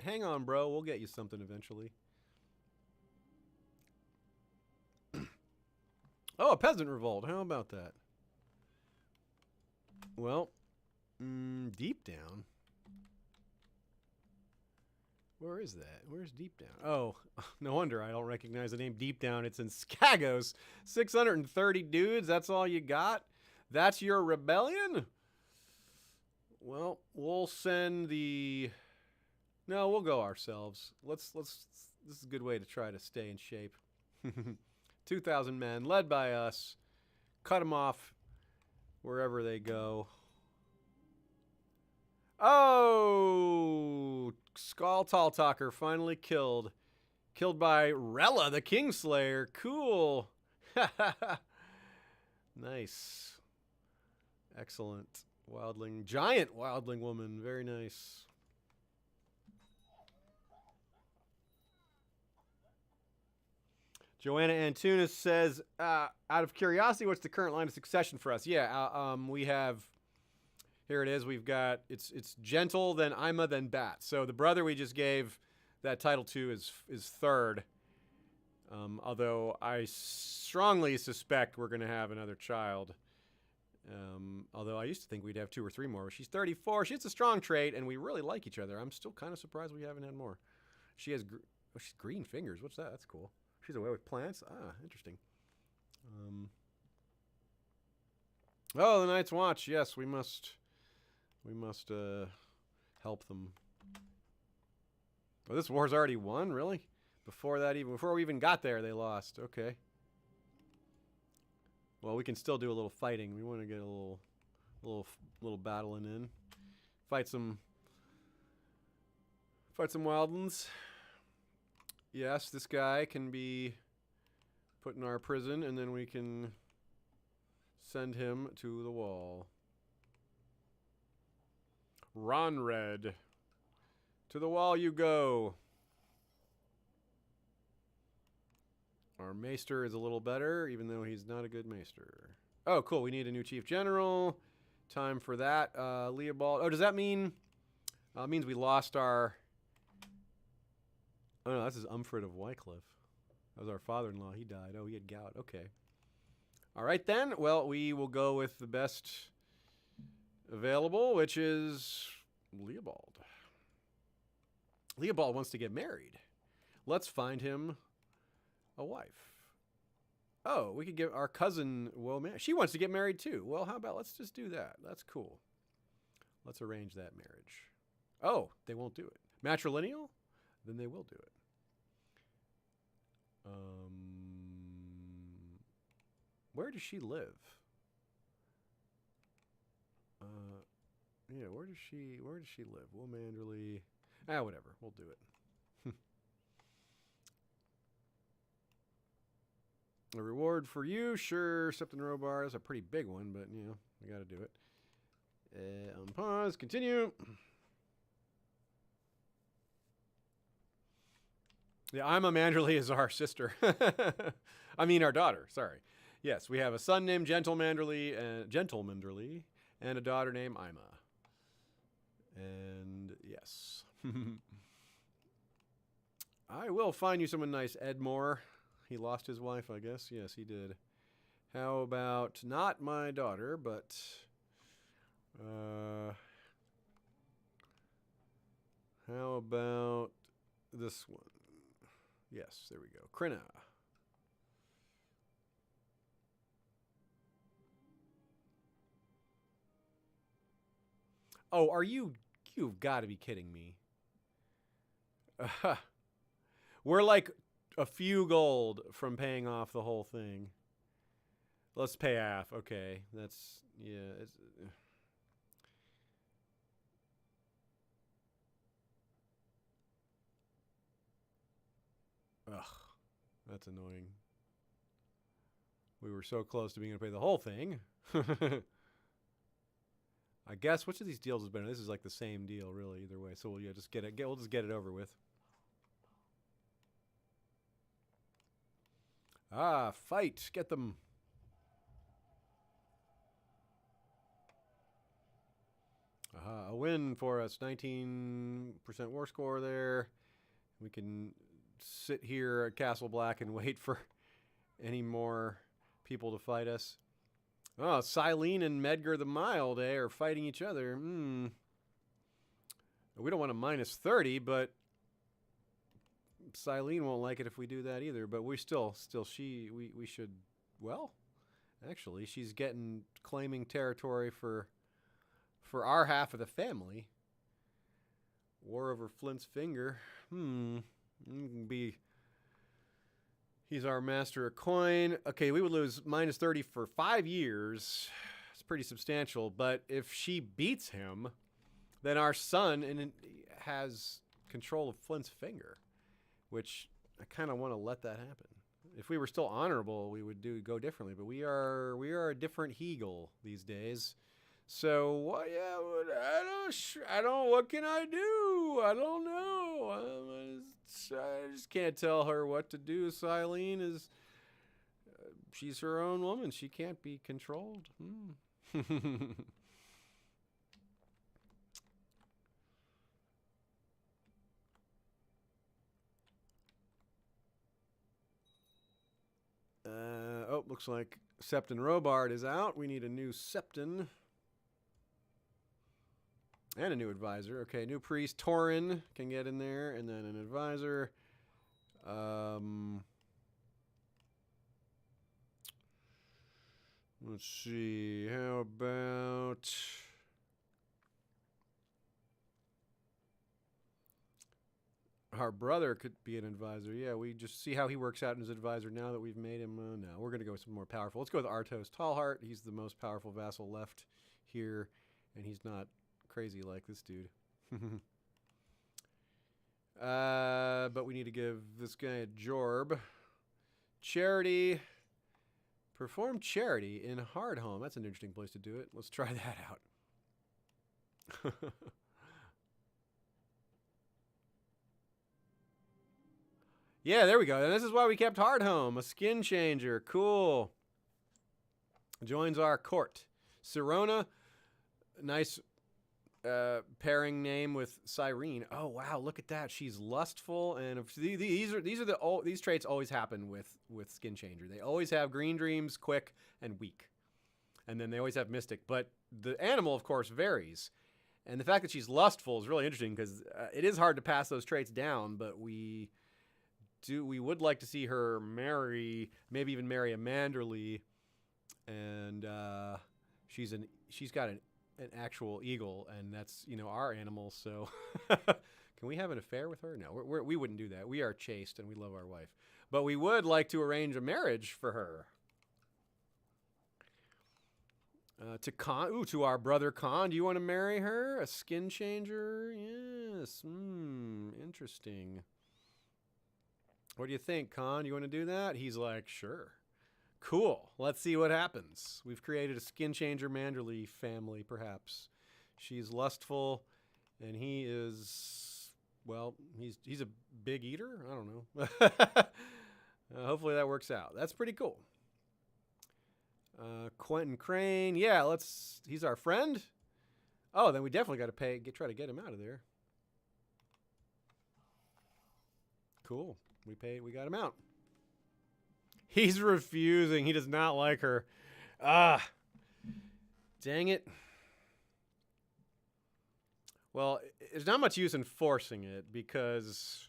hang on, bro. We'll get you something eventually. Oh, a peasant revolt. How about that? Well, Deep Down. Where is that? Where's Deep Down? Oh, no wonder I don't recognize the name Deep Down. It's in Skagos. 630 dudes. That's all you got? That's your rebellion? Well, we'll send the... No, we'll go ourselves. Let's. This is a good way to try to stay in shape. 2,000 men, led by us. Cut them off wherever they go. Oh! Skull Tall Talker finally killed. Killed by Rella, the Kingslayer. Cool. Nice. Excellent. Wildling. Giant wildling woman. Very nice. Joanna Antunes says, out of curiosity, what's the current line of succession for us? Yeah, we have, here it is. We've got, it's Gentle, then Ima, then Bat. So the brother we just gave that title to is third. Although I strongly suspect we're going to have another child. Although I used to think we'd have 2 or 3 more. She's 34. She has a strong trait, and we really like each other. I'm still kind of surprised we haven't had more. She has, she's green fingers. What's that? That's cool. She's away with plants. Ah, interesting. Oh, the Night's Watch. Yes, we must help them. Oh, this war's already won, really? Before we even got there, they lost. Okay. Well, we can still do a little fighting. We want to get a little battling in. Fight some wildlands. Yes, this guy can be put in our prison, and then we can send him to the wall. Ronred. To the wall you go. Our maester is a little better, even though he's not a good maester. Oh, cool. We need a new chief general. Time for that. Leopold. Oh, does that mean... it means we lost our... Oh, no, this is Umfred of Wycliffe. That was our father-in-law. He died. Oh, he had gout. Okay. All right, then. Well, we will go with the best available, which is Leopold. Leopold wants to get married. Let's find him a wife. Oh, we could give our cousin, well, man, she wants to get married too. Well, how about let's just do that. That's cool. Let's arrange that marriage. Oh, they won't do it. Matrilineal? Then they will do it. Where does she live? Yeah, where does she live? Will Manderly. Whatever. We'll do it. A reward for you, sure. Septon Robar is a pretty big one, but you know, we got to do it. On pause. Continue. Yeah, Ima Manderly is our sister. I mean, our daughter. Sorry. Yes, we have a son named Gentle Manderly, and a daughter named Ima. And yes. I will find you someone nice, Edmore. He lost his wife, I guess. Yes, he did. How about not my daughter, but how about this one? Yes, there we go. Krina. Oh, you've got to be kidding me. We're like a few gold from paying off the whole thing. Let's pay half. Okay, that's, yeah. Ugh, that's annoying. We were so close to being able to pay the whole thing. I guess which of these deals is better? This is like the same deal, really, either way. So we'll just get it. We'll just get it over with. Ah, fight! Get them. Aha, a win for us. 19% war score there. We can sit here at Castle Black and wait for any more people to fight us. Oh, Silene and Medgar the Mild, are fighting each other. We don't want a minus 30, but Silene won't like it if we do that either. But we we should, well, actually, she's claiming territory for our half of the family. War over Flint's Finger. He's our master of coin. Okay, we would lose minus 30 for 5 years. It's pretty substantial. But if she beats him, then our son has control of Flint's Finger, which I kind of want to let that happen. If we were still honorable, we would go differently. But we are a different Heagle these days. So, well, yeah, I don't, what can I do? I don't know. I just can't tell her what to do. Silene is, she's her own woman. She can't be controlled. Oh, looks like Septon Robard is out. We need a new Septon. And a new advisor. Okay, new priest. Torin can get in there. And then an advisor. Let's see. How about... Our brother could be an advisor. Yeah, we just see how he works out in his advisor now that we've made him. No, we're going to go with some more powerful. Let's go with Artos Tallheart. He's the most powerful vassal left here. And he's not crazy like this dude. But we need to give this guy a Jorb. Charity. Perform charity in Hardhome. That's an interesting place to do it. Let's try that out. Yeah, there we go. And this is why we kept Hardhome. A skin changer. Cool. Joins our court. Sirona. Nice pairing name with Cyrene. Oh wow, look at that. She's lustful, and these traits always happen with skin changer. They always have green dreams, quick, and weak, and then they always have mystic. But the animal, of course, varies, and the fact that she's lustful is really interesting because it is hard to pass those traits down. But we would like to see her marry, maybe even marry a Manderly, and she's got an actual eagle, and that's, you know, our animal. So can we have an affair with her? No, we wouldn't do that. We are chaste and we love our wife, but we would like to arrange a marriage for her. To Khan, to our brother Khan. Do you want to marry her? A skin changer? Yes. Interesting. What do you think, Khan? You want to do that? He's like, sure. Cool. Let's see what happens. We've created a skin changer Manderly family, perhaps. She's lustful, and he is, well, he's a big eater? I don't know. Hopefully that works out. That's pretty cool. Quentin Crane. Yeah, he's our friend. Oh, then we definitely got to try to get him out of there. Cool. We got him out. He's refusing. He does not like her. Ah, dang it. Well, there's not much use in forcing it because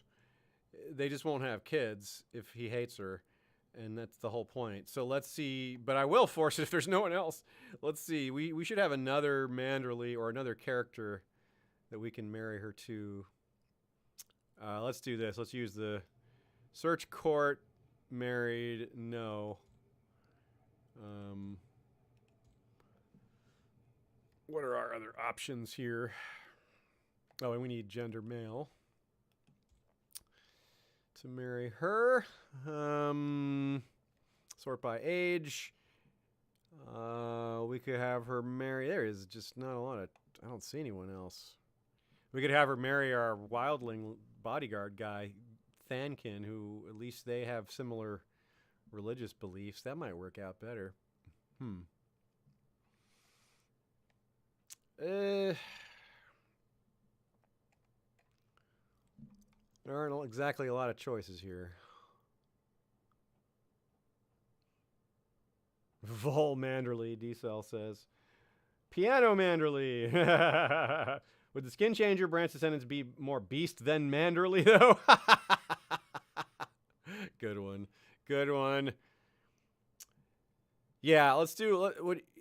they just won't have kids if he hates her, and that's the whole point. So let's see. But I will force it if there's no one else. Let's see. We should have another Manderly or another character that we can marry her to. Let's do this. Let's use the search court. Married, no. What are our other options here? Oh, and we need gender male to marry her. Sort by age. We could have her marry. There is just not a lot of. I don't see anyone else. We could have her marry our wildling bodyguard guy, Thankin, who at least they have similar religious beliefs. That might work out better. There aren't exactly a lot of choices here. Vol Manderly, D-Cell says. Piano Manderly. Would the skin changer branch descendants be more beast than Manderly, though? Good one. Good one. Yeah, let's do...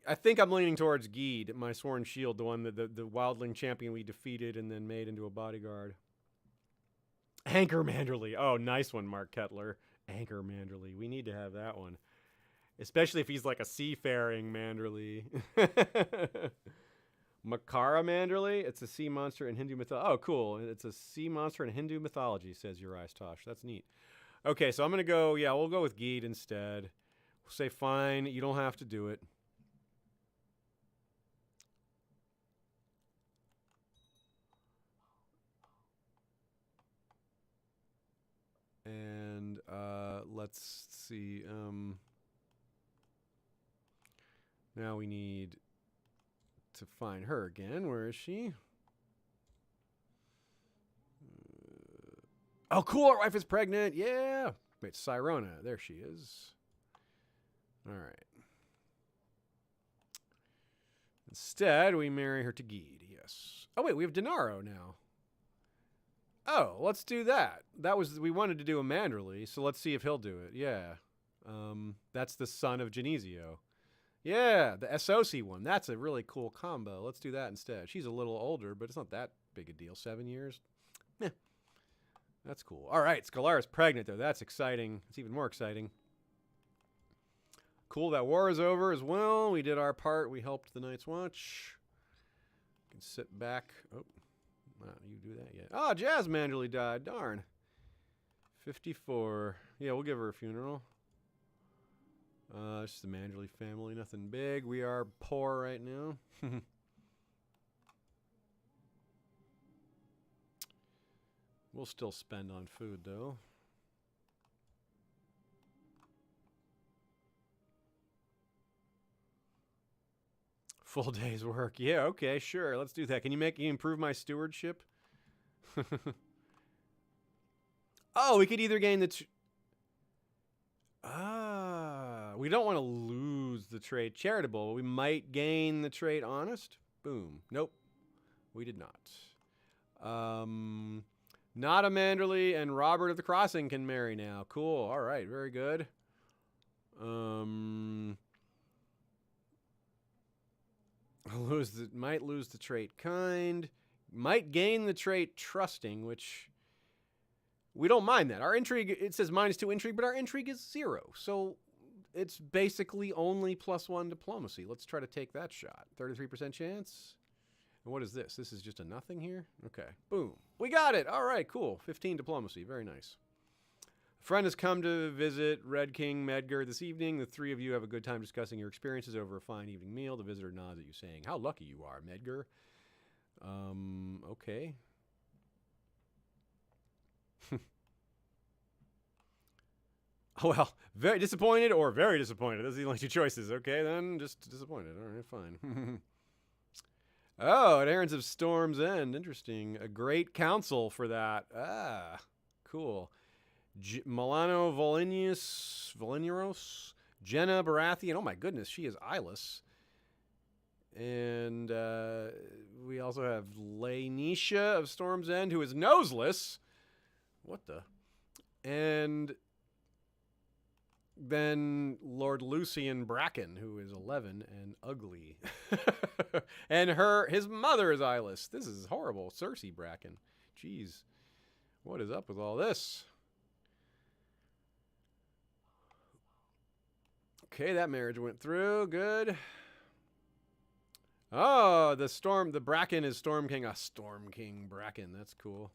I think I'm leaning towards Geed, my Sworn Shield, the one that the wildling champion we defeated and then made into a bodyguard. Anchor Manderly. Oh, nice one, Mark Kettler. Anchor Manderly. We need to have that one. Especially if he's like a seafaring Manderly. Makara Manderly. It's a sea monster in Hindu mythology. Oh, cool. It's a sea monster in Hindu mythology, says Urias Tosh. That's neat. Okay, so I'm going to go... Yeah, we'll go with Geed instead. We'll say, fine, you don't have to do it. let's see. Now we need to find her again. Where is she? Oh, cool. Our wife is pregnant. Yeah. Wait, Sirona. There she is. All right. Instead, we marry her to Geed. Yes. Oh, wait. We have Denaro now. Oh, let's do that. We wanted to do a Manderly, so let's see if he'll do it. Yeah. That's the son of Genesio. Yeah, the SOC one. That's a really cool combo. Let's do that instead. She's a little older, but it's not that big a deal. 7 years. Meh. That's cool. All right, Scalara's pregnant, though. That's exciting. It's even more exciting. Cool, that war is over as well. We did our part. We helped the Night's Watch. You can sit back. Oh, you do that yet. Oh, Jazz Manderly died. Darn. 54. Yeah, we'll give her a funeral. It's just the Manderly family. Nothing big. We are poor right now. We'll still spend on food, though. Full day's work. Yeah, okay, sure. Let's do that. Can you improve my stewardship? Oh, we could either gain the... we don't want to lose the trait charitable. We might gain the trait honest. Boom. Nope. We did not. Not a Manderly and Robert of the Crossing can marry now. Cool. All right. Very good. Might lose the trait kind. Might gain the trait trusting, which we don't mind that. Our intrigue, it says -2 intrigue, but our intrigue is 0. So it's basically only +1 diplomacy. Let's try to take that shot. 33% chance. And what is this? This is just a nothing here? Okay. Boom. We got it. All right, cool. 15 diplomacy. Very nice. A friend has come to visit Red King Medgar this evening. The three of you have a good time discussing your experiences over a fine evening meal. The visitor nods at you, saying, "How lucky you are, Medgar." Okay. Oh, well, very disappointed or very disappointed. Those are the only two choices. Okay, then just disappointed. All right, fine. Oh, at Errands of Storm's End. Interesting. A great council for that. Ah, cool. Milano Volineros, Jenna Baratheon. Oh, my goodness, she is eyeless. And we also have Laenisha of Storm's End, who is noseless. What the? And then Lord Lucian Bracken, who is 11 and ugly. And his mother is eyeless. This is horrible. Cersei Bracken. Jeez. What is up with all this? Okay, that marriage went through. Good. Oh, the Bracken is Storm King. A Storm King Bracken. That's cool.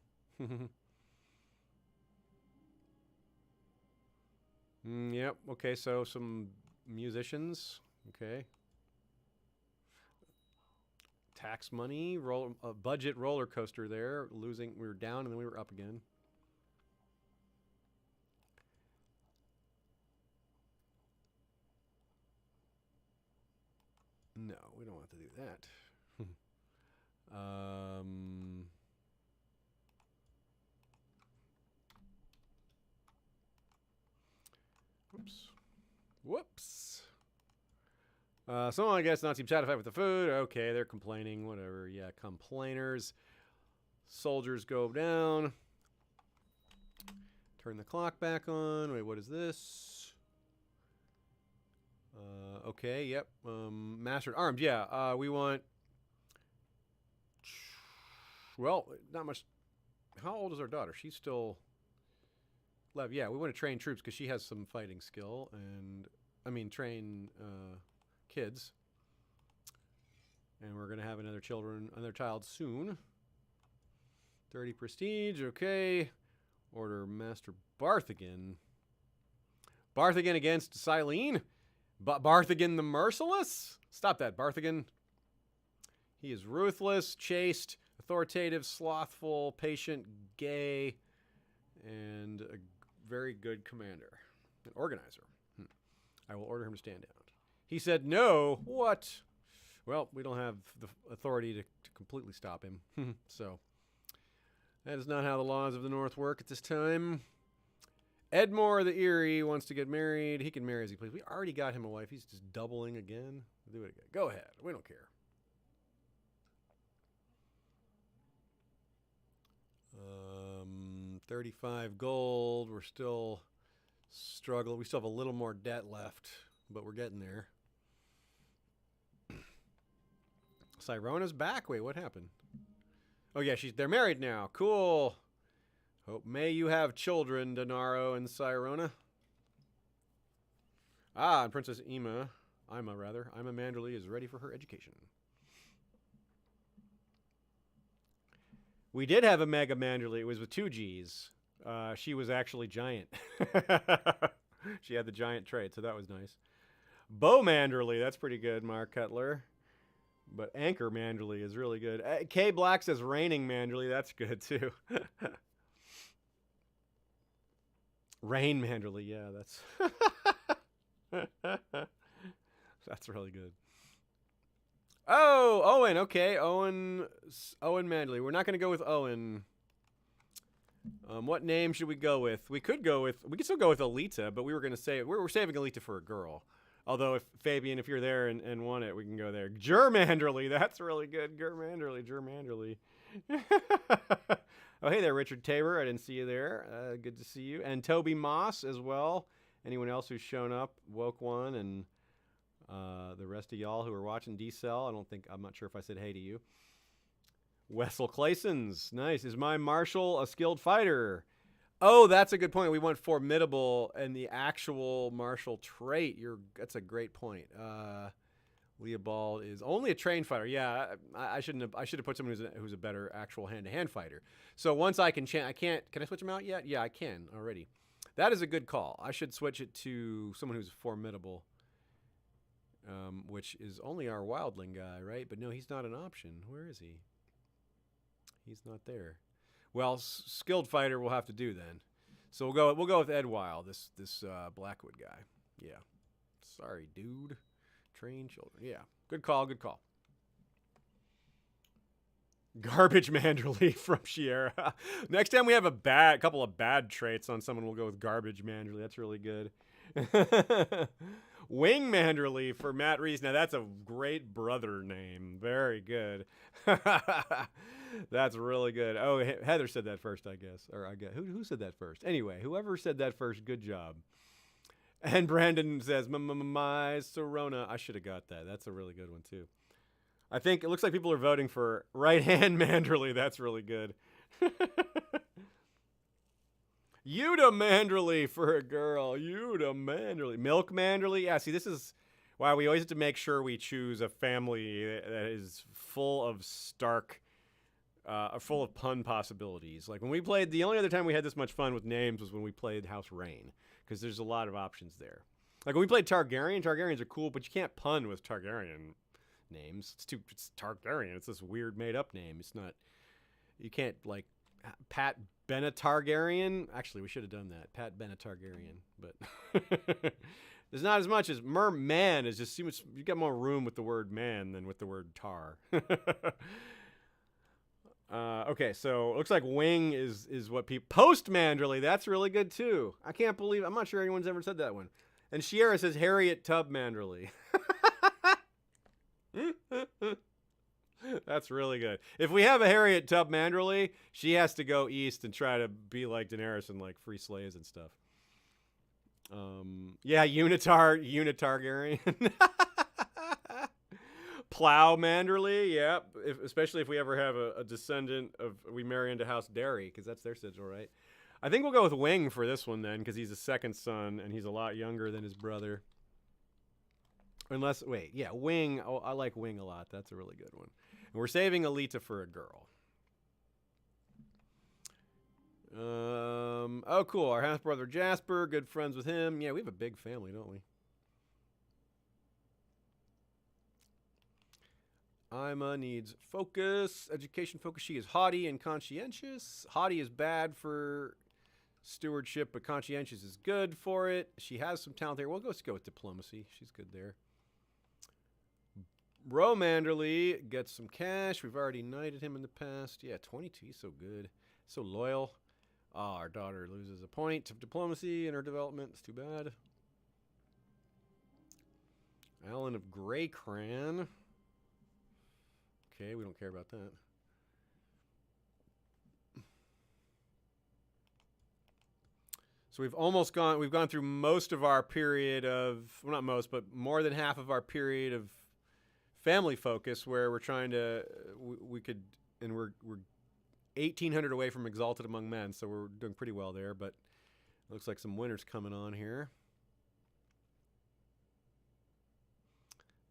Yep. Okay, so some musicians. Okay. Tax money. A budget roller coaster there. Losing. We were down and then we were up again. No, we don't want to do that. Whoops. Someone, I guess, not seem satisfied with the food. Okay, they're complaining. Whatever. Yeah, complainers. Soldiers go down. Turn the clock back on. Wait, what is this? Okay, yep. Master at Arms. Yeah, we want... Well, not much... How old is our daughter? She's still... 11. Yeah, we want to train troops because she has some fighting skill. And, I mean, train kids. And we're going to have another child soon. 30 prestige. Okay. Order Master Barthagen. Barthagen against Silene? Barthagen the Merciless? Stop that, Barthagen. He is ruthless, chaste, authoritative, slothful, patient, gay, and a very good commander. An organizer. I will order him to stand down. He said, no. What? Well, we don't have the authority to completely stop him. So, that is not how the laws of the North work at this time. Edmure the Eerie wants to get married. He can marry as he pleases. We already got him a wife. He's just doubling again. Do it again. Go ahead. We don't care. 35 gold. We're still struggling. We still have a little more debt left, but we're getting there. Cyrona's back. Wait, what happened? Oh yeah, they're married now. Cool. Hope may you have children, Denaro and Cyrona. Ah, and Princess Ima Manderly is ready for her education. We did have a Mega Manderly. It was with 2 G's. She was actually giant. She had the giant trait, so that was nice. Bo Manderly, that's pretty good, Mark Cutler. But Anchor Manderly is really good. K Black says Raining Manderly, that's good too. Rain Manderly, yeah, that's really good. Oh, Owen, okay. Owen Manderly. We're not going to go with Owen. What name should we go with? We could still go with Alita, but we were going to say, we're saving Alita for a girl. Although, if Fabian, if you're there and want it, we can go there. Manderly, that's really good. Manderly. Oh, hey there, Richard Tabor. I didn't see you there. Good to see you. And Toby Moss as well. Anyone else who's shown up, Woke One, and the rest of y'all who are watching D-Cell. I'm not sure if I said hey to you. Wessel Claysons, nice. Is my marshal a skilled fighter? Oh, that's a good point. We want formidable and the actual martial trait. That's a great point. Leopold is only a trained fighter. Yeah, I should have put someone who's a better actual hand-to-hand fighter. So once I can can I switch him out yet? Yeah, I can already. That is a good call. I should switch it to someone who's formidable. Which is only our wildling guy, right? But no, he's not an option. Where is he? He's not there. Well, skilled fighter we'll have to do then. So we'll go with Ed Wild, this Blackwood guy. Yeah. Sorry, dude. Train children. Yeah. Good call. Garbage Manderly from Shiera. Next time we have a couple of bad traits on someone, we'll go with Garbage Manderly. That's really good. Wing Manderly for Matt Reese. Now that's a great brother name. Very good. That's really good. Oh, Heather said that first, I guess. Or I guess who said that first? Anyway, whoever said that first, good job. And Brandon says, my Sorona. I should have got that. That's a really good one too. I think it looks like people are voting for Right Hand Manderly. That's really good. Yuta Manderly for a girl. Yuta Manderly. Milk Manderly. Yeah, see, this is why we always have to make sure we choose a family that is full of full of pun possibilities. Like when we played, the only other time we had this much fun with names was when we played House Rain, because there's a lot of options there. Like when we played Targaryen, Targaryens are cool, but you can't pun with Targaryen names. It's Targaryen. It's this weird made-up name. It's not, you can't, like, Pat Benatargaryen. Actually, we should have done that. Pat Benatargaryen. But there's not as much as merman. Is just you got more room with the word man than with the word tar. Okay, so it looks like wing is what people post Manderly. That's really good too. I can't believe I'm not sure anyone's ever said that one. And Shiera says Harriet Tub Manderly. That's really good. If we have a Harriet Tub Manderly, she has to go east and try to be like Daenerys and like free slaves and stuff. Yeah, Unitargaryen. Plow Manderly, yeah. Especially if we ever have a descendant we marry into House Derry, because that's their sigil, right? I think we'll go with Wing for this one then, because he's a second son and he's a lot younger than his brother. Wing. Oh, I like Wing a lot. That's a really good one. And we're saving Alita for a girl. Oh, cool. Our half brother Jasper, good friends with him. Yeah, we have a big family, don't we? Ima needs focus, education focus. She is haughty and conscientious. Haughty is bad for Stewardship, but conscientious is good for it. She has some talent there. Let's go with diplomacy. She's good there. Ro Manderly gets some cash. We've already knighted him in the past. Yeah, 22. He's so good. So loyal. Oh, our daughter loses a point of diplomacy in her development. It's too bad. Alan of Greycran. Okay, we don't care about that. So we've gone through most of our period of, well, not most, but more than half of our period of family focus, where we're trying to, we're 1,800 away from Exalted Among Men, so we're doing pretty well there, but it looks like some winners coming on here.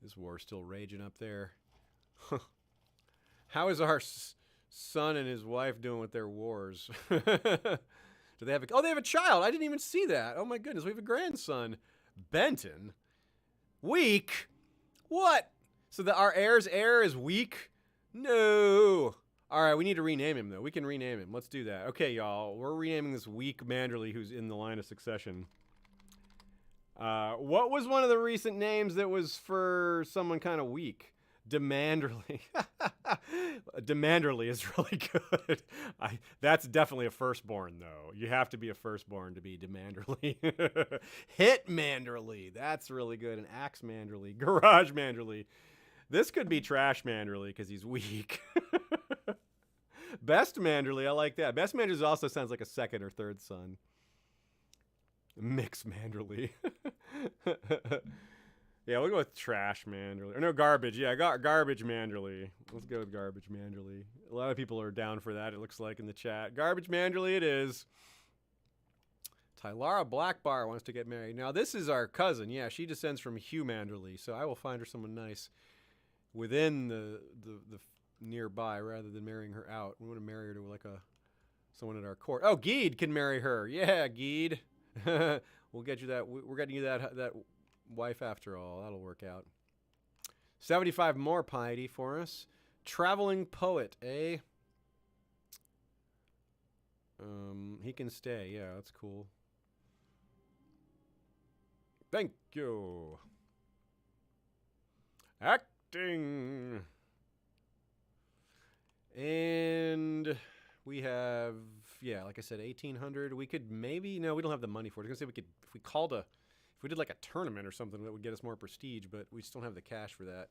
This war's still raging up there. How is our son and his wife doing with their wars? Do they have they have a child. I didn't even see that. Oh my goodness, we have a grandson. Benton? Weak? What? So our heir's heir is weak? No. All right, we need to rename him, though. We can rename him. Let's do that. Okay, y'all. We're renaming this weak Manderly who's in the line of succession. What was one of the recent names that was for someone kind of weak? Demanderly. Demanderly is really good. That's definitely a firstborn, though. You have to be a firstborn to be Demanderly. Hit Manderly. That's really good. An Axe Manderly. Garage Manderly. This could be Trash Manderly because he's weak. Best Manderly. I like that. Best Manderly also sounds like a second or third son. Mix Manderly. Yeah, we'll go with Trash Manderly. Or no, Garbage. Yeah, Garbage Manderly. Let's go with Garbage Manderly. A lot of people are down for that, it looks like, in the chat. Garbage Manderly it is. Tylara Blackbar wants to get married. Now, this is our cousin. Yeah, she descends from Hugh Manderly, so I will find her someone nice within the nearby rather than marrying her out. We want to marry her to like someone at our court. Oh, Geed can marry her. Yeah, Geed. We'll get you that. We're getting you that wife after all. That'll work out. 75 more piety for us. Traveling poet, eh? He can stay. Yeah, that's cool. Thank you. Acting. And we have, yeah, like I said, 1,800. We could maybe, no, we don't have the money for it. I was gonna say if we did like a tournament or something, that would get us more prestige, but we just don't have the cash for that.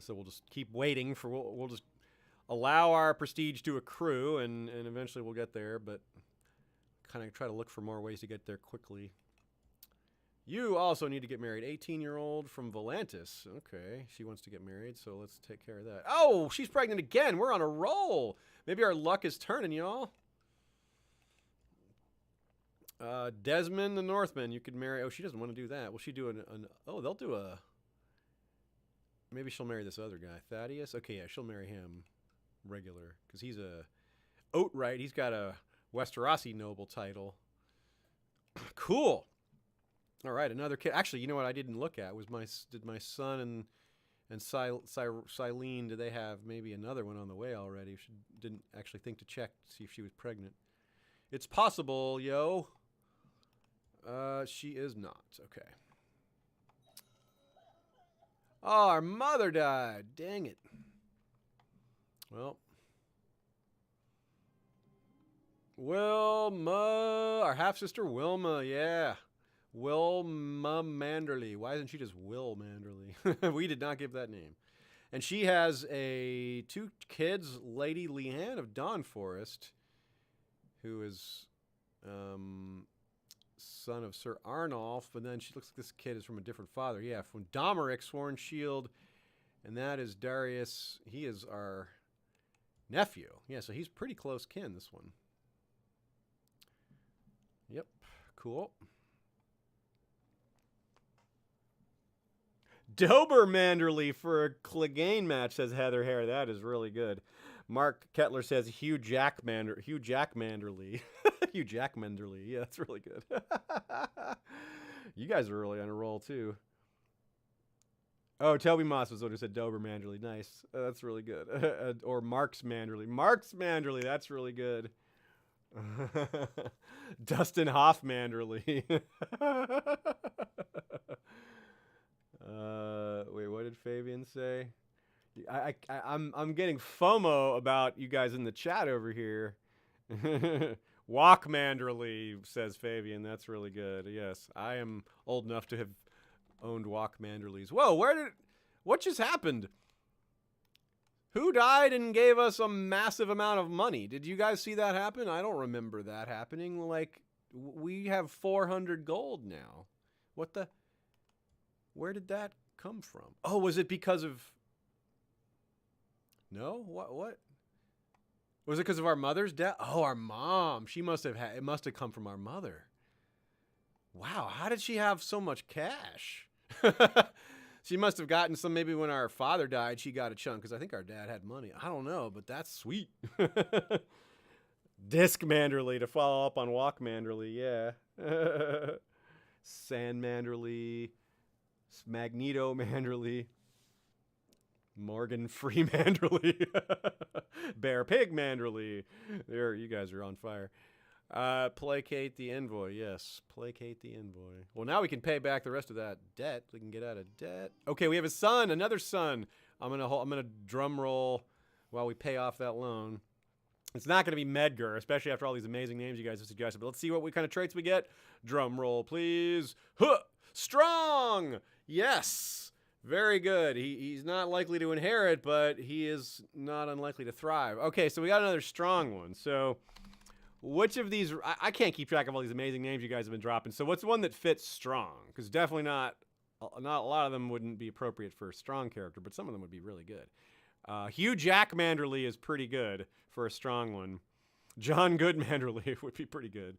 So we'll just keep waiting for, we'll just allow our prestige to accrue, and eventually we'll get there, but kind of try to look for more ways to get there quickly. You also need to get married. 18-year-old from Volantis. Okay, she wants to get married, so let's take care of that. Oh, she's pregnant again. We're on a roll. Maybe our luck is turning, y'all. Desmond the Northman, you could marry. Oh, she doesn't want to do that. Will she do oh, they'll do a... Maybe she'll marry this other guy. Thaddeus? Okay, yeah, she'll marry him regular, because he's a outright. He's got a Westerosi noble title. Cool. All right, another kid. Actually, you know what I didn't look at was did my son and Silene, do they have maybe another one on the way already? She didn't actually think to check to see if she was pregnant. It's possible, yo. She is not. Okay. Oh, our mother died. Dang it. Well. Wilma, our half-sister Wilma, yeah. Wilma Manderly. Why isn't she just Will Manderly? We did not give that name. And she has two kids, Lady Leanne of Dawn Forest, who is son of Sir Arnulf, but then she looks like this kid is from a different father. Yeah, from Domeric, Sworn Shield, and that is Darius. He is our nephew. Yeah, so he's pretty close kin, this one. Yep, cool. Dober Manderly for a Clegane match, says Heather Hare. That is really good. Mark Kettler says Hugh Jack Manderly. Hugh Jack Manderly. Yeah, that's really good. You guys are really on a roll, too. Oh, Toby Moss was the one who said Dober Manderly. Nice. That's really good. Or Marks Manderly. Marks Manderly. That's really good. Dustin Hoffmanderly. Wait, what did Fabian say? I'm getting FOMO about you guys in the chat over here. Walk Manderly, says Fabian. That's really good. Yes, I am old enough to have owned Walk Manderlys. Whoa, what just happened? Who died and gave us a massive amount of money? Did you guys see that happen? I don't remember that happening. Like, we have 400 gold now. Where did that come from? Oh, was it because of... No? What? Was it because of our mother's death? Oh, our mom. She must have it must have come from our mother. Wow, how did she have so much cash? She must have gotten some, maybe when our father died, she got a chunk, because I think our dad had money. I don't know, but that's sweet. Disc Manderly, to follow up on Walk Manderly, yeah. Sand Manderly, Magneto Manderly, Morgan Free Manderly, Bear Pig Manderly. There, you guys are on fire. Placate the envoy. Yes, placate the envoy. Well, now we can pay back the rest of that debt. We can get out of debt. Okay, we have a son, another son. I'm gonna drum roll while we pay off that loan. It's not gonna be Medgar, especially after all these amazing names you guys have suggested. But let's see what kind of traits we get. Drum roll, please. Huh! Strong. Yes. Very good. He's not likely to inherit, but he is not unlikely to thrive. Okay, so we got another strong one. So. Which of these... I can't keep track of all these amazing names you guys have been dropping. So what's one that fits strong? Because definitely not a lot of them wouldn't be appropriate for a strong character, but some of them would be really good. Hugh Jack Manderly is pretty good for a strong one. John Good Manderly would be pretty good.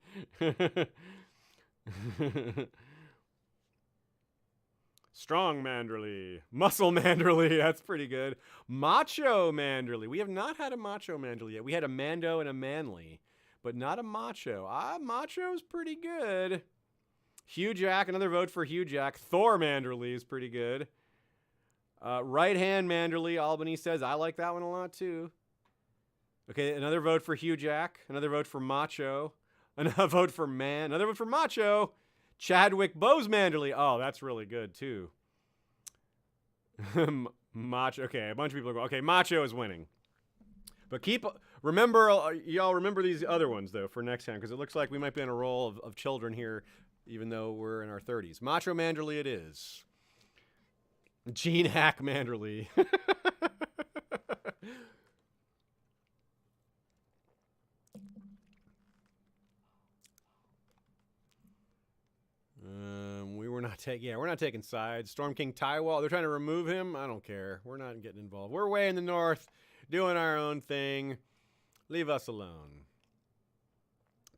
Strong Manderly. Muscle Manderly. That's pretty good. Macho Manderly. We have not had a Macho Manderly yet. We had a Mando and a Manly. But not a Macho. Macho's pretty good. Hugh Jack, another vote for Hugh Jack. Thor Manderly is pretty good. Right Hand Manderly, Albany says. I like that one a lot, too. Okay, another vote for Hugh Jack. Another vote for Macho. Another vote for Man. Another vote for Macho. Chadwick Bose Manderly. Oh, that's really good, too. Macho. Okay, a bunch of people are going. Okay, Macho is winning. But y'all remember these other ones, though, for next time, because it looks like we might be on a roll of children here, even though we're in our 30s. Macho Manderly it is. Gene Hack Manderly. We're not taking sides. Storm King Tywall, they're trying to remove him. I don't care. We're not getting involved. We're way in the north, doing our own thing. Leave us alone.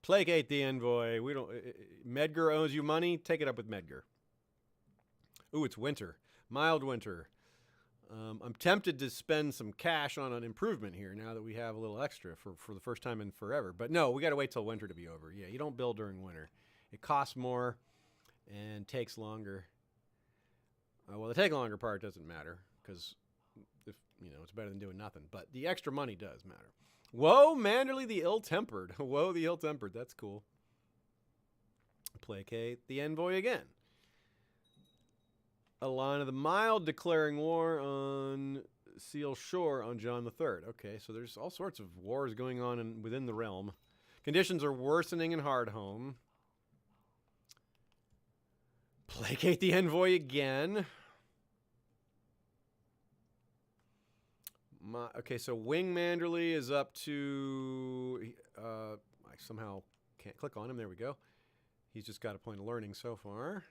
Placate the envoy. We don't. Medgar owes you money. Take it up with Medgar. Ooh, it's winter. Mild winter. I'm tempted to spend some cash on an improvement here now that we have a little extra for the first time in forever. But no, we got to wait till winter to be over. Yeah, you don't build during winter. It costs more and takes longer. Well, the take longer part doesn't matter because it's better than doing nothing. But the extra money does matter. Whoa, Manderly the Ill-Tempered. Whoa, the Ill-Tempered. That's cool. Placate the envoy again. Alana the Mild declaring war on Seal Shore on John III. Okay, so there's all sorts of wars going on within the realm. Conditions are worsening in Hardhome. Placate the envoy again. Okay, so Wing Manderly is up to... I somehow can't click on him. There we go. He's just got a point of learning so far.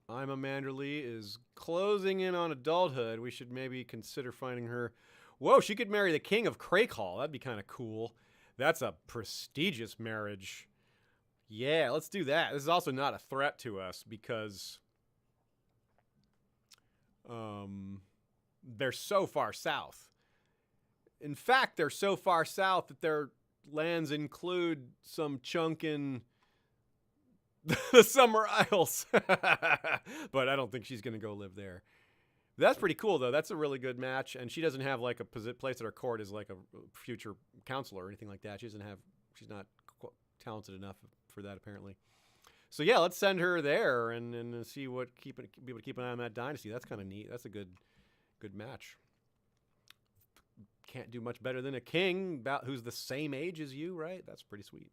I'm a Manderly is closing in on adulthood. We should maybe consider finding her. Whoa, she could marry the king of Crakehall. That'd be kind of cool. That's a prestigious marriage. Yeah, let's do that. This is also not a threat to us because they're so far south. In fact, they're so far south that their lands include some chunk in the Summer Isles. But I don't think she's going to go live there. That's pretty cool, though. That's a really good match. And she doesn't have, like, a place at her court as, like, a future counselor or anything like that. She's not talented enough for that, apparently. So, yeah, let's send her there and see be able to keep an eye on that dynasty. That's kind of neat. That's a good match. Can't do much better than a king who's the same age as you, right? That's pretty sweet.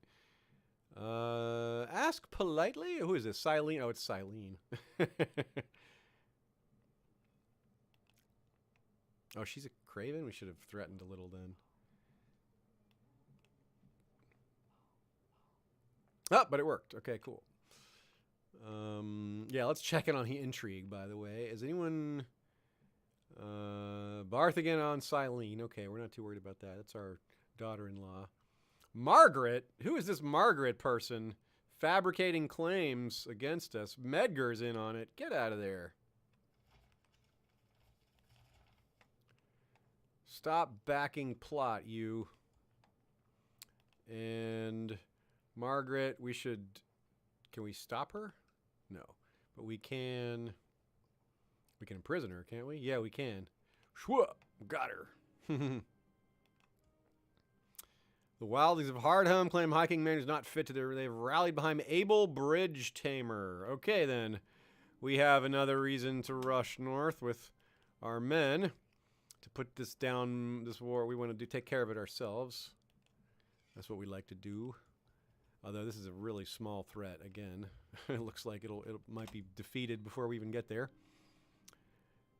Ask politely. Who is this? Silene? Oh, it's Silene. Oh, she's a craven? We should have threatened a little then. Oh, but it worked. Okay, cool. Yeah, let's check in on intrigue, by the way. Is anyone... Baratheon on Silene. Okay, we're not too worried about that. That's our daughter-in-law. Margaret? Who is this Margaret person fabricating claims against us? Medgar's in on it. Get out of there. Stop backing plot, you. And Margaret, we should... Can we stop her? No. But we can... We can imprison her, can't we? Yeah, we can. Shwah! Got her. The wildlings of Hardhome claim hiking man is not fit to their... They've rallied behind Able Bridge Tamer. Okay, then. We have another reason to rush north with our men. To put this down, this war, we want to take care of it ourselves. That's what we like to do. Although this is a really small threat, again. It looks like it might be defeated before we even get there.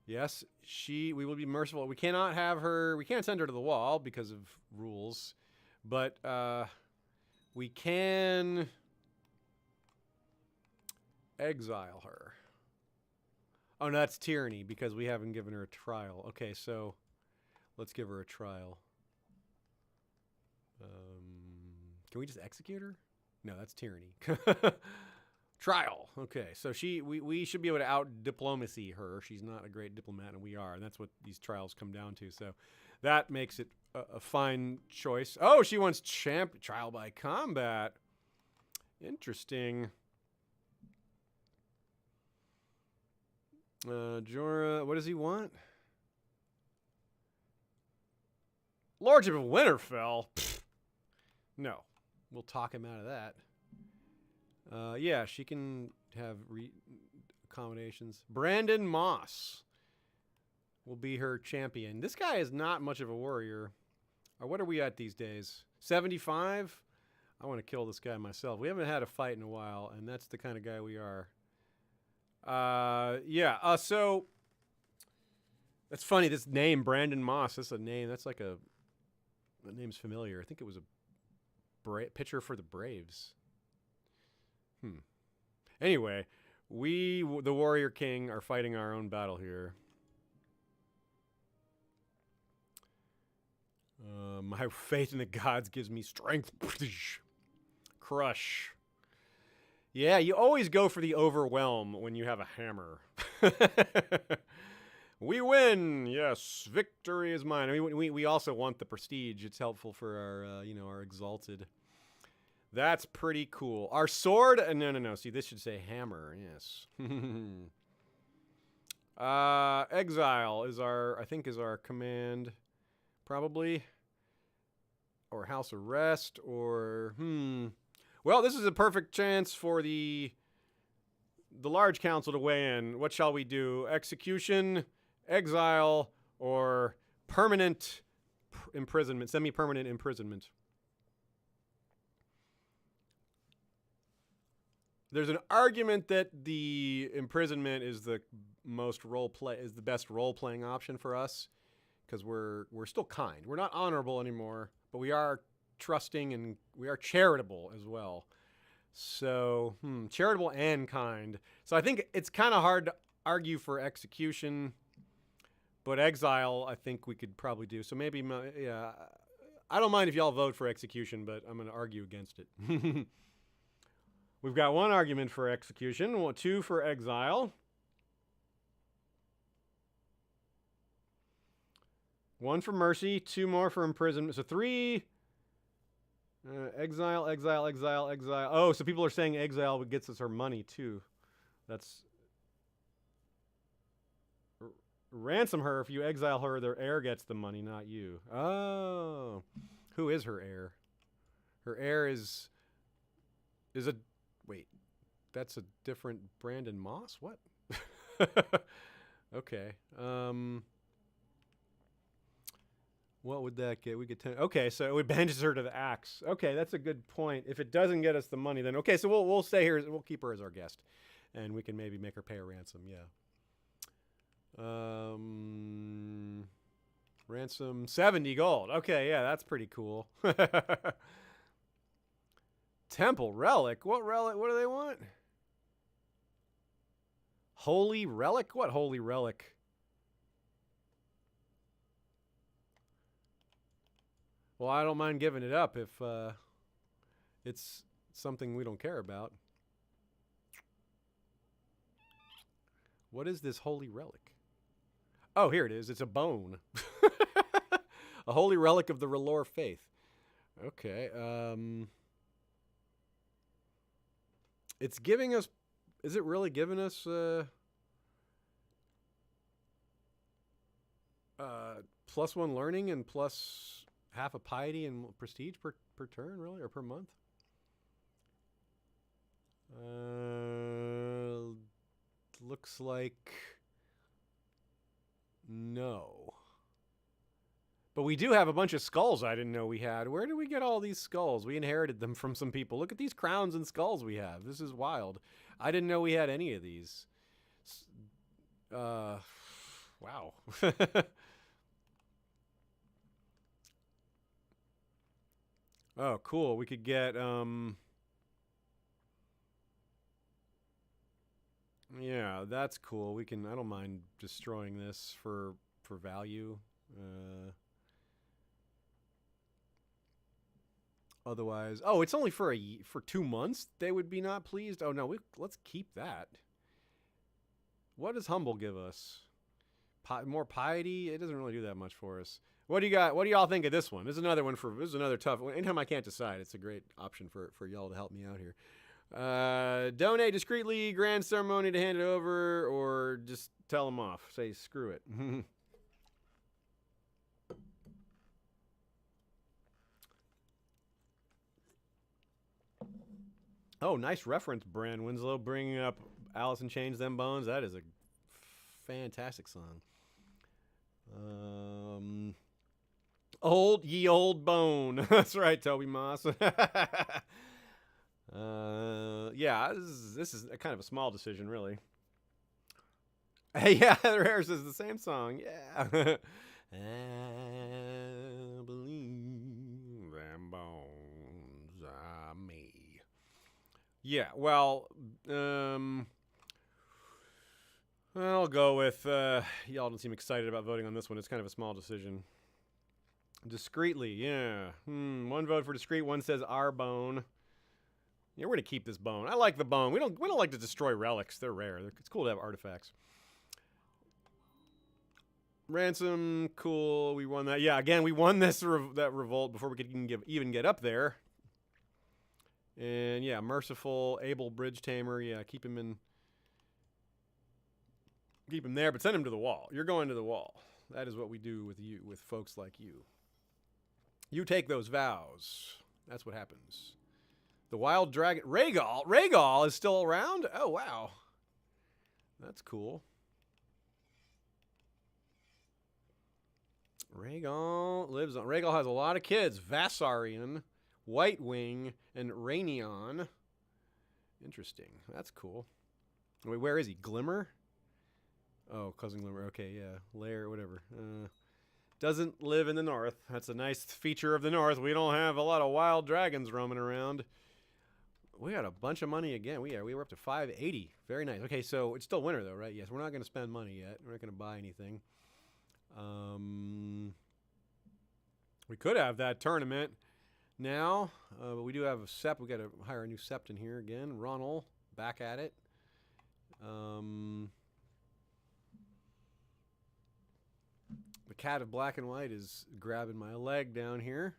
Yes, we will be merciful. We cannot have her, we can't send her to the wall because of rules. But we can exile her. Oh, no, that's tyranny because we haven't given her a trial. Okay, so let's give her a trial. Can we just execute her? No, that's tyranny. Trial. Okay, so we should be able to out-diplomacy her. She's not a great diplomat, and we are, and that's what these trials come down to. So that makes it a fine choice. Oh, she wants trial by combat. Interesting. Jorah, what does he want? Lordship of Winterfell? Pfft. No. We'll talk him out of that. Yeah, she can have accommodations. Brandon Moss will be her champion. This guy is not much of a warrior. Or what are we at these days? 75? I want to kill this guy myself. We haven't had a fight in a while, and that's the kind of guy we are. Yeah, so that's funny. This name, Brandon Moss, that's a name. That's like that name's familiar. I think it was a pitcher for the Braves. Anyway, we, the Warrior King, are fighting our own battle here. My faith in the gods gives me strength. Crush. Yeah, you always go for the overwhelm when you have a hammer. We win. Yes, victory is mine. I mean, we also want the prestige. It's helpful for our, our exalted. That's pretty cool. Our sword? No. See, this should say hammer. Yes. Exile is I think is our command, probably, or house arrest, or Well, this is a perfect chance for the large council to weigh in. What shall we do? Execution, exile, or permanent imprisonment, semi-permanent imprisonment? There's an argument that the imprisonment is the best role-playing option for us because we're still kind. We're not honorable anymore, but we are trusting and we are charitable as well. So, charitable and kind. So I think it's kind of hard to argue for execution, but exile I think we could probably do. So maybe, yeah, I don't mind if y'all vote for execution, but I'm going to argue against it. We've got one argument for execution, two for exile. One for mercy, two more for imprisonment. So 3... exile. Oh, so people are saying exile gets us our money, too. That's... Ransom her. If you exile her, their heir gets the money, not you. Oh. Who is her heir? Her heir is a... Wait. That's a different Brandon Moss? What? Okay. What would that get? We get 10. Okay, so it bandages her to the axe. Okay, that's a good point. If it doesn't get us the money, then okay. So we'll stay here. We'll keep her as our guest, and we can maybe make her pay a ransom. Yeah. Ransom 70 gold. Okay, yeah, that's pretty cool. Temple relic. What relic? What do they want? Holy relic. What holy relic? Well, I don't mind giving it up if it's something we don't care about. What is this holy relic? Oh, here it is. It's a bone. A holy relic of the Relore faith. Okay. It's giving us... Is it really giving us... +1 learning and plus... half a piety and prestige per turn, really? Or per month? Looks like... No. But we do have a bunch of skulls I didn't know we had. Where did we get all these skulls? We inherited them from some people. Look at these crowns and skulls we have. This is wild. I didn't know we had any of these. Wow. Oh, cool. We could get, yeah, that's cool. We can, I don't mind destroying this for value. Otherwise, oh, it's only for 2 months. They would be not pleased. Oh no, let's keep that. What does humble give us? More piety? It doesn't really do that much for us. What do you got? What do y'all think of this one? This is another one this is another tough one. Anytime I can't decide, it's a great option for y'all to help me out here. Donate discreetly, grand ceremony to hand it over, or just tell them off. Say screw it. Oh, nice reference, Bran Winslow, bringing up Alice in Chains, Them Bones. That is a fantastic song. Old Ye Old Bone. That's right, Toby Moss. Yeah, this is a kind of a small decision, really. Yeah, Heather Harris is the same song. Yeah. I believe them bones are me. Yeah, well, I'll go with, y'all don't seem excited about voting on this one. It's kind of a small decision. Discreetly, yeah. 1 vote for discreet, 1 says our bone. Yeah, we're gonna keep this bone. I like the bone. We don't like to destroy relics. They're rare. It's cool to have artifacts. Ransom, cool. We won that. Yeah, again, we won that revolt before we could even get up there. And yeah, merciful, able bridge tamer. Yeah, keep him there, but send him to the wall. You're going to the wall. That is what we do with folks like you. You take those vows. That's what happens. The wild dragon, Rhaegal is still around? Oh, wow. That's cool. Rhaegal lives on. Rhaegal has a lot of kids. Vassarion, White Wing, and Rhaenyra. Interesting. That's cool. Wait, where is he? Glimmer? Oh, Cousin Glimmer. Okay, yeah. Lair, whatever. Doesn't live in the north. That's a nice feature of the north. We don't have a lot of wild dragons roaming around. We got a bunch of money again. We were up to 580. Very nice. Okay, so it's still winter though, right? Yes, we're not going to spend money yet. We're not going to buy anything. We could have that tournament now, but we do have a sept. We got to hire a new sept in here again. Ronald, back at it. The cat of black and white is grabbing my leg down here.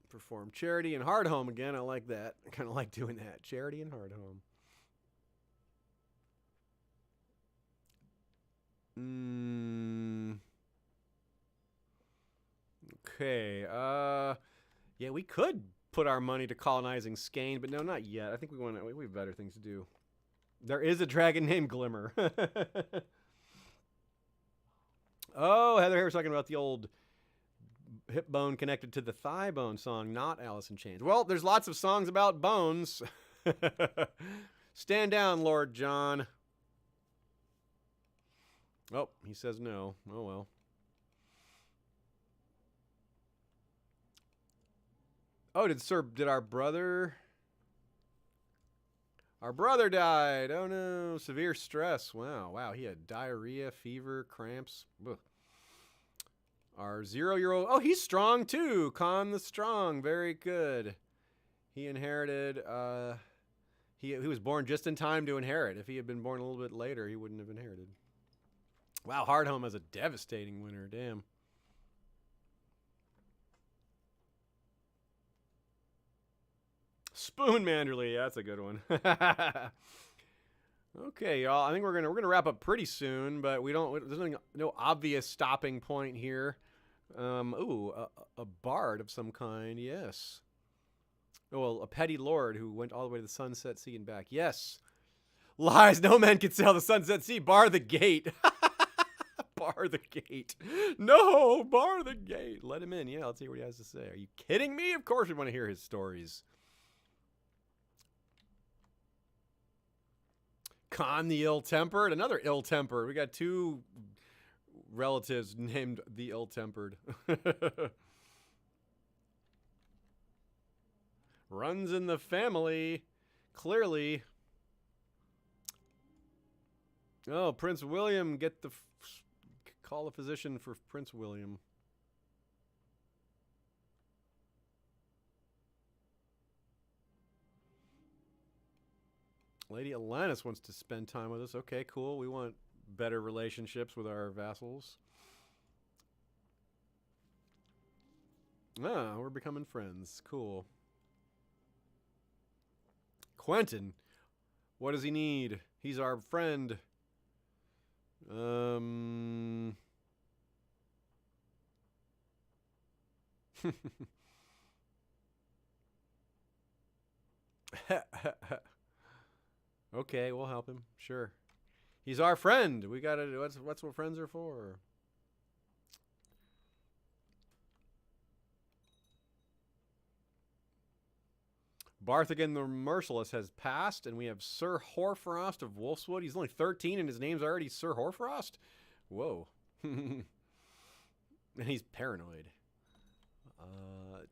Perform charity in Hardhome again. I like that. I kind of like doing that. Charity in Hardhome. Okay. Yeah, we could put our money to colonizing Skane, but no, not yet. I think we have better things to do. There is a dragon named Glimmer. Oh, Heather Harris talking about the old hip bone connected to the thigh bone song, not Alice in Chains. Well, there's lots of songs about bones. Stand down, Lord John. Oh, he says no. Oh, well. Oh, did our brother... Our brother died. Oh, no. Severe stress. Wow. He had diarrhea, fever, cramps. Ugh. Our 0-year-old... Oh, he's strong, too. Khan the Strong. Very good. He inherited... He was born just in time to inherit. If he had been born a little bit later, he wouldn't have inherited. Wow, Hardhome has a devastating winner. Damn. Spoon Manderly, yeah, that's a good one. Okay, y'all. I think we're gonna wrap up pretty soon, but there's no obvious stopping point here. A bard of some kind, yes. Oh, well, a petty lord who went all the way to the Sunset Sea and back. Yes. Lies, no man can sail the Sunset Sea. Bar the gate. Bar the gate. No, bar the gate. Let him in. Yeah, let's hear what he has to say. Are you kidding me? Of course we want to hear his stories. Khan the Ill-Tempered. Another Ill-Tempered. We got two relatives named the Ill-Tempered. Runs in the family. Clearly. Oh, Prince William. Call a physician for Prince William. Lady Alanis wants to spend time with us. Okay, cool. We want better relationships with our vassals. Ah, we're becoming friends. Cool. Quentin. What does he need? He's our friend. Okay, we'll help him. Sure. He's our friend. We gotta. What's what friends are for? Barthagan the Merciless has passed, and we have Sir Horfrost of Wolfswood. He's only 13, and his name's already Sir Horfrost? Whoa. And he's paranoid.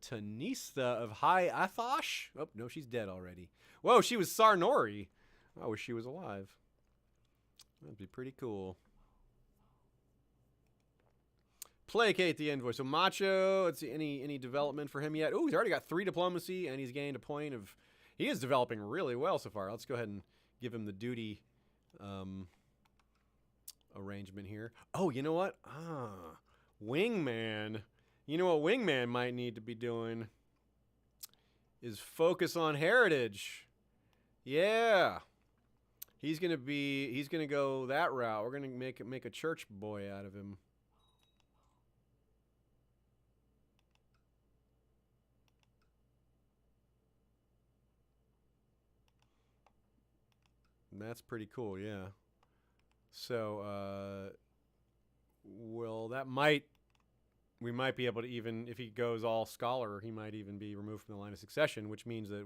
Tanista of High Athosh? Oh, no, she's dead already. Whoa, she was Sarnori. I wish she was alive. That'd be pretty cool. Placate the envoy. So Macho, let's see, any development for him yet? Oh, he's already got 3 diplomacy, and he's gained a point of... He is developing really well so far. Let's go ahead and give him the duty arrangement here. Oh, you know what? Wingman. You know what Wingman might need to be doing is focus on heritage. Yeah. He's gonna go that route. We're gonna make a church boy out of him. And that's pretty cool, yeah. So, well, we might be able to even, if he goes all scholar, he might even be removed from the line of succession, which means that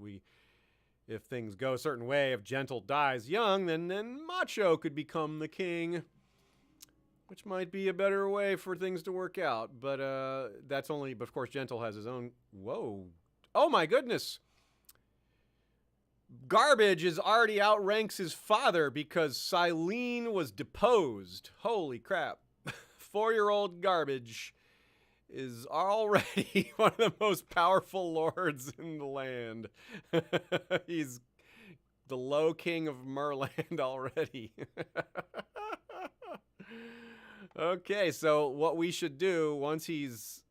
if things go a certain way, if Gentle dies young, then Macho could become the king, which might be a better way for things to work out. But that's only, but of course, Gentle has his own. Whoa. Oh my goodness. Garbage already outranks his father because Silene was deposed. Holy crap. 4-year-old Garbage is already one of the most powerful lords in the land. He's the low king of Merland already. Okay, so what we should do once he's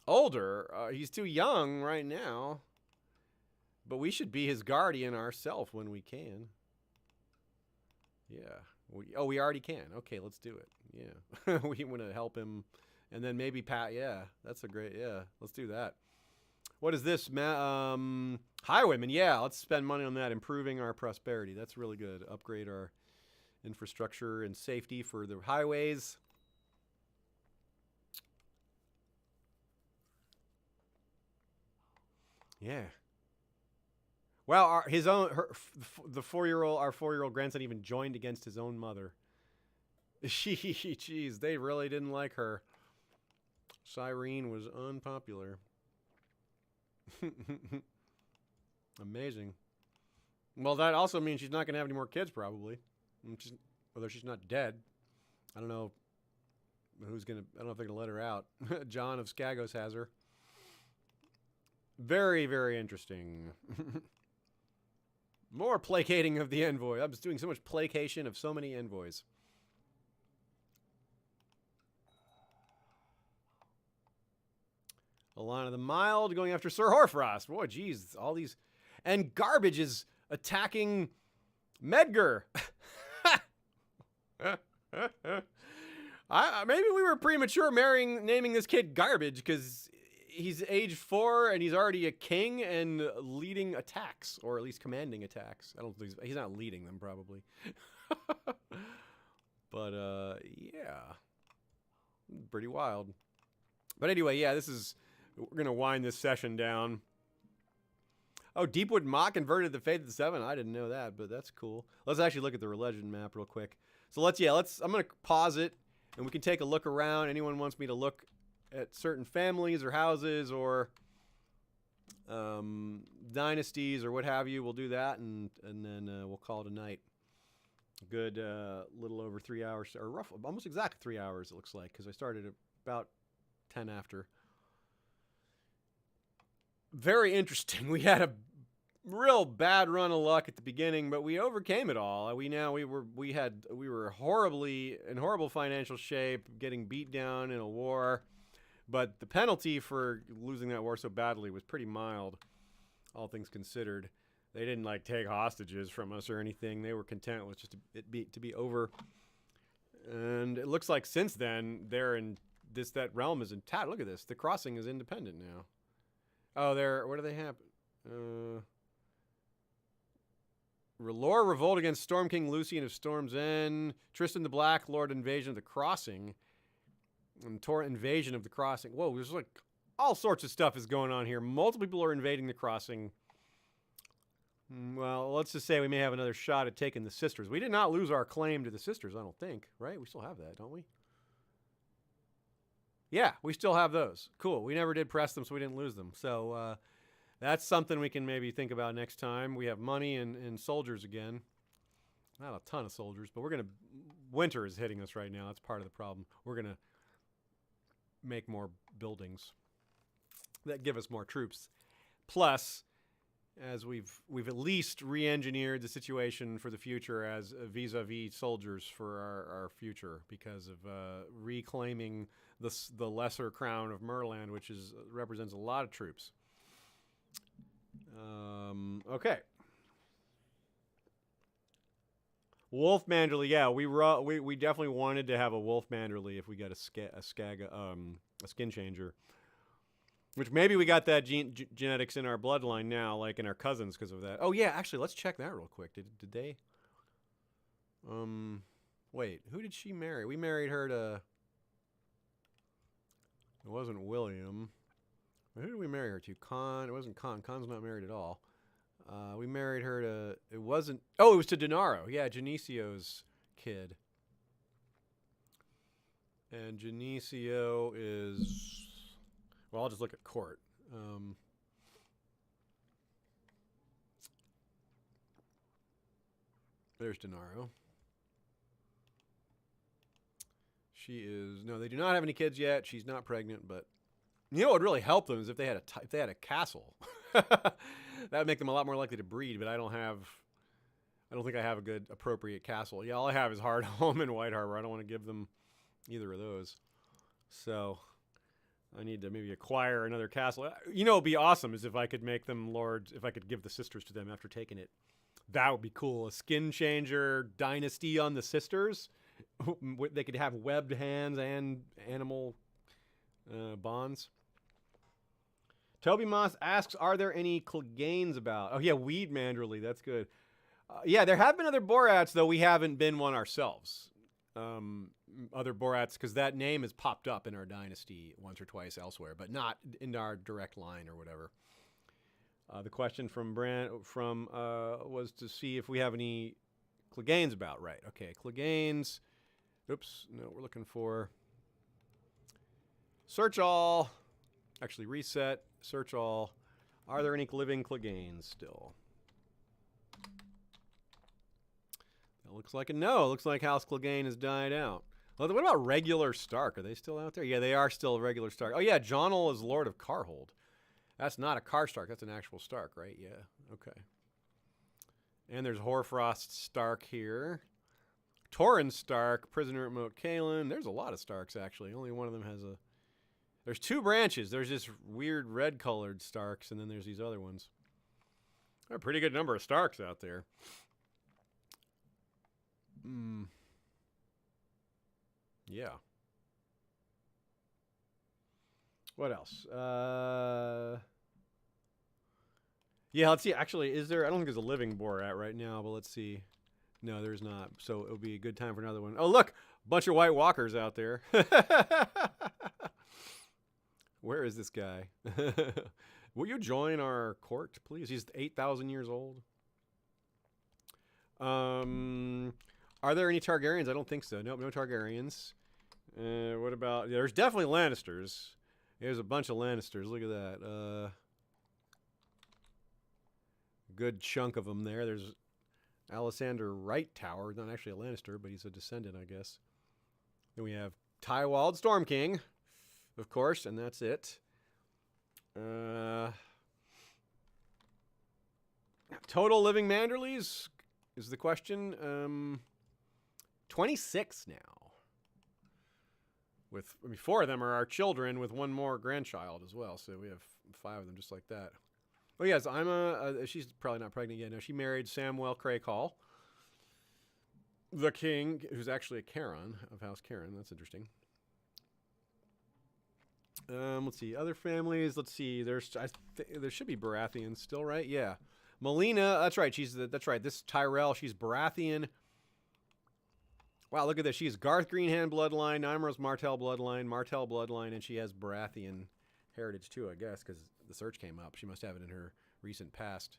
Older. He's too young right now. But we should be his guardian ourselves when we can. Yeah. We already can. Okay, let's do it. Yeah. We want to help him. And then maybe Pat. Yeah, that's a great. Yeah, let's do that. What is this? Highwayman. Yeah, let's spend money on that. Improving our prosperity. That's really good. Upgrade our infrastructure and safety for the highways. Yeah. Well, our 4-year-old grandson even joined against his own mother. Jeez, they really didn't like her. Cyrene was unpopular. Amazing. Well, that also means she's not going to have any more kids, probably. Whether she's not dead. I don't know who's going to... I don't know if they're going to let her out. John of Skagos has her. Very, very interesting. More placating of the envoy. I'm just doing so much placation of so many envoys. Alana the Mild going after Sir Horfrost. Boy, geez, all these... And Garbage is attacking Medgar. Maybe we were premature naming this kid Garbage, because he's age 4 and he's already a king and leading attacks, or at least commanding attacks. I don't think he's not leading them, probably. But yeah, pretty wild. But anyway, yeah, we're gonna wind this session down. Oh, Deepwood Mock converted the Fate of the Seven. I didn't know that, but that's cool. Let's actually look at the legend map real quick. So I'm gonna pause it and we can take a look around. Anyone wants me to look at certain families or houses or dynasties or what have you, we'll do that, and then we'll call it a night. Good little over 3 hours, or roughly almost exactly 3 hours, it looks like, because I started at about 10 after. Very interesting. We had a real bad run of luck at the beginning, but we overcame it all. We were in horrible financial shape, getting beat down in a war. But the penalty for losing that war so badly was pretty mild, all things considered. They didn't like take hostages from us or anything. They were content with just to be over. And it looks like since then that realm is intact. Look at this. The crossing is independent now. Oh, what do they have? R'hllor revolt against Storm King Lucian of Storm's End. Tristan the Black Lord invasion of the Crossing. And Torrent invasion of the Crossing. Whoa, there's like all sorts of stuff is going on here. Multiple people are invading the Crossing. Well, let's just say we may have another shot at taking the Sisters. We did not lose our claim to the Sisters, I don't think. Right? We still have that, don't we? Yeah, we still have those. Cool. We never did press them, so we didn't lose them. So that's something we can maybe think about next time. We have money and soldiers again. Not a ton of soldiers, but winter is hitting us right now. That's part of the problem. We're going to make more buildings that give us more troops. Plus, as we've at least re-engineered the situation for the future as vis-a-vis soldiers for our future, because of reclaiming the lesser crown of Merland, which represents a lot of troops. Okay. Wolf Manderly, yeah, we definitely wanted to have a Wolf Manderly if we got a skin changer. Which maybe we got that genetics in our bloodline now, like in our cousins because of that. Oh yeah, actually, let's check that real quick. Did they? Wait, who did she marry? We married her to... It wasn't William. Who did we marry her to? Con. It wasn't Con. Con's not married at all. We married her to... It wasn't... Oh, it was to Denaro. Yeah, Genesio's kid. And Genesio is... Well, I'll just look at court. There's Denaro. She is... No, they do not have any kids yet. She's not pregnant, but... You know what would really help them is if they had a castle. That would make them a lot more likely to breed, but I don't think I have a good, appropriate castle. Yeah, all I have is Hardhome and White Harbor. I don't want to give them either of those. So, I need to maybe acquire another castle. You know, it'd be awesome is if I could make them lords, if I could give the sisters to them after taking it. That would be cool. A skin changer dynasty on the sisters. They could have webbed hands and animal bonds. Toby Moss asks, are there any Cleganes about? Oh, yeah, Weed Manderly. That's good. Yeah, there have been other Borats, though we haven't been one ourselves. Other Borats, because that name has popped up in our dynasty once or twice elsewhere, but not in our direct line or whatever. The question from was to see if we have any Cleganes about. Right, okay, Cleganes. Oops, no, we're looking for search all. Actually, reset, search all. Are there any living Cleganes still? That looks like a no. It looks like House Clegane has died out. Well, what about regular Stark? Are they still out there? Yeah, they are still regular Stark. Oh, yeah, Jonal is Lord of Carhold. That's not a Karstark. That's an actual Stark, right? Yeah, okay. And there's Hoarfrost Stark here. Torrhen Stark, prisoner at Moat Cailin. There's a lot of Starks, actually. Only one of them has a... There's two branches. There's this weird red-colored Starks, and then there's these other ones. There are a pretty good number of Starks out there. Yeah. What else? Yeah, let's see. Actually, is there... I don't think there's a living Borat right now, but let's see. No, there's not. So it'll be a good time for another one. Oh, look! A bunch of White Walkers out there. Where is this guy? Will you join our court, please? He's 8,000 years old. Are there any Targaryens? I don't think so. Nope, no Targaryens. What about... There's definitely Lannisters. There's a bunch of Lannisters. Look at that. Good chunk of them there. There's Alessander Right Tower. Not actually a Lannister, but he's a descendant, I guess. Then we have Tywald Storm King, of course, and that's it. Total living Manderleys is the question. 26 now. I mean, 4 of them are our children with 1 more grandchild as well. So we have 5 of them just like that. Oh, yes, she's probably not pregnant yet. No, she married Samwell Crakehall, the king, who's actually a Caron of House Caron. That's interesting. Let's see. Other families. Let's see. There should be Baratheons still, right? Yeah. Melina. That's right. That's right. This Tyrell. She's Baratheon. Wow, look at this. She's Garth Greenhand bloodline, Nymeros Martell bloodline, and she has Baratheon heritage too, I guess, because the search came up. She must have it in her recent past.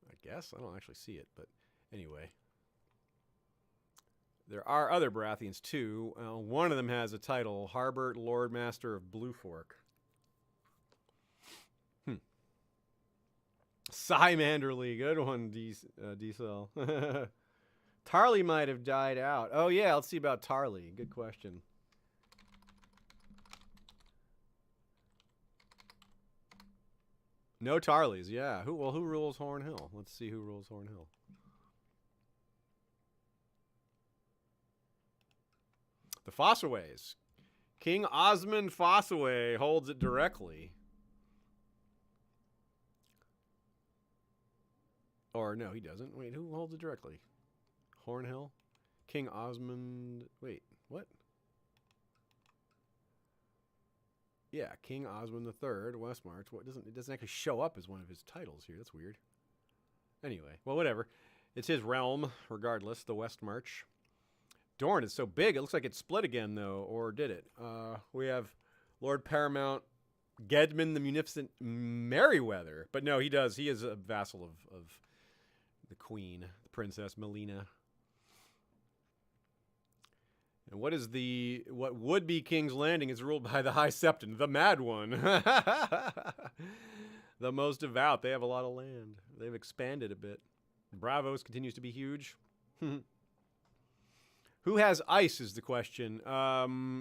I guess. I don't actually see it, but anyway. There are other Baratheons too. One of them has a title, Harbert Lord Master of Blue Fork. Cy Manderly, good one, D-Cell. Tarly might have died out. Oh yeah, let's see about Tarly. Good question. No Tarleys, yeah. Who rules Horn Hill? Let's see who rules Horn Hill. The Fossaways. King Osmond Fossaway holds it directly. Or no, he doesn't. Wait, who holds it directly? Horn Hill? King Osmond... Wait, what? Yeah, King Osmond III, Westmarch. It doesn't actually show up as one of his titles here. That's weird. Anyway, well, whatever. It's his realm, regardless, the Westmarch. Dorne is so big, it looks like it split again, though. Or did it? We have Lord Paramount Gedmund the Munificent Merryweather. But no, he does. He is a vassal of the queen, the princess, Melina. And what would be King's Landing is ruled by the High Septon, the Mad One. The most devout. They have a lot of land. They've expanded a bit. Bravos continues to be huge. Who has ice is the question.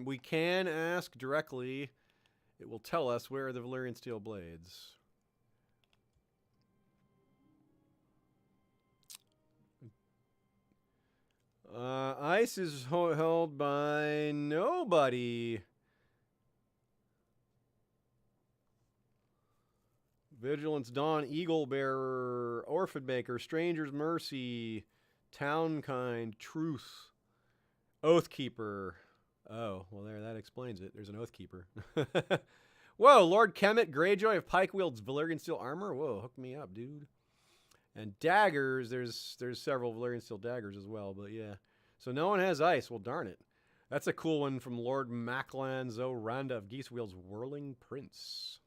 We can ask directly. It will tell us where are the Valyrian steel blades. Ice is held by nobody. Vigilance Dawn, Eagle Bearer, Orphan Maker, Stranger's Mercy, Townkind, Truth, Oathkeeper. Oh, well, there, that explains it. There's an Oathkeeper. Whoa, Lord Kemet, Greyjoy of Pike wields Valyrian Steel Armor. Whoa, hook me up, dude. And daggers, there's several Valyrian Steel daggers as well, but yeah. So no one has ice. Well, darn it. That's a cool one from Lord Maclan Zoranda of Geese wields Whirling Prince.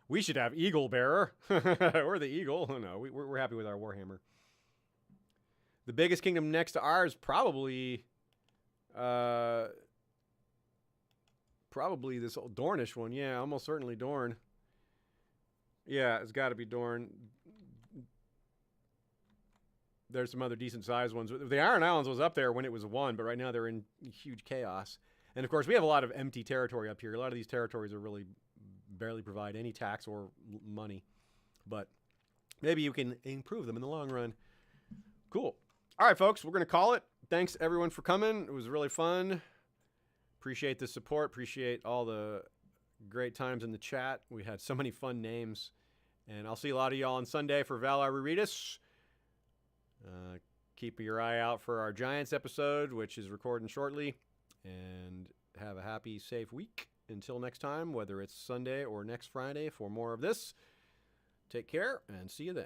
We should have Eagle Bearer. Or the Eagle. Oh, no, we're happy with our Warhammer. The biggest kingdom next to ours, probably this old Dornish one. Yeah, almost certainly Dorne. Yeah, it's got to be Dorne. There's some other decent sized ones. The Iron Islands was up there when it was one, but right now they're in huge chaos. And of course, we have a lot of empty territory up here. A lot of these territories are really barely provide any tax or money, but maybe you can improve them in the long run. Cool. All right, folks, we're going to call it. Thanks, everyone, for coming. It was really fun. Appreciate the support. Appreciate all the great times in the chat. We had so many fun names. And I'll see a lot of y'all on Sunday for Valar Rereadus. Keep your eye out for our Giants episode, which is recording shortly. And have a happy, safe week. Until next time, whether it's Sunday or next Friday for more of this. Take care and see you then.